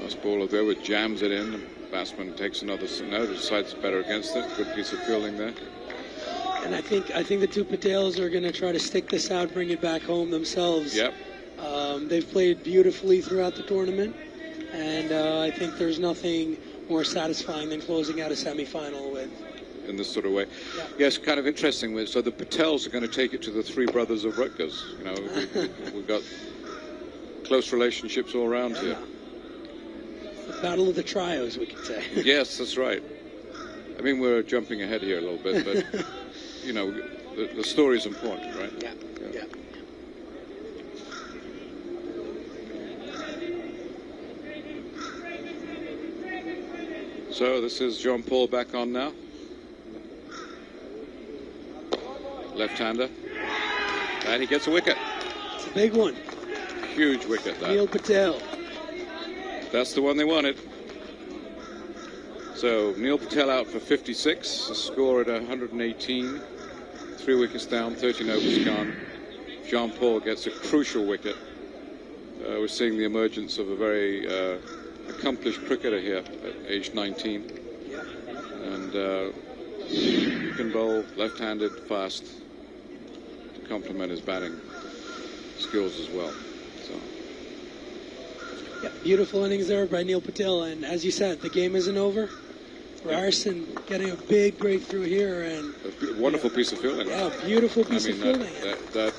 Last ball of over, jams it in. The batsman takes another no, decides better against it. Good piece of fielding there. And I think the two Patels are going to try to stick this out, bring it back home themselves. Yep. They've played beautifully throughout the tournament, and I think there's nothing more satisfying than closing out a semi-final with. In this sort of way. Yeah. Yes, kind of interesting. So the Patels are going to take it to the 3 brothers of Rutgers. We've got close relationships all around here. The battle of the trios, we could say. Yes, that's right. I mean, we're jumping ahead here a little bit, but the story is important, right? Yeah. So this is John Paul back on now. Left-hander. And he gets a wicket. It's a big one. Huge wicket, that. Neil Patel. That's the one they wanted. So Neil Patel out for 56. The score at 118. 3 wickets down, 13 overs gone. Jean Paul gets a crucial wicket. We're seeing the emergence of a very accomplished cricketer here at age 19. And he can bowl left-handed fast to complement his batting skills as well. So. Yeah, beautiful innings there by Neil Patel, and as you said, the game isn't over. Ryerson getting a big breakthrough here, and a wonderful piece of fielding. Yeah, beautiful piece of fielding. That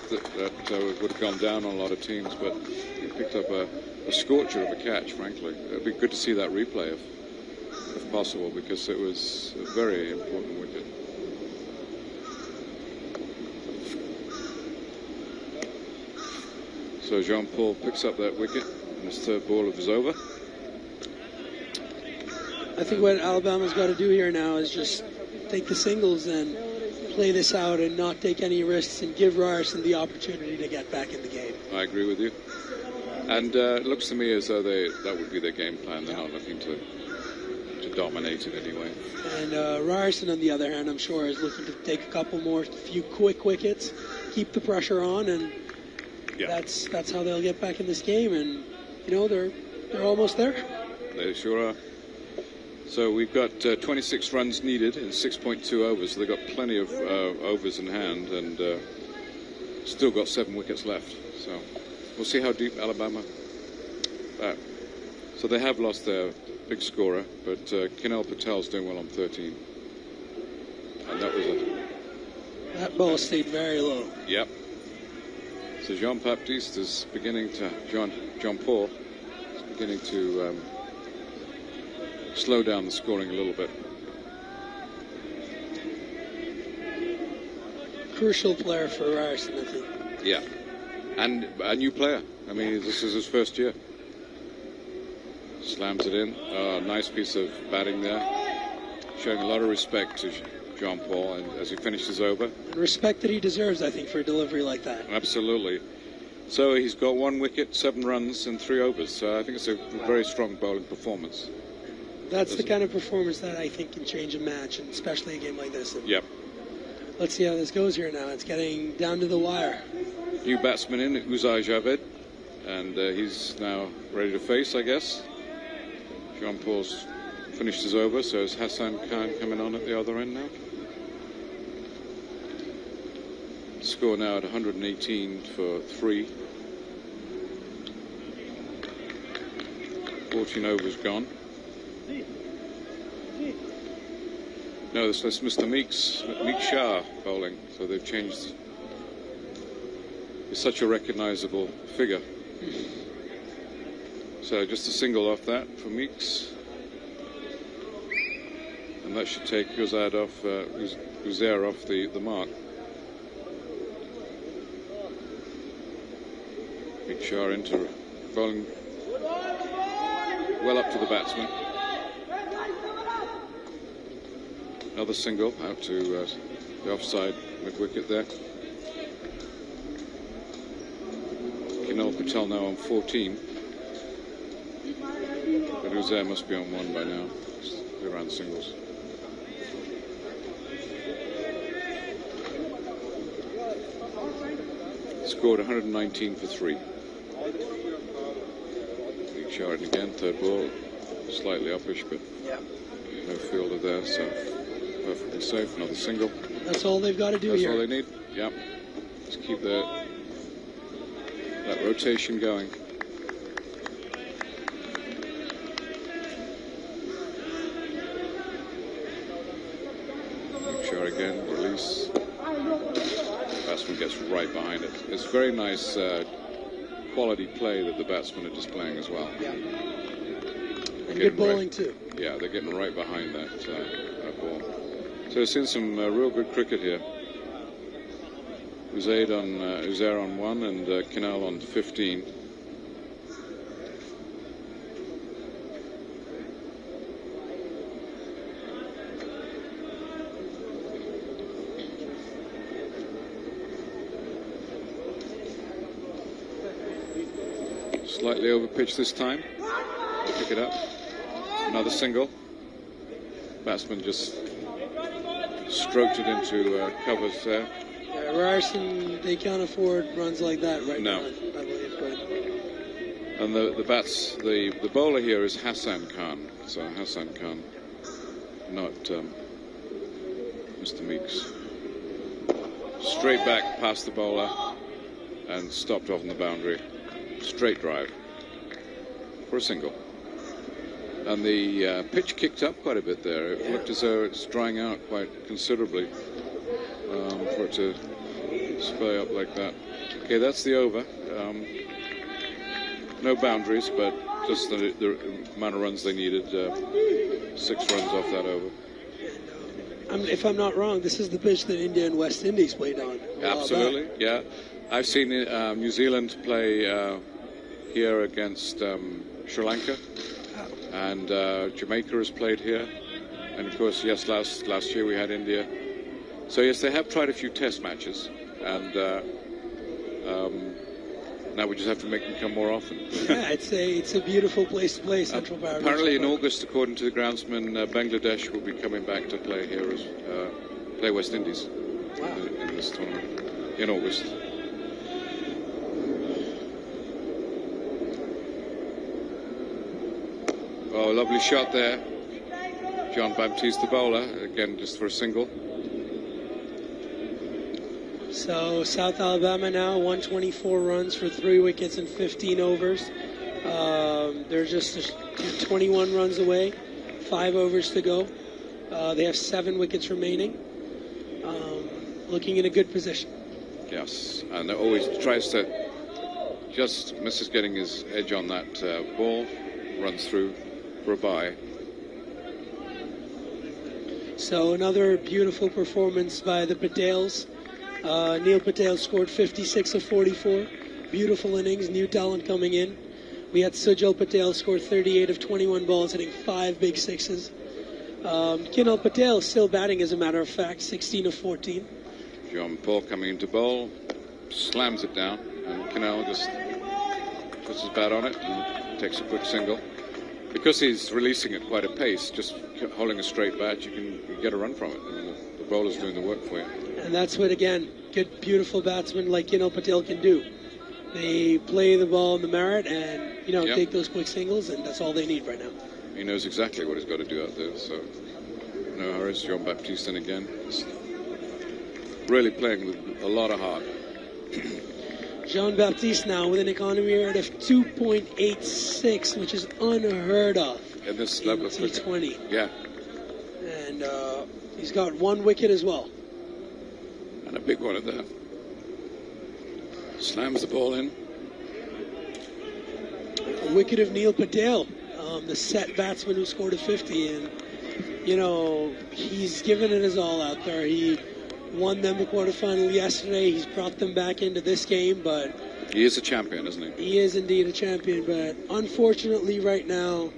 would have gone down on a lot of teams, but he picked up a scorcher of a catch. Frankly, it'd be good to see that replay if possible, because it was a very important wicket. So Jean Paul picks up that wicket in his 3rd ball of his over. I think what Alabama's got to do here now is just take the singles and play this out and not take any risks and give Ryerson the opportunity to get back in the game. I agree with you. And it looks to me as though that would be their game plan. They're not looking to dominate it anyway. And Ryerson, on the other hand, I'm sure is looking to take a few quick wickets, keep the pressure on, and that's how they'll get back in this game. And they're almost there. They sure are. So we've got 26 runs needed in 6.2 overs. So they've got plenty of overs in hand, and still got 7 wickets left. So we'll see how deep Alabama. So they have lost their big scorer, but Kunal Patel's doing well on 13. And that was That ball stayed very low. Yep. So Jean-Baptiste is beginning to, Jean-Paul is beginning to slow down the scoring a little bit. Crucial player for Ryerson, I think. Yeah. And a new player. I mean, this is his first year. Slams it in. Nice piece of batting there. Showing a lot of respect to Jean-Paul as he finishes over. Respect that he deserves, I think, for a delivery like that. Absolutely. So he's got 1 wicket, 7 runs, and 3 overs. So I think it's a very strong bowling performance. That's the kind of performance that I think can change a match, and especially a game like this. And yep. Let's see how this goes here now. It's getting down to the wire. New batsman in, Uzai Javed. And he's now ready to face, I guess. Jean-Paul's finished his over, so is Hassan Khan coming on at the other end now. Score now at 118 for 3. 14 overs gone. No, that's Mr. Meek Shah bowling, so they've changed. He's such a recognizable figure. So just a single off that for Meeks. And that should take Uzair off the mark. Meek Shah into bowling well up to the batsman. Another single out to the offside mid-wicket there. Kunal Patel now on 14. But Uzair must be on 1 by now. They're around singles. Scored 119 for 3. Big shot again, 3rd ball. Slightly uppish, but no fielder there, so perfectly safe. Another single. That's all they've got to do here. That's all they need. Yep. Just keep that rotation going. Big shot again. Release. Batsman gets right behind it. It's very nice quality play that the batsmen are displaying as well. Yeah. And good bowling too. Yeah, they're getting right behind that ball. So we've seen some real good cricket here. Uzair on 1 and Kunal on 15. Slightly over pitch this time. Pick it up. Another single. Batsman just stroked it into covers there. Yeah, Ryerson, they can't afford runs like that right now. No. And the bowler here is Hassan Khan. So Hassan Khan, not Mr. Meeks. Straight back past the bowler and stopped off on the boundary. Straight drive for a single. And the pitch kicked up quite a bit there. It looked as though it's drying out quite considerably for it to spray up like that. Okay, that's the over. No boundaries, but just the amount of runs they needed. 6 runs off that over. If I'm not wrong, this is the pitch that India and West Indies played on. Absolutely, yeah. I've seen New Zealand play here against Sri Lanka, and Jamaica has played here, and of course, yes, last year we had India. So yes, they have tried a few test matches, and now we just have to make them come more often. Yeah, it's a beautiful place to play, Central Power. Apparently, in August, according to the groundsman, Bangladesh will be coming back to play here as play West Indies in this tournament in August. Oh, lovely shot there. Jean-Baptiste, the bowler, again just for a single. So South Alabama now 124 runs for 3 wickets and 15 overs. They're just 21 runs away, 5 overs to go. They have 7 wickets remaining. looking in a good position. Yes, and always tries to just misses getting his edge on that ball, runs through for a bye. So another beautiful performance by the Patels. Neil Patel scored 56 of 44. Beautiful innings, new talent coming in. We had Sujal Patel score 38 of 21 balls, hitting 5 big sixes. Kinal Patel still batting, as a matter of fact, 16 of 14. John Paul coming into bowl, slams it down, and Kinal just puts his bat on it and takes a quick single. Because he's releasing at quite a pace, just holding a straight bat, you can get a run from it. And the bowler's doing the work for you. And that's what, again, good, beautiful batsmen like Kinal Patel can do. They play the ball in the merit and, take those quick singles, and that's all they need right now. He knows exactly what he's got to do out there. So, no hurries. John Baptiste in again. Just really playing with a lot of heart. Jean Baptiste now with an economy rate of 2.86, which is unheard of in this level of T20. Yeah. And he's got 1 wicket as well. And a big one at that. Slams the ball in. A wicket of Neil Patel, the set batsman who scored a 50. And, he's given it his all out there. He won them the quarterfinal yesterday. He's brought them back into this game, but he is a champion, isn't he? He is indeed a champion, but unfortunately right now,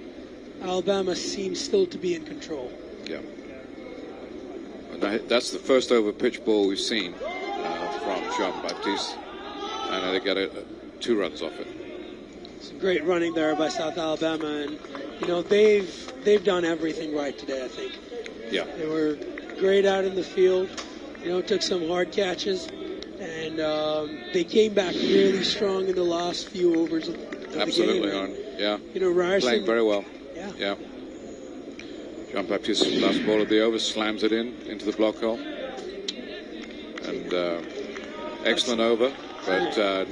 Alabama seems still to be in control. Yeah. And that's the first over pitch ball we've seen from Jean Baptiste, and they got 2 runs off it. Some great running there by South Alabama, and they've done everything right today, I think. Yeah. They were great out in the field. Took some hard catches, and they came back really strong in the last few overs of Absolutely, the game. Yeah. Ryerson playing very well. Yeah. Jean Baptiste, last ball of the over, slams it into the block hole. And excellent over, but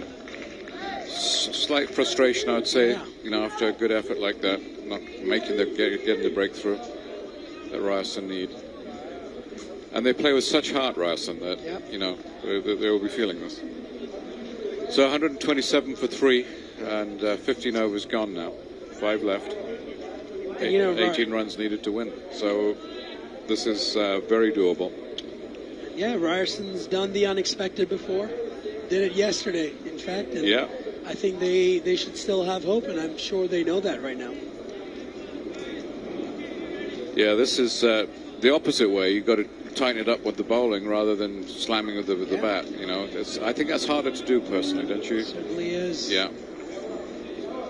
slight frustration, I would say, after a good effort like that, not making getting the breakthrough that Ryerson need. And they play with such heart, Ryerson, that, they will be feeling this. So 127 for 3, and 15 overs gone now. 5 left. 18 runs needed to win. So this is very doable. Yeah, Ryerson's done the unexpected before. Did it yesterday, in fact. And I think they should still have hope, and I'm sure they know that right now. Yeah, this is the opposite way. You've got to tighten it up with the bowling rather than slamming with the bat. I think that's harder to do personally, don't you? It certainly is. Yeah.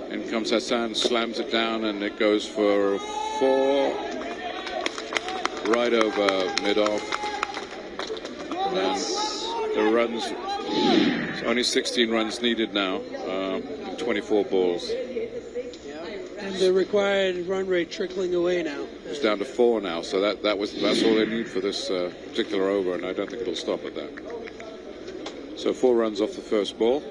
In comes Hassan, slams it down, and it goes for 4, right over mid-off. And the runs, it's only 16 runs needed now, 24 balls. And the required run rate trickling away now. It's down to 4 now, so that's all they need for this particular over, and I don't think it'll stop at that. So 4 runs off the first ball.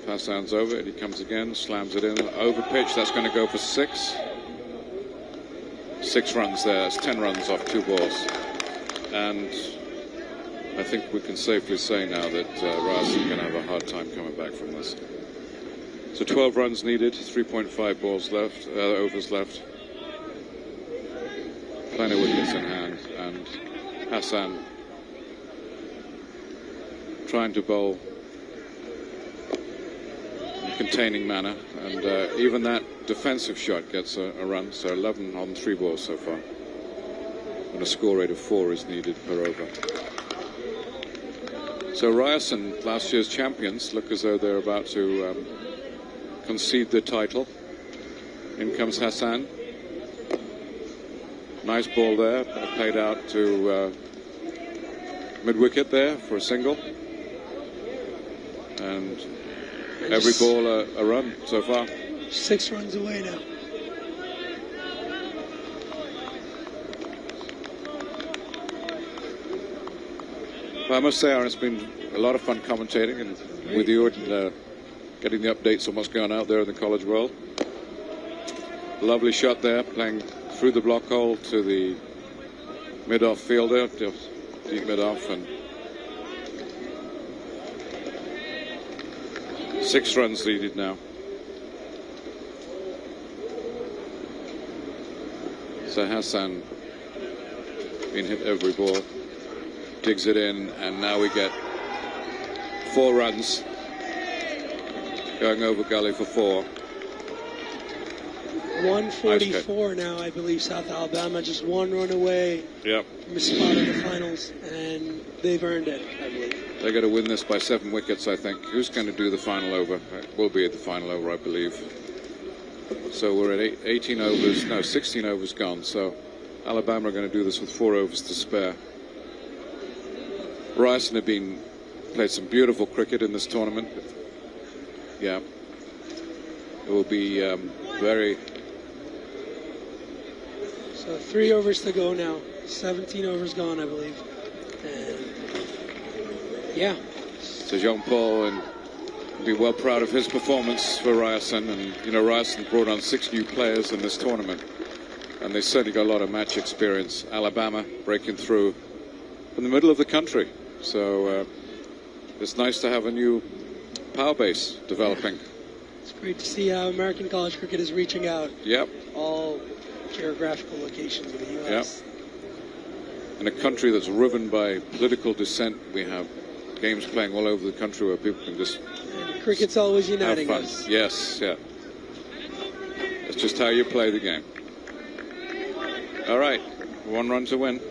Hassan's over it. He comes again, slams it in. Over pitch, that's going to go for 6. 6 runs there. That's 10 runs off 2 balls. And I think we can safely say now that Ryerson going to have a hard time coming back from this. So 12 runs needed, 3.5 balls left, overs left. Plenty of wickets in hand, and Hassan trying to bowl in a containing manner, and even that defensive shot gets a run, so 11 on 3 balls so far. And a score rate of 4 is needed per over. So Ryerson, last year's champions, look as though they're about to concede the title. In comes Hassan. Nice ball there, played out to mid-wicket there for a single. And every ball a run so far. 6 runs away now. Well, I must say, Aaron, it's been a lot of fun commentating and with you and getting the updates on what's going on out there in the college world. Lovely shot there, playing through the block hole to the mid-off fielder, deep mid-off, and 6 runs leaded now. So Hassan been hit every ball, digs it in, and now we get 4 runs going over gully for 4. 144 now, I believe. South Alabama just 1 run away from a spot in the finals, and they've earned it, I believe. They got to win this by 7 wickets, I think. Who's going to do the final over? It will be at the final over, I believe. So we're at 18 overs, no, 16 overs gone. So Alabama are going to do this with 4 overs to spare. Ryerson have played some beautiful cricket in this tournament. Yeah. It will be very... So 3 overs to go now. 17 overs gone, I believe. And yeah. So Jean-Paul and be well proud of his performance for Ryerson. And, you know, Ryerson brought on 6 new players in this tournament. And they certainly got a lot of match experience. Alabama breaking through from the middle of the country. So it's nice to have a new power base developing. It's great to see how American college cricket is reaching out. Yep. All geographical locations of the U.S. Yep. In a country that's riven by political dissent, we have games playing all over the country where people can just... And cricket's always uniting have fun. us. Yes, yeah. It's just how you play the game. All right, 1 run to win.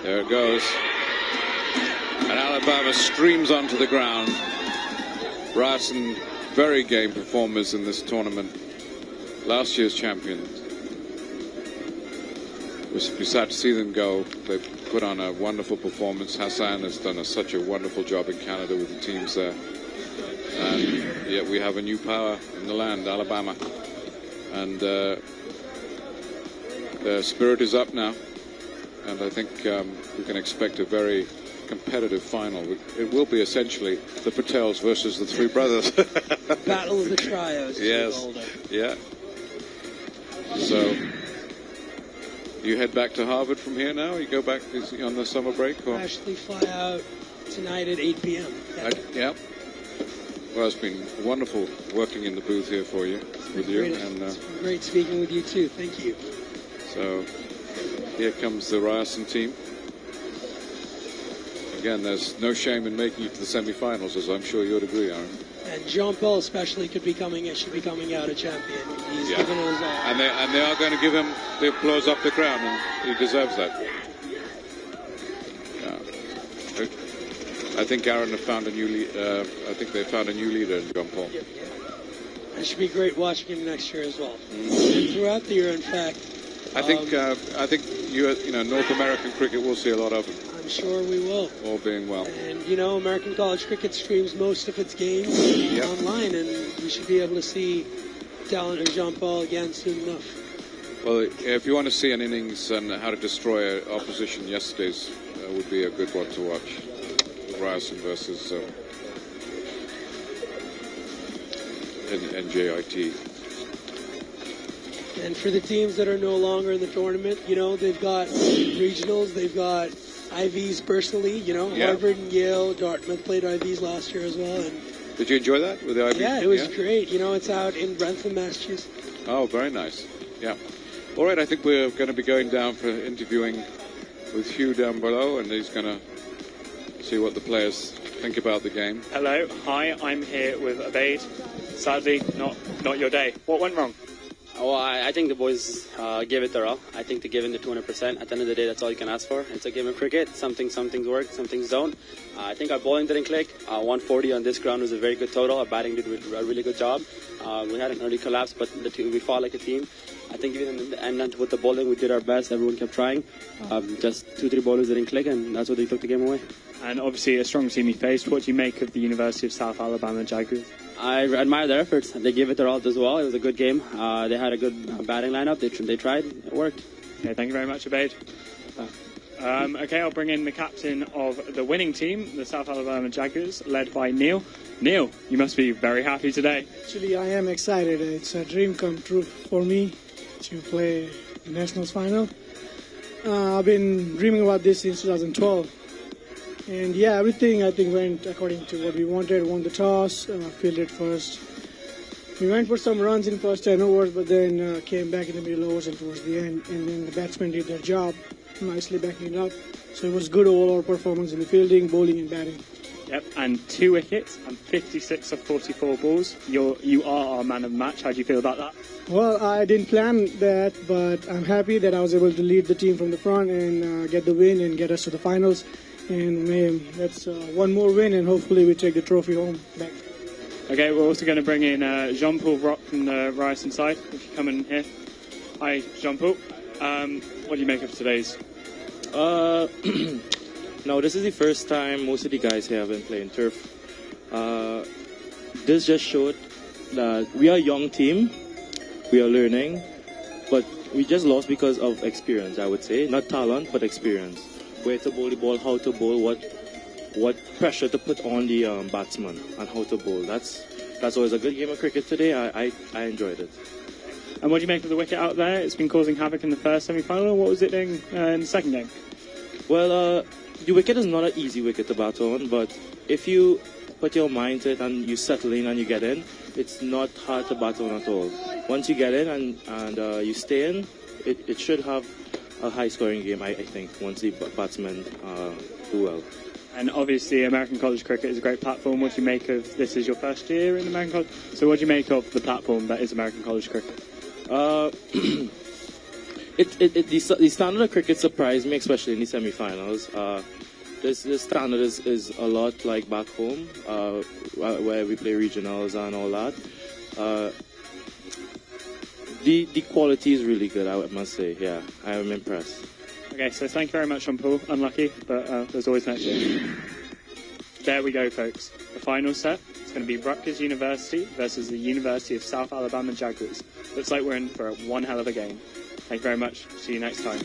There it goes. And Alabama streams onto the ground. Ryerson, very game performers in this tournament. Last year's champions. We're sad to see them go. They've put on a wonderful performance. Hassan has done such a wonderful job in Canada with the teams there. And yet we have a new power in the land, Alabama. And their spirit is up now. And I think we can expect a very competitive final. It will be essentially the Patels versus the 3 brothers. Battle of the trios. Yes. Yeah. So you head back to Harvard from here now? You go back on the summer break? Or? I actually fly out tonight at 8 p.m. Yeah. Well, it's been wonderful working in the booth here for you, with you. And it's been great speaking with you too. Thank you. So here comes the Ryerson team. Again, there's no shame in making it to the semi-finals, as I'm sure you'd agree, Aaron. And Jean-Paul especially should be coming out a champion. He's given us all. And they are going to give him the applause up the crown, and he deserves that. Yeah. I think Aaron have found a new I think they found a new leader in Jean-Paul. It should be great watching him next year as well. And throughout the year, in fact. I think you know, North American cricket will see a lot of him. I'm sure we will. All being well. And, you know, American college cricket streams most of its games online, and we should be able to see talent in Jean-Paul again soon enough. Well, if you want to see an innings and how to destroy opposition, yesterday's would be a good one to watch. Ryerson versus NJIT. And for the teams that are no longer in the tournament, you know, they've got regionals, they've got IVs personally, you know, Harvard and Yale, Dartmouth played IVs last year as well. And did you enjoy that with the IVs? Yeah, it was great. You know, it's out in Brentham, Massachusetts. Oh, very nice. Yeah. All right, I think we're going to be going down for interviewing with Hugh down below, and he's going to see what the players think about the game. Hello, hi, I'm here with Abaid. Sadly, not your day. What went wrong? Well, I think the boys gave it their all. I think they gave in the 200%. At the end of the day, that's all you can ask for. It's a game of cricket. Some things work, some things don't. I think our bowling didn't click. 140 on this ground was a very good total. Our batting did a really good job. We had an early collapse, but we fought like a team. I think even in the end with the bowling, we did our best. Everyone kept trying. Just 2-3 bowlers didn't click, and that's what they took the game away. And obviously a strong team you faced. What do you make of the University of South Alabama Jaguars? I admire their efforts. They gave it their all as well. It was a good game. They had a good batting lineup. They tried. It worked. Okay, thank you very much, Abaid. Okay, I'll bring in the captain of the winning team, the South Alabama Jaguars, led by Neil. Neil, you must be very happy today. Actually, I am excited. It's a dream come true for me to play the Nationals final. I've been dreaming about this since 2012. And yeah, everything I think went according to what we wanted. Won the toss, fielded first. We went for some runs in first 10 overs, but then came back in the middle overs and towards the end. And then the batsmen did their job, nicely backing it up. So it was good overall performance in the fielding, bowling, and batting. Yep, and 2 wickets and 56 of 44 balls. You are our man of the match. How do you feel about that? Well, I didn't plan that, but I'm happy that I was able to lead the team from the front and get the win and get us to the finals. And man, that's one more win, and hopefully we take the trophy home back. Okay, we're also going to bring in Jean-Paul Rock from the Ryerson side. If you come in here. Hi, Jean-Paul. What do you make of today's? Now, this is the first time most of the guys here have been playing turf. This just showed that we are a young team. We are learning, but we just lost because of experience, I would say. Not talent, but experience. Where to bowl the ball, how to bowl, what pressure to put on the batsman, and how to bowl. That's always a good game of cricket today. I enjoyed it. And what do you make of the wicket out there? It's been causing havoc in the first semi-final. What was it doing in the second game? Well, the wicket is not an easy wicket to bat on, but if you put your mind to it and you settle in and you get in, it's not hard to bat on at all. Once you get in and you stay in, it should have a high-scoring game, I think, once the batsmen do well. And obviously, American college cricket is a great platform. What do you make of this? Is your first year in American college? So, what do you make of the platform that is American college cricket? The standard of cricket surprised me, especially in the semi-finals. This standard is a lot like back home, where we play regionals and all that. The quality is really good, I must say. Yeah, I am impressed. Okay, so thank you very much, Jean-Paul. Unlucky, but there's always next year. There we go, folks. The final set is going to be Rutgers University versus the University of South Alabama Jaguars. Looks like we're in for one hell of a game. Thank you very much. See you next time.